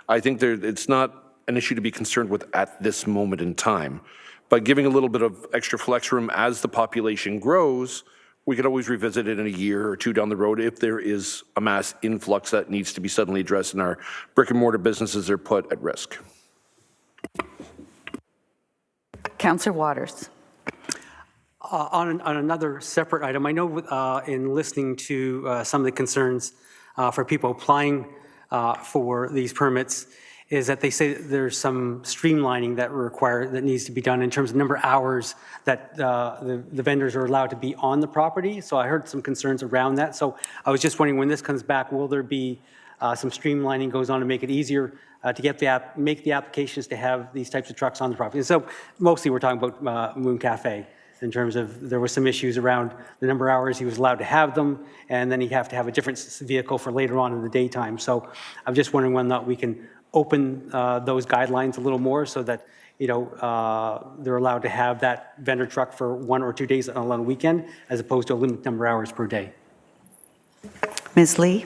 H: I think it's not an issue to be concerned with at this moment in time. But giving a little bit of extra flex room as the population grows, we could always revisit it in a year or 2 down the road if there is a mass influx that needs to be suddenly addressed and our brick and mortar businesses are put at risk.
A: Councillor Waters.
I: On another separate item, I know in listening to some of the concerns for people applying for these permits is that they say that there's some streamlining that needs to be done in terms of number of hours that the vendors are allowed to be on the property. So I heard some concerns around that. So I was just wondering, when this comes back, will there be some streamlining goes on to make it easier to make the applications to have these types of trucks on the property. And so mostly we're talking about Moon Cafe in terms of there were some issues around the number of hours he was allowed to have them, and then he'd have to have a different vehicle for later on in the daytime. So I'm just wondering whether or not we can open those guidelines a little more so that they're allowed to have that vendor truck for 1 or 2 days on a weekend as opposed to a limited number of hours per day.
A: Ms. Lee?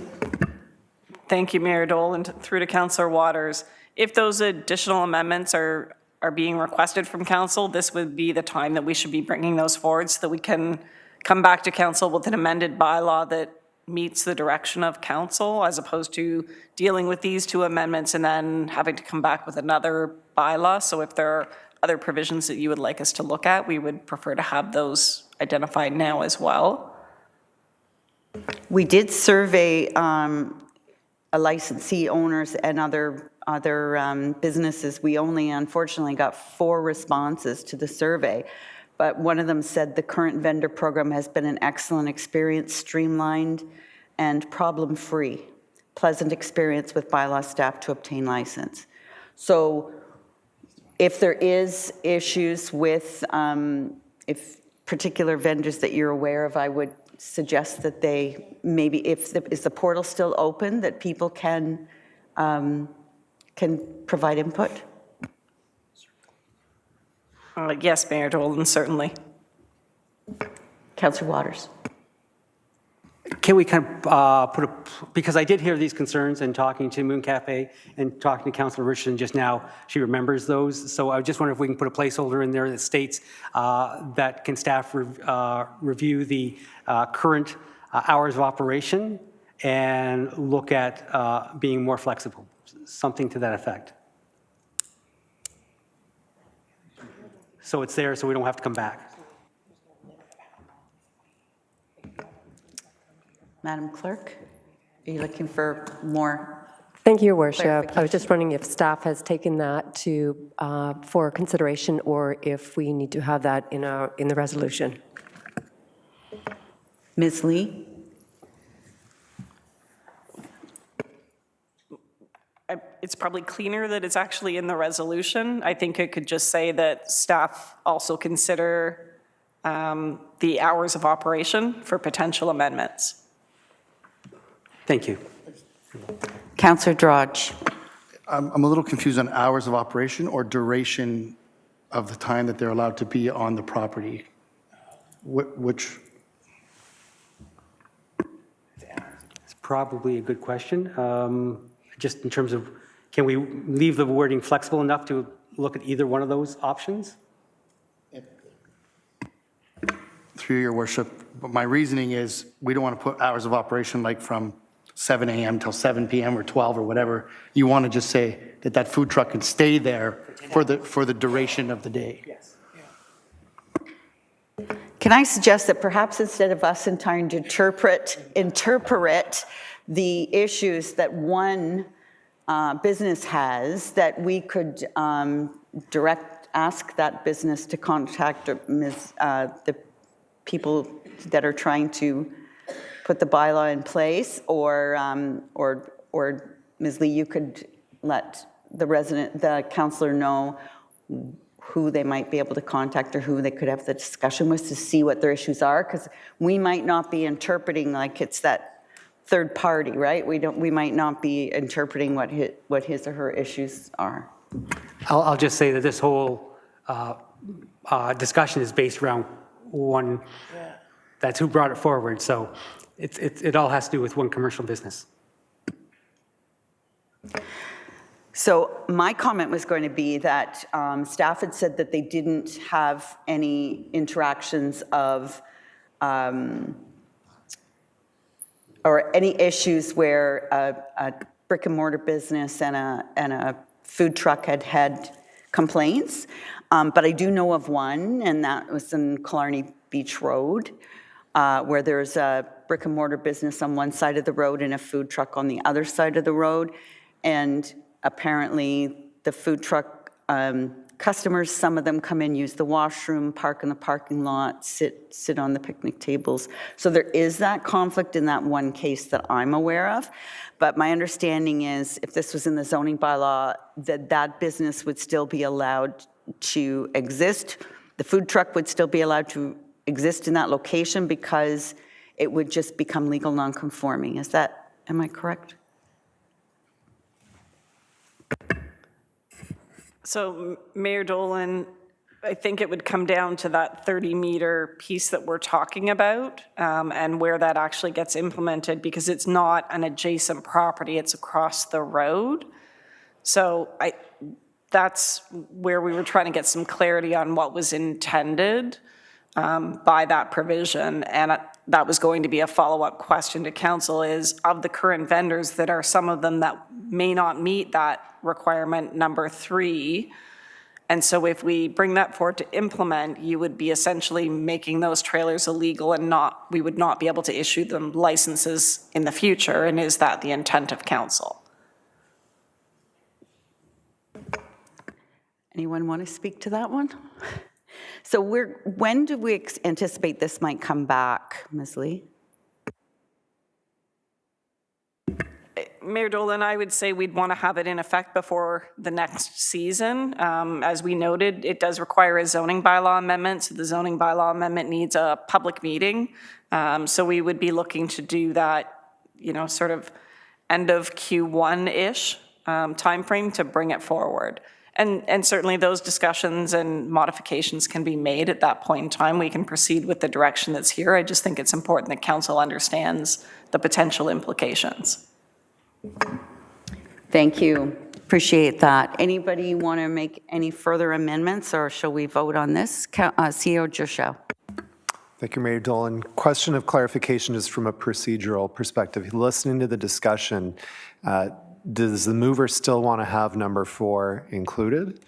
M: Thank you, Mayor Dole, and through to Councillor Waters. If those additional amendments are being requested from council, this would be the time that we should be bringing those forward so that we can come back to council with an amended bylaw that meets the direction of council, as opposed to dealing with these 2 amendments and then having to come back with another bylaw. So if there are other provisions that you would like us to look at, we would prefer to have those identified now as well.
A: We did survey a licensee owners and other businesses. We only unfortunately got 4 responses to the survey, but one of them said the current vendor program has been an excellent experience, streamlined and problem-free. Pleasant experience with bylaw staff to obtain license. So if there is issues with if particular vendors that you're aware of, I would suggest that they maybe, is the portal still open, that people can provide input?
M: Yes, Mayor Dolan, certainly.
A: Councillor Waters.
I: Can we kind of because I did hear these concerns in talking to Moon Cafe and talking to Councillor Richardson just now, she remembers those. So I just wonder if we can put a placeholder in there that states that can staff review the current hours of operation and look at being more flexible, something to that effect. So it's there so we don't have to come back.
A: Madam Clerk, are you looking for more?
L: Thank you, Your Worship. I was just wondering if staff has taken that to for consideration, or if we need to have that in the resolution.
A: Ms. Lee?
M: It's probably cleaner that it's actually in the resolution. I think it could just say that staff also consider the hours of operation for potential amendments.
I: Thank you.
A: Councillor Drodge.
N: I'm a little confused on hours of operation or duration of the time that they're allowed to be on the property. Which?
I: It's probably a good question. Just in terms of, can we leave the wording flexible enough to look at either one of those options?
N: Through your worship, but my reasoning is we don't want to put hours of operation like from 7 a.m. till 7 p.m. or 12 or whatever. You want to just say that that food truck can stay there for the duration of the day.
I: Yes.
A: Can I suggest that perhaps instead of us trying to interpret the issues that one business has, that we could ask that business to contact the people that are trying to put the bylaw in place, or Ms. Lee, you could let the councillor know who they might be able to contact or who they could have the discussion with to see what their issues are, because we might not be interpreting like it's that third party, right? We might not be interpreting what his or her issues are.
I: I'll just say that this whole discussion is based around one. That's who brought it forward. So it all has to do with one commercial business.
A: So my comment was going to be that staff had said that they didn't have any interactions of or any issues where a brick and mortar business and a food truck had complaints. But I do know of one, and that was in Killarney Beach Road, where there's a brick and mortar business on one side of the road and a food truck on the other side of the road. And apparently the food truck customers, some of them come in, use the washroom, park in the parking lot, sit on the picnic tables. So there is that conflict in that one case that I'm aware of. But my understanding is if this was in the zoning bylaw, that business would still be allowed to exist. The food truck would still be allowed to exist in that location because it would just become legal non-conforming. Am I correct?
M: So Mayor Dolan, I think it would come down to that 30-meter piece that we're talking about and where that actually gets implemented, because it's not an adjacent property, it's across the road. So that's where we were trying to get some clarity on what was intended by that provision. And that was going to be a follow-up question to council is, of the current vendors, that are some of them that may not meet that requirement number 3. And so if we bring that forward to implement, you would be essentially making those trailers illegal and we would not be able to issue them licenses in the future. And is that the intent of council?
A: Anyone want to speak to that one? So when do we anticipate this might come back, Ms. Lee?
M: Mayor Dolan, I would say we'd want to have it in effect before the next season. As we noted, it does require a zoning bylaw amendment, so the zoning bylaw amendment needs a public meeting. So we would be looking to do that, sort of end of Q1-ish timeframe to bring it forward. And certainly those discussions and modifications can be made at that point in time. We can proceed with the direction that's here. I just think it's important that council understands the potential implications.
A: Thank you. Appreciate that. Anybody want to make any further amendments, or shall we vote on this? CEO Joshua.
U: Thank you, Mayor Dolan. Question of clarification is from a procedural perspective. Listening to the discussion, does the mover still want to have number 4 included?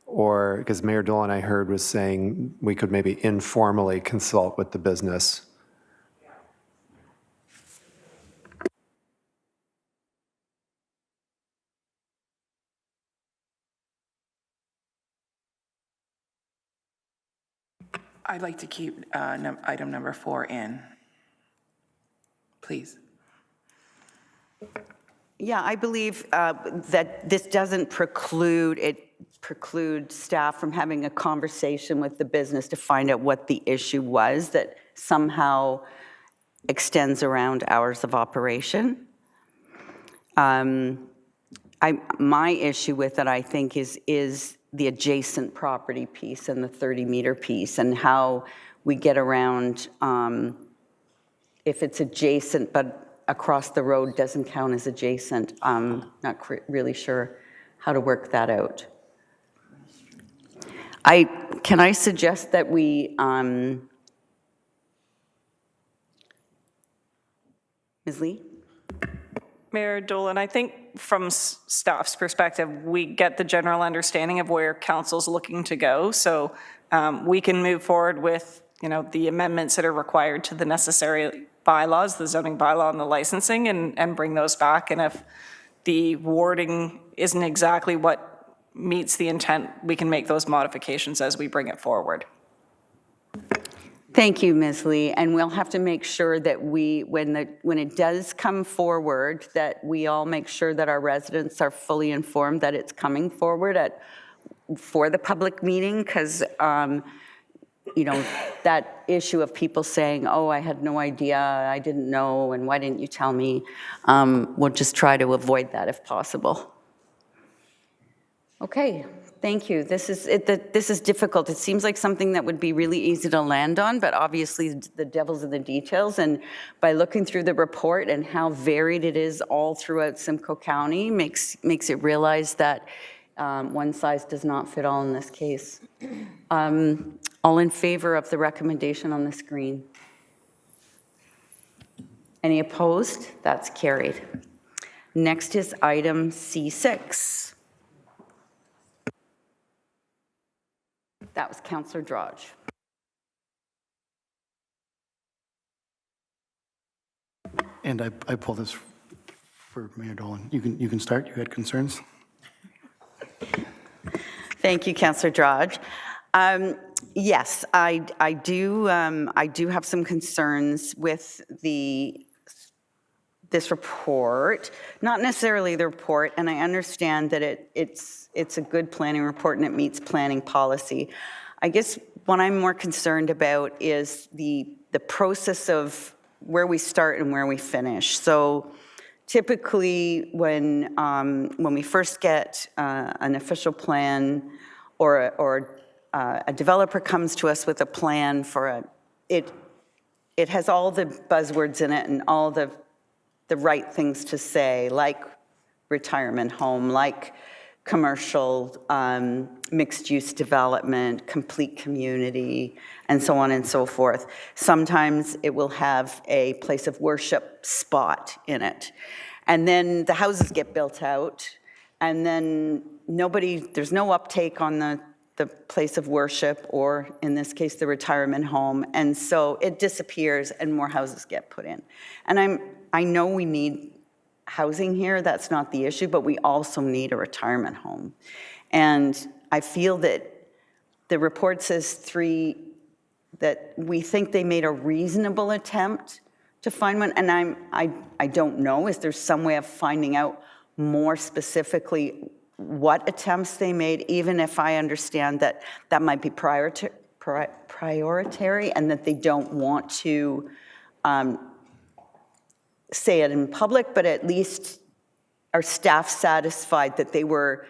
U: Or, because Mayor Dolan, I heard, was saying we could maybe informally consult with the business.
P: I'd like to keep item number 4 in, please.
A: Yeah, I believe that this doesn't preclude staff from having a conversation with the business to find out what the issue was that somehow extends around hours of operation. My issue with it, I think, is the adjacent property piece and the 30-meter piece, and how we get around if it's adjacent but across the road doesn't count as adjacent. I'm not really sure how to work that out. Can I suggest that we, Ms. Lee?
M: Mayor Dolan, I think from staff's perspective, we get the general understanding of where council's looking to go. So we can move forward with, the amendments that are required to the necessary bylaws, the zoning bylaw and the licensing, and bring those back. And if the wording isn't exactly what meets the intent, we can make those modifications as we bring it forward.
A: Thank you, Ms. Lee. And we'll have to make sure that when it does come forward, that we all make sure that our residents are fully informed that it's coming forward for the public meeting, because that issue of people saying, oh, I had no idea, I didn't know, and why didn't you tell me? We'll just try to avoid that if possible. Okay, thank you. This is difficult. It seems like something that would be really easy to land on, but obviously the devil's in the details. And by looking through the report and how varied it is all throughout Simcoe County makes it realize that one size does not fit all in this case. All in favor of the recommendation on the screen? Any opposed? That's carried. Next is item C6. That was Councillor Drodge.
N: And I pull this for Mayor Dolan. You can start. You had concerns?
A: Thank you, Councillor Drodge. Yes, I do have some concerns with this report, not necessarily the report, and I understand that it's a good planning report and it meets planning policy. I guess what I'm more concerned about is the process of where we start and where we finish. So typically when we first get an official plan or a developer comes to us with a plan for it has all the buzzwords in it and all the right things to say, like retirement home, like commercial mixed-use development, complete community, and so on and so forth. Sometimes it will have a place of worship spot in it. And then the houses get built out, and then there's no uptake on the place of worship, or in this case, the retirement home. And so it disappears and more houses get put in. And I know we need housing here, that's not the issue, but we also need a retirement home. And I feel that the report says that we think they made a reasonable attempt to find one, and I don't know, is there some way of finding out more specifically what attempts they made, even if I understand that that might be prioritary and that they don't want to say it in public, but at least are staff satisfied that they were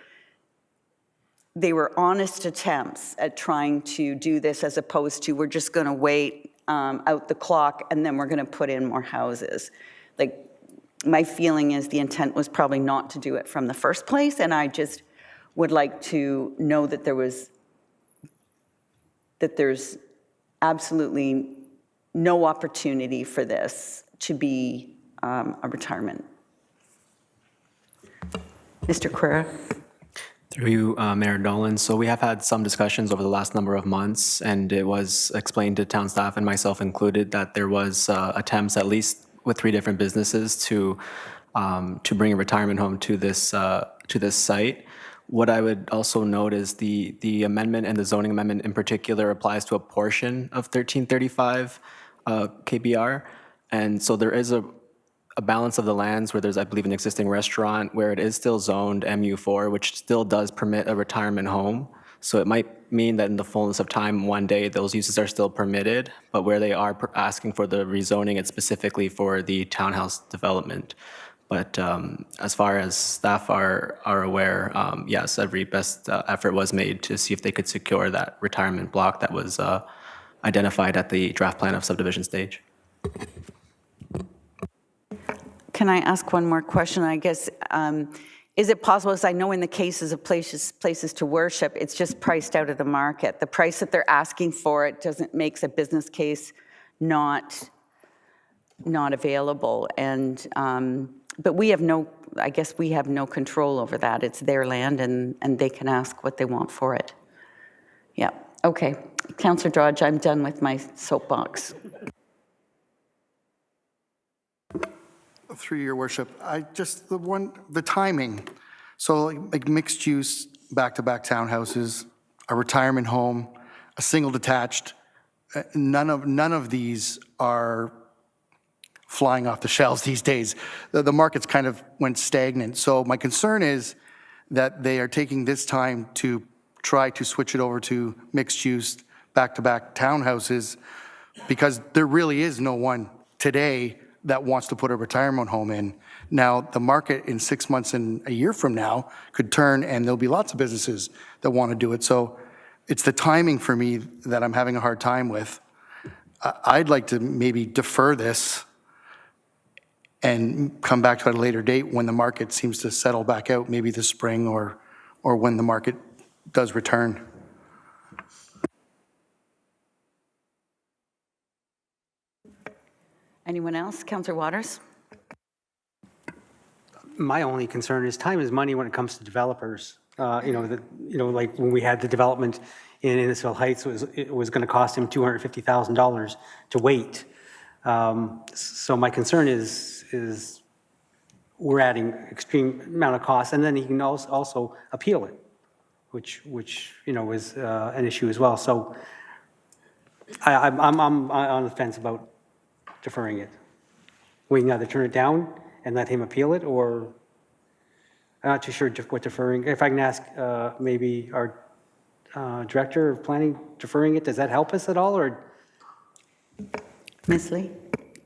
A: honest attempts at trying to do this, as opposed to we're just going to wait out the clock and then we're going to put in more houses. Like, my feeling is the intent was probably not to do it from the first place, and I just would like to know that there's absolutely no opportunity for this to be a retirement. Mr. Carrera.
C: Through you, Mayor Dolan. So we have had some discussions over the last number of months, and it was explained to town staff and myself included that there was attempts, at least with 3 different businesses, to bring a retirement home to this site. What I would also note is the amendment, and the zoning amendment in particular, applies to a portion of 1335 KBR, and so there is a balance of the lands where there's, I believe, an existing restaurant where it is still zoned MU4, which still does permit a retirement home. So it might mean that in the fullness of time, one day, those uses are still permitted, but where they are asking for the rezoning, it's specifically for the townhouse development. But as far as staff are aware, yes, every best effort was made to see if they could secure that retirement block that was identified at the draft plan of subdivision stage.
A: Can I ask one more question? I guess, is it possible, as I know in the cases of places to worship, it's just priced out of the market. The price that they're asking for it makes a business case not available. And, but we have I guess we have no control over that. It's their land, and they can ask what they want for it. Yeah, okay. Councillor Drodge, I'm done with my soapbox.
N: Through your worship, the timing. So like mixed use, back-to-back townhouses, a retirement home, a single detached, none of these are flying off the shelves these days. The market's kind of went stagnant. So my concern is that they are taking this time to try to switch it over to mixed use, back-to-back townhouses, because there really is no one today that wants to put a retirement home in. Now, the market in 6 months and a year from now could turn, and there'll be lots of businesses that want to do it. So it's the timing for me that I'm having a hard time with. I'd like to maybe defer this and come back to it at a later date when the market seems to settle back out, maybe this spring or when the market does return.
A: Anyone else? Councillor Waters?
I: My only concern is time is money when it comes to developers. Like when we had the development in Innisfil Heights, it was going to cost him $250,000 to wait. So my concern is we're adding extreme amount of costs, and then he can also appeal it. which was an issue as well. So I'm on the fence about deferring it. We can either turn it down and let him appeal it, or I'm not too sure what deferring. If I can ask maybe our Director of Planning, deferring it, does that help us at all, or?
A: Ms. Lee?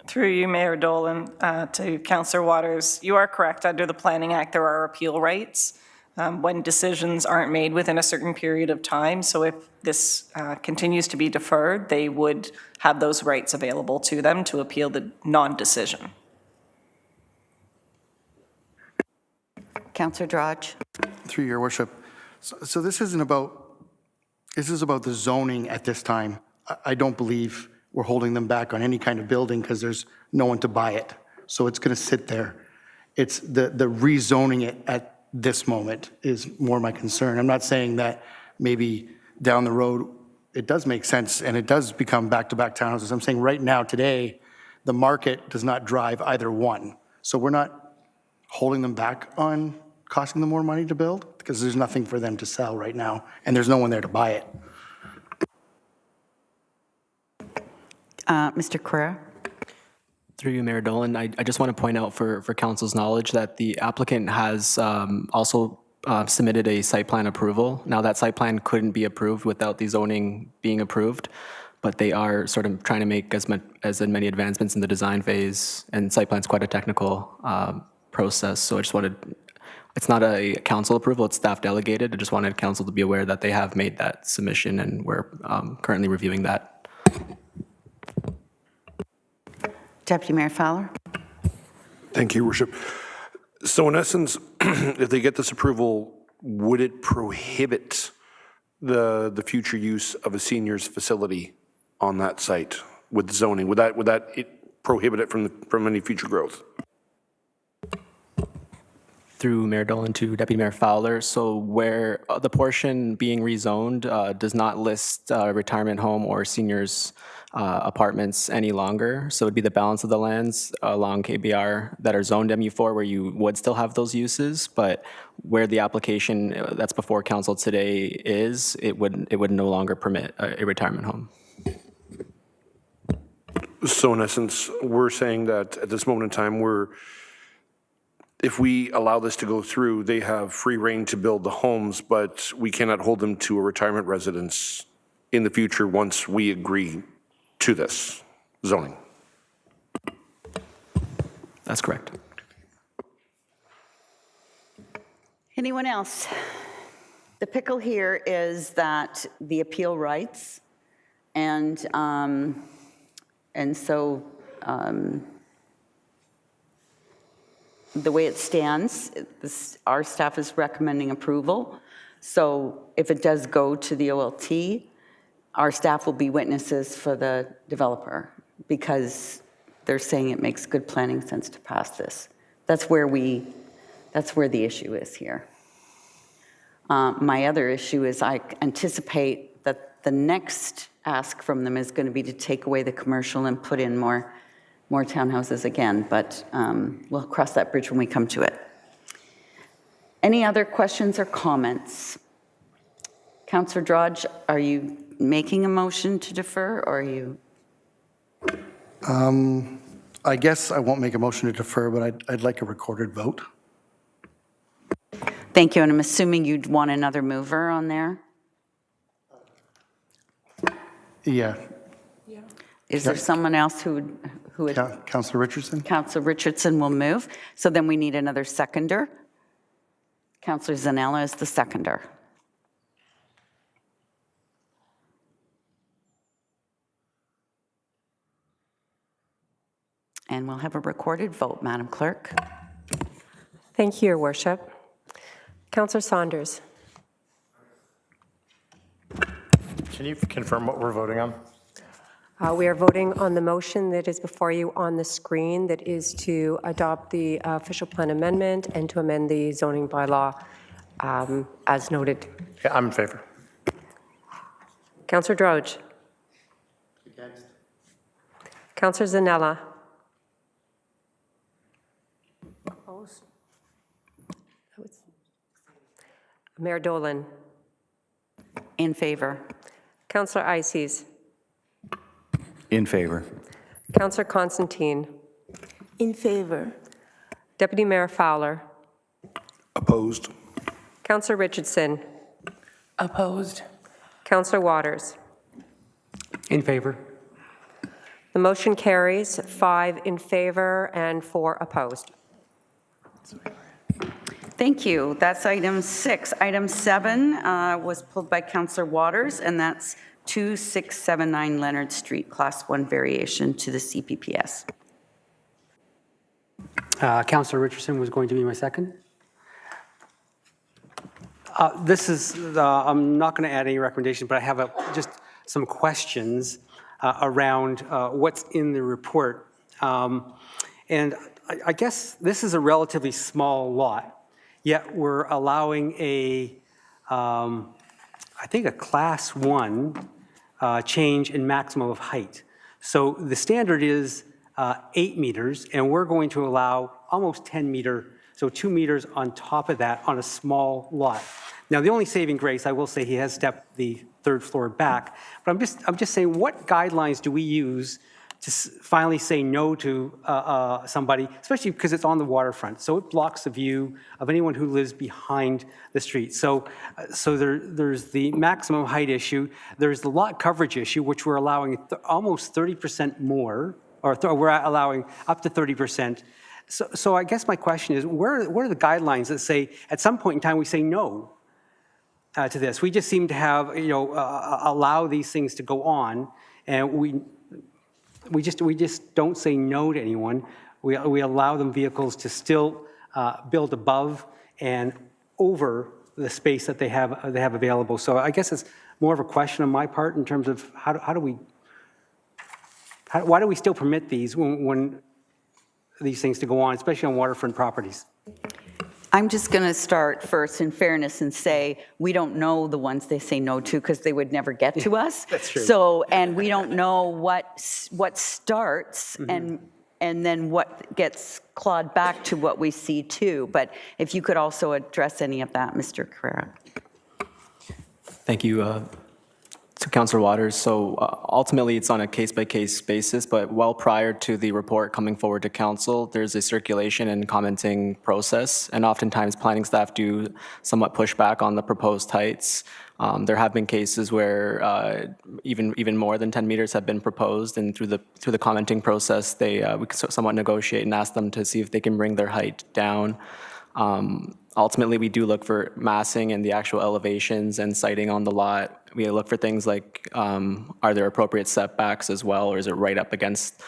M: Through you, Mayor Dolan, to Councillor Waters, you are correct. Under the Planning Act, there are appeal rights when decisions aren't made within a certain period of time. So if this continues to be deferred, they would have those rights available to them to appeal the non-decision.
A: Councillor Drodge?
N: Through your worship. So this is about the zoning at this time. I don't believe we're holding them back on any kind of building because there's no one to buy it. So it's going to sit there. It's the rezoning it at this moment is more my concern. I'm not saying that maybe down the road it does make sense and it does become back-to-back townhouses. I'm saying right now, today, the market does not drive either one. So we're not holding them back on costing them more money to build because there's nothing for them to sell right now and there's no one there to buy it.
A: Mr. Carrera?
C: Through you, Mayor Dolan, I just want to point out for council's knowledge that the applicant has also submitted a site plan approval. Now, that site plan couldn't be approved without the zoning being approved, but they are sort of trying to make as many advancements in the design phase, and site plan's quite a technical process. So I just wanted, it's not a council approval, it's staff delegated. I just wanted council to be aware that they have made that submission and we're currently reviewing that.
A: Deputy Mayor Fowler?
H: Thank you, Worship. So in essence, if they get this approval, would it prohibit the future use of a seniors facility on that site with zoning? Would that prohibit it from any future growth?
C: Through Mayor Dolan to Deputy Mayor Fowler. So where the portion being rezoned does not list retirement home or seniors apartments any longer. So it'd be the balance of the lands along KBR that are zoned MU4 where you would still have those uses, but where the application that's before council today is, it would no longer permit a retirement home.
H: So in essence, we're saying that at this moment in time, if we allow this to go through, they have free reign to build the homes, but we cannot hold them to a retirement residence in the future once we agree to this zoning.
C: That's correct.
A: Anyone else? The pickle here is that the appeal rights, and so the way it stands, our staff is recommending approval. So if it does go to the OLT, our staff will be witnesses for the developer because they're saying it makes good planning sense to pass this. That's where the issue is here. My other issue is I anticipate that the next ask from them is going to be to take away the commercial and put in more townhouses again, but we'll cross that bridge when we come to it. Any other questions or comments? Councillor Drodge, are you making a motion to defer, or are you?
N: I guess I won't make a motion to defer, but I'd like a recorded vote.
A: Thank you, and I'm assuming you'd want another mover on there?
N: Yeah.
A: Is there someone else who would?
N: Councillor Richardson?
A: Councillor Richardson will move. So then we need another seconder. Councillor Zanella is the seconder. And we'll have a recorded vote, Madam Clerk.
L: Thank you, Your Worship. Councillor Saunders.
E: Can you confirm what we're voting on?
L: We are voting on the motion that is before you on the screen, that is to adopt the official plan amendment and to amend the zoning bylaw as noted.
E: Okay, I'm in favor.
L: Councillor Drodge.
N: Against.
L: Councillor Zanella. Opposed. Mayor Dolan.
A: In favor.
L: Councillor Ices.
B: In favor.
L: Councillor Constantine.
T: In favor.
L: Deputy Mayor Fowler.
H: Opposed?
L: Councillor Richardson.
P: Opposed.
L: Councillor Waters.
I: In favor.
L: The motion carries 5 in favor and 4 opposed.
A: Thank you. That's item 6. Item 7 was pulled by Councillor Waters, and that's 2679 Leonard Street, Class 1 variation to the CPPS.
I: Councillor Richardson was going to be my second. This is, I'm not going to add any recommendations, but I have just some questions around what's in the report. And I guess this is a relatively small lot, yet we're allowing I think a Class 1 change in maximum of height. So the standard is 8 meters, and we're going to allow almost 10 meter, so 2 meters on top of that on a small lot. Now, the only saving grace, I will say he has stepped the 3rd floor back, but I'm just saying, what guidelines do we use to finally say no to somebody, especially because it's on the waterfront. So it blocks the view of anyone who lives behind the street. So there's the maximum height issue. There's the lot coverage issue, which we're allowing almost 30% more, or we're allowing up to 30%. So I guess my question is, where are the guidelines that say at some point in time we say no to this? We just seem to have, allow these things to go on, and we just don't say no to anyone. We allow them vehicles to still build above and over the space that they have available. So I guess it's more of a question on my part in terms of why do we still permit these when these things to go on, especially on waterfront properties?
A: I'm just going to start first in fairness and say we don't know the ones they say no to because they would never get to us.
I: That's true.
A: So, and we don't know what starts and then what gets clawed back to what we see too. But if you could also address any of that, Mr. Carrera.
C: Thank you. To Councillor Waters, so ultimately it's on a case-by-case basis, but well prior to the report coming forward to council, there's a circulation and commenting process, and oftentimes planning staff do somewhat push back on the proposed heights. There have been cases where even more than 10 meters have been proposed, and through the commenting process, we somewhat negotiate and ask them to see if they can bring their height down. Ultimately, we do look for massing and the actual elevations and siting on the lot. We look for things like, are there appropriate setbacks as well, or is it right up against,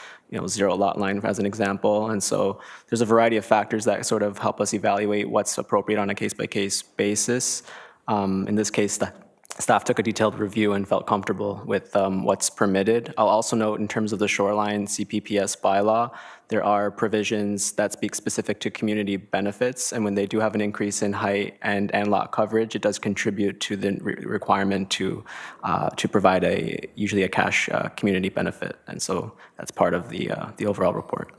C: zero lot line, as an example? And so there's a variety of factors that sort of help us evaluate what's appropriate on a case-by-case basis. In this case, the staff took a detailed review and felt comfortable with what's permitted. I'll also note in terms of the shoreline CPPS bylaw, there are provisions that speak specific to community benefits, and when they do have an increase in height and lot coverage, it does contribute to the requirement to provide usually a cash community benefit, and so that's part of the overall report.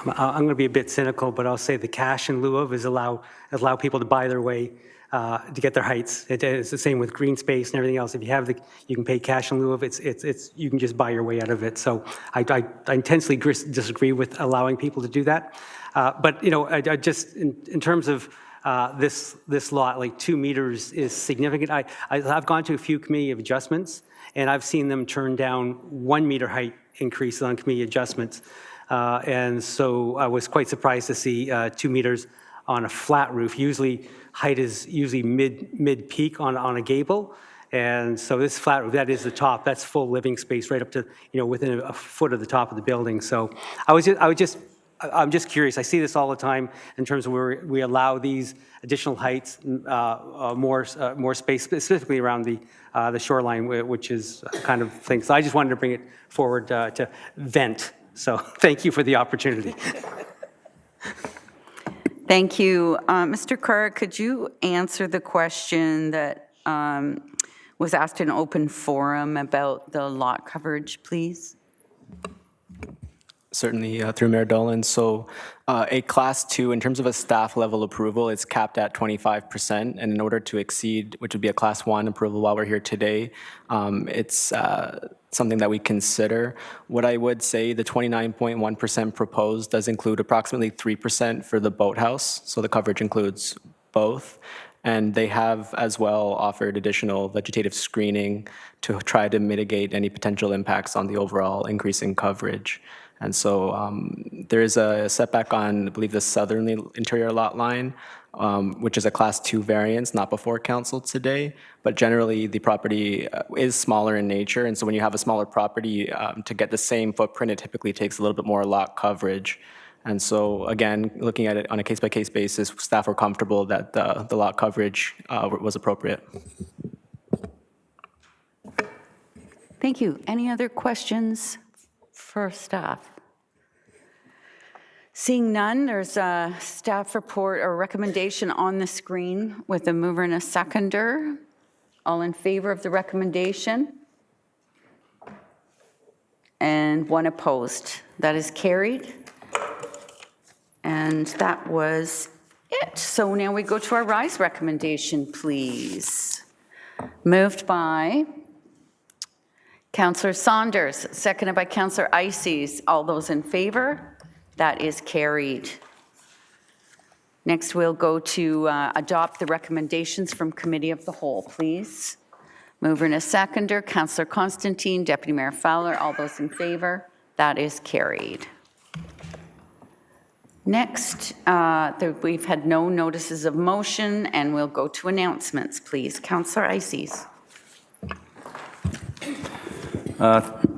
I: I'm going to be a bit cynical, but I'll say the cash in lieu of is allow people to buy their way to get their heights. It's the same with green space and everything else. If you have you can pay cash in lieu of you can just buy your way out of it. So I intensely disagree with allowing people to do that. But I just in terms of this lot, like 2 meters is significant. I've gone to a few committee of adjustments, and I've seen them turn down 1 meter height increase on committee adjustments. And so I was quite surprised to see 2 meters on a flat roof. Usually height is mid peak on a gable. And so this flat roof, that is the top. That's full living space right up to, within a foot of the top of the building. So I'm just curious. I see this all the time in terms of where we allow these additional heights, more space, specifically around the shoreline, which is kind of thing. So I just wanted to bring it forward to vent. So thank you for the opportunity.
A: Thank you. Mr. Carr, could you answer the question that was asked in open forum about the lot coverage, please?
C: Certainly, through Mayor Dolan. So a Class 2, in terms of a staff level approval, it's capped at 25%. And in order to exceed, which would be a Class 1 approval while we're here today, it's something that we consider. What I would say, the 29.1% proposed does include approximately 3% for the boathouse. So the coverage includes both. And they have as well offered additional vegetative screening to try to mitigate any potential impacts on the overall increase in coverage. And so there is a setback on, I believe, the southerly interior lot line, which is a Class 2 variance, not before council today. But generally, the property is smaller in nature. And so when you have a smaller property, to get the same footprint, it typically takes a little bit more lot coverage. And so, again, looking at it on a case-by-case basis, staff were comfortable that the lot coverage was appropriate.
A: Thank you. Any other questions for staff? Seeing none, there's a staff report or recommendation on the screen with a mover and a seconder. All in favor of the recommendation? And one opposed. That is carried. And that was it. So now we go to our RISE recommendation, please. Moved by Councillor Saunders, seconded by Councillor Ices. All those in favor? That is carried. Next, we'll go to adopt the recommendations from Committee of the Whole, please. Mover and a seconder, Councillor Constantine, Deputy Mayor Fowler. All those in favor? That is carried. Next, we've had no notices of motion, and we'll go to announcements, please. Councillor Ices.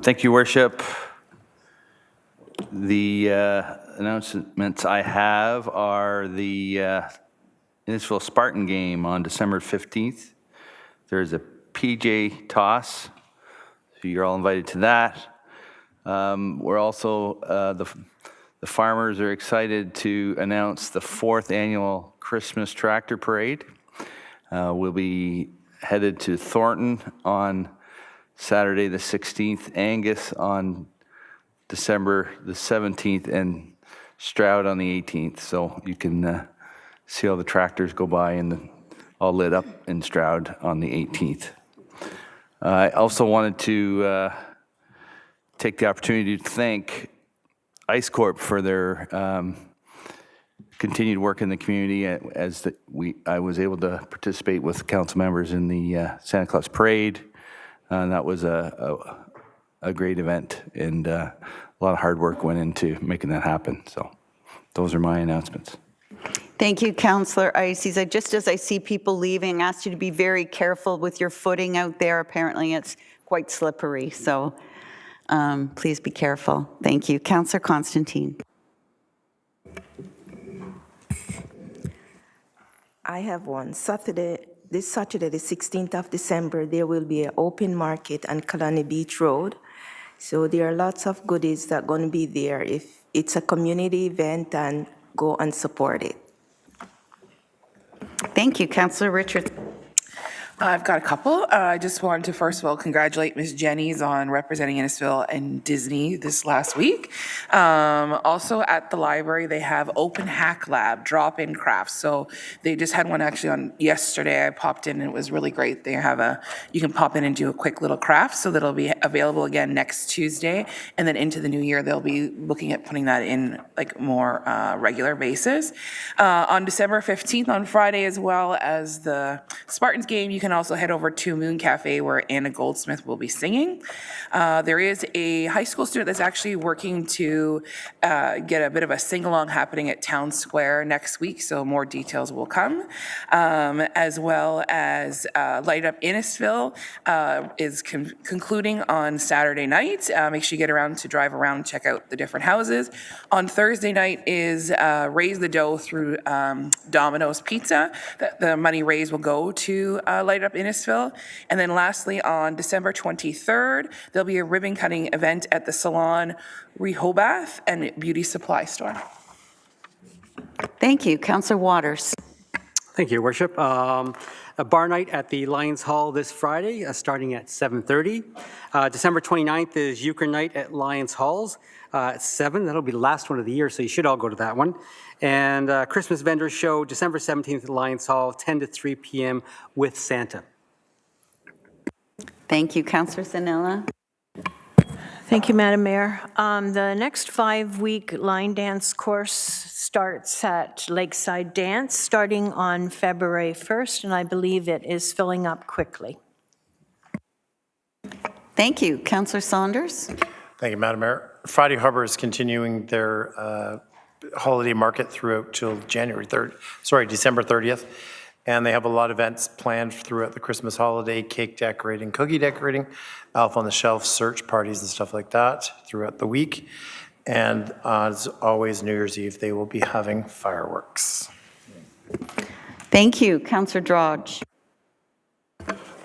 B: Thank you, Worship. The announcements I have are the Innisfil Spartan game on December 15th. There's a PJ toss, so you're all invited to that. We're also, the farmers are excited to announce the 4th annual Christmas Tractor Parade. We'll be headed to Thornton on Saturday the 16th, Angus on December the 17th, and Stroud on the 18th. So you can see all the tractors go by and all lit up in Stroud on the 18th. I also wanted to take the opportunity to thank Ice Corp for their continued work in the community. I was able to participate with council members in the Santa Claus Parade, and that was a great event, and a lot of hard work went into making that happen. So those are my announcements.
A: Thank you, Councillor Ices. Just as I see people leaving, I ask you to be very careful with your footing out there. Apparently it's quite slippery, so please be careful. Thank you. Councillor Constantine.
T: I have one. This Saturday, the 16th of December, there will be an open market on Kalani Beach Road. So there are lots of goodies that are going to be there. If it's a community event, and go and support it.
A: Thank you. Councillor Richard.
P: I've got a couple. I just wanted to first of all congratulate Ms. Jennings on representing Innisfil and Disney this last week. Also at the library, they have Open Hack Lab, drop-in crafts. So they just had one actually on yesterday. I popped in and it was really great. They have you can pop in and do a quick little craft, so that'll be available again next Tuesday. And then into the new year, they'll be looking at putting that in like more regular basis. On December 15th, on Friday, as well as the Spartans game, you can also head over to Moon Cafe where Anna Goldsmith will be singing. There is a high school student that's actually working to get a bit of a sing-along happening at Town Square next week, so more details will come. As well as Light Up Innisfil is concluding on Saturday night. Make sure you get around to drive around and check out the different houses. On Thursday night is Raise the Dough through Domino's Pizza. The money raised will go to Light Up Innisfil. And then lastly, on December 23rd, there'll be a ribbon cutting event at the Salon Rehoboth and Beauty Supply Store.
A: Thank you. Councillor Waters.
I: Thank you, Your Worship. A bar night at the Lions Hall this Friday, starting at 7:30. December 29th is Euchre Night at Lions Halls at 7. That'll be the last one of the year, so you should all go to that one. And Christmas Vendor Show, December 17th at Lions Hall, 10 to 3 p.m. with Santa.
A: Thank you. Councillor Sanella.
D: Thank you, Madam Mayor. The next 5-week line dance course starts at Lakeside Dance, starting on February 1st, and I believe it is filling up quickly.
A: Thank you. Councillor Saunders.
E: Thank you, Madam Mayor. Friday Harbor is continuing their holiday market throughout till December 30th. And they have a lot of events planned throughout the Christmas holiday, cake decorating, cookie decorating, Elf on the Shelf search parties and stuff like that throughout the week. And as always, New Year's Eve, they will be having fireworks.
A: Thank you. Councillor Drodge.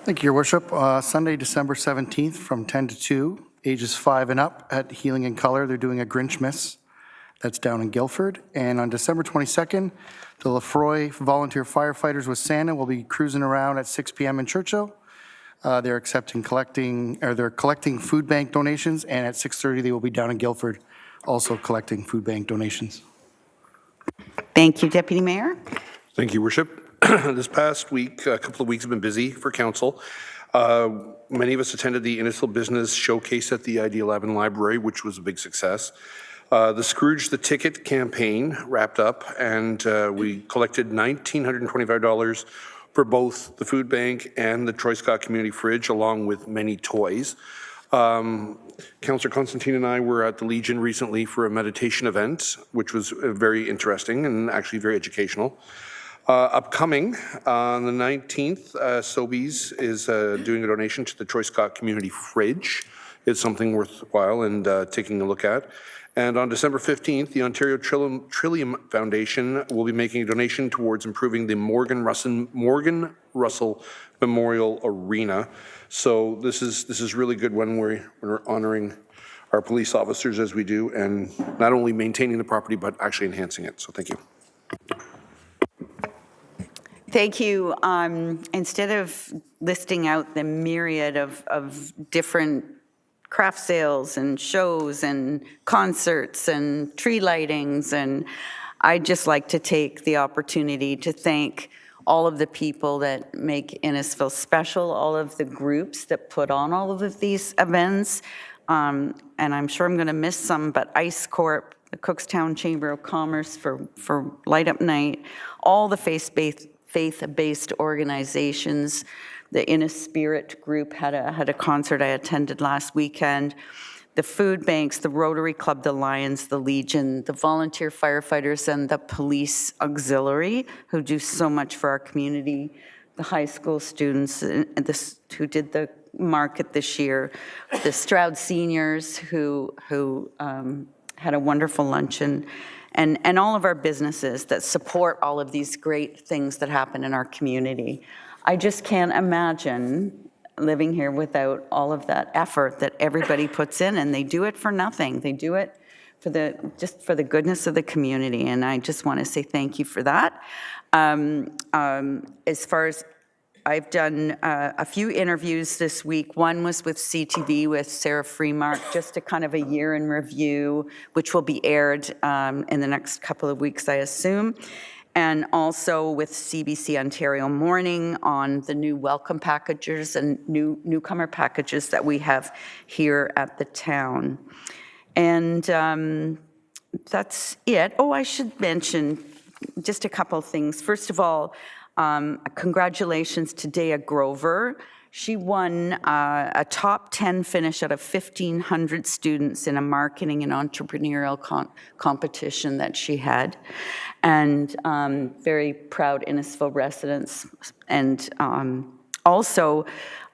N: Thank you, Your Worship. Sunday, December 17th from 10 to 2, ages 5 and up at Healing in Color. They're doing a Grinch Miss. That's down in Guildford. And on December 22nd, the Lefroy Volunteer Firefighters with Santa will be cruising around at 6 p.m. in Churchill. They're collecting food bank donations, and at 6:30 they will be down in Guildford also collecting food bank donations.
A: Thank you, Deputy Mayor.
H: Thank you, Worship. This past week, a couple of weeks have been busy for council. Many of us attended the Innisfil Business Showcase at the ID11 Library, which was a big success. The Scrooge the Ticket campaign wrapped up, and we collected $1,925 for both the food bank and the Troy Scott Community Fridge, along with many toys. Councillor Constantine and I were at the Legion recently for a meditation event, which was very interesting and actually very educational. Upcoming on the 19th, Sobeys is doing a donation to the Troy Scott Community Fridge. It's something worthwhile and taking a look at. And on December 15th, the Ontario Trillium Foundation will be making a donation towards improving the Morgan Russell Memorial Arena. So this is really good when we're honoring our police officers as we do, and not only maintaining the property, but actually enhancing it. So thank you.
A: Thank you. Instead of listing out the myriad of different craft sales and shows and concerts and tree lightings, and I'd just like to take the opportunity to thank all of the people that make Innisfil special, all of the groups that put on all of these events, and I'm sure I'm going to miss some, but Ice Corp, the Cookstown Chamber of Commerce for Light Up Night, all the faith-based organizations. The Innispirit group had a concert I attended last weekend. The food banks, the Rotary Club, the Lions, the Legion, the volunteer firefighters, and the police auxiliary who do so much for our community. The high school students who did the market this year. The Stroud seniors who had a wonderful luncheon. And all of our businesses that support all of these great things that happen in our community. I just can't imagine living here without all of that effort that everybody puts in, and they do it for nothing. They do it just for the goodness of the community, and I just want to say thank you for that. As far as I've done a few interviews this week. One was with CTV with Sarah Freemark, just a kind of a year in review, which will be aired in the next couple of weeks, I assume. And also with CBC Ontario Morning on the new welcome packages and newcomer packages that we have here at the town. And that's it. Oh, I should mention just a couple of things. First of all, congratulations to Dea Grover. She won a top 10 finish out of 1,500 students in a marketing and entrepreneurial competition that she had. And very proud Innisfil residents. And also,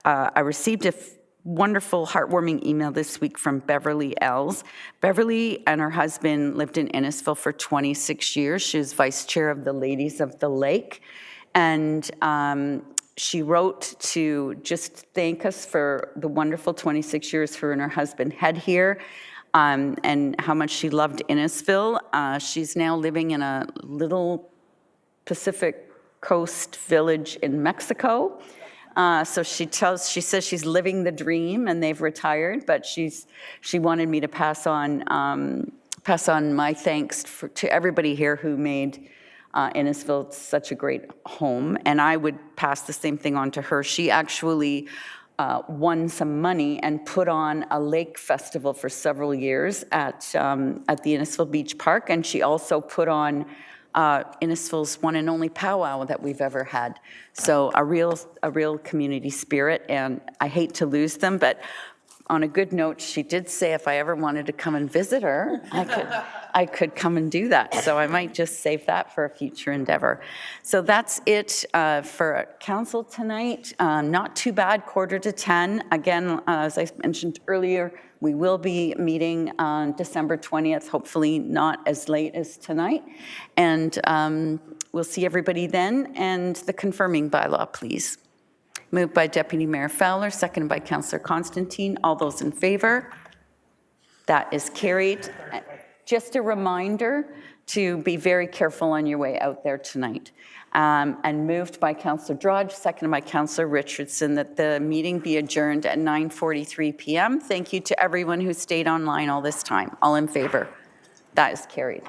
A: I received a wonderful, heartwarming email this week from Beverly Els. Beverly and her husband lived in Innisfil for 26 years. She was vice chair of the Ladies of the Lake. And she wrote to just thank us for the wonderful 26 years her and her husband had here, and how much she loved Innisfil. She's now living in a little Pacific Coast Village in Mexico. So she says she's living the dream, and they've retired, but she wanted me to pass on my thanks to everybody here who made Innisfil such a great home, and I would pass the same thing on to her. She actually won some money and put on a lake festival for several years at the Innisfil Beach Park, and she also put on Innisfil's one and only powwow that we've ever had. So a real community spirit, and I hate to lose them, but on a good note, she did say if I ever wanted to come and visit her, I could come and do that. So I might just save that for a future endeavor. So that's it for council tonight. Not too bad, 9:45. Again, as I mentioned earlier, we will be meeting on December 20th, hopefully not as late as tonight. And we'll see everybody then. And the confirming bylaw, please. Moved by Deputy Mayor Fowler, seconded by Councillor Constantine. All those in favor? That is carried. Just a reminder to be very careful on your way out there tonight. And moved by Councillor Drudge, seconded by Councillor Richardson, that the meeting be adjourned at 9:43 p.m. Thank you to everyone who stayed online all this time. All in favor? That is carried.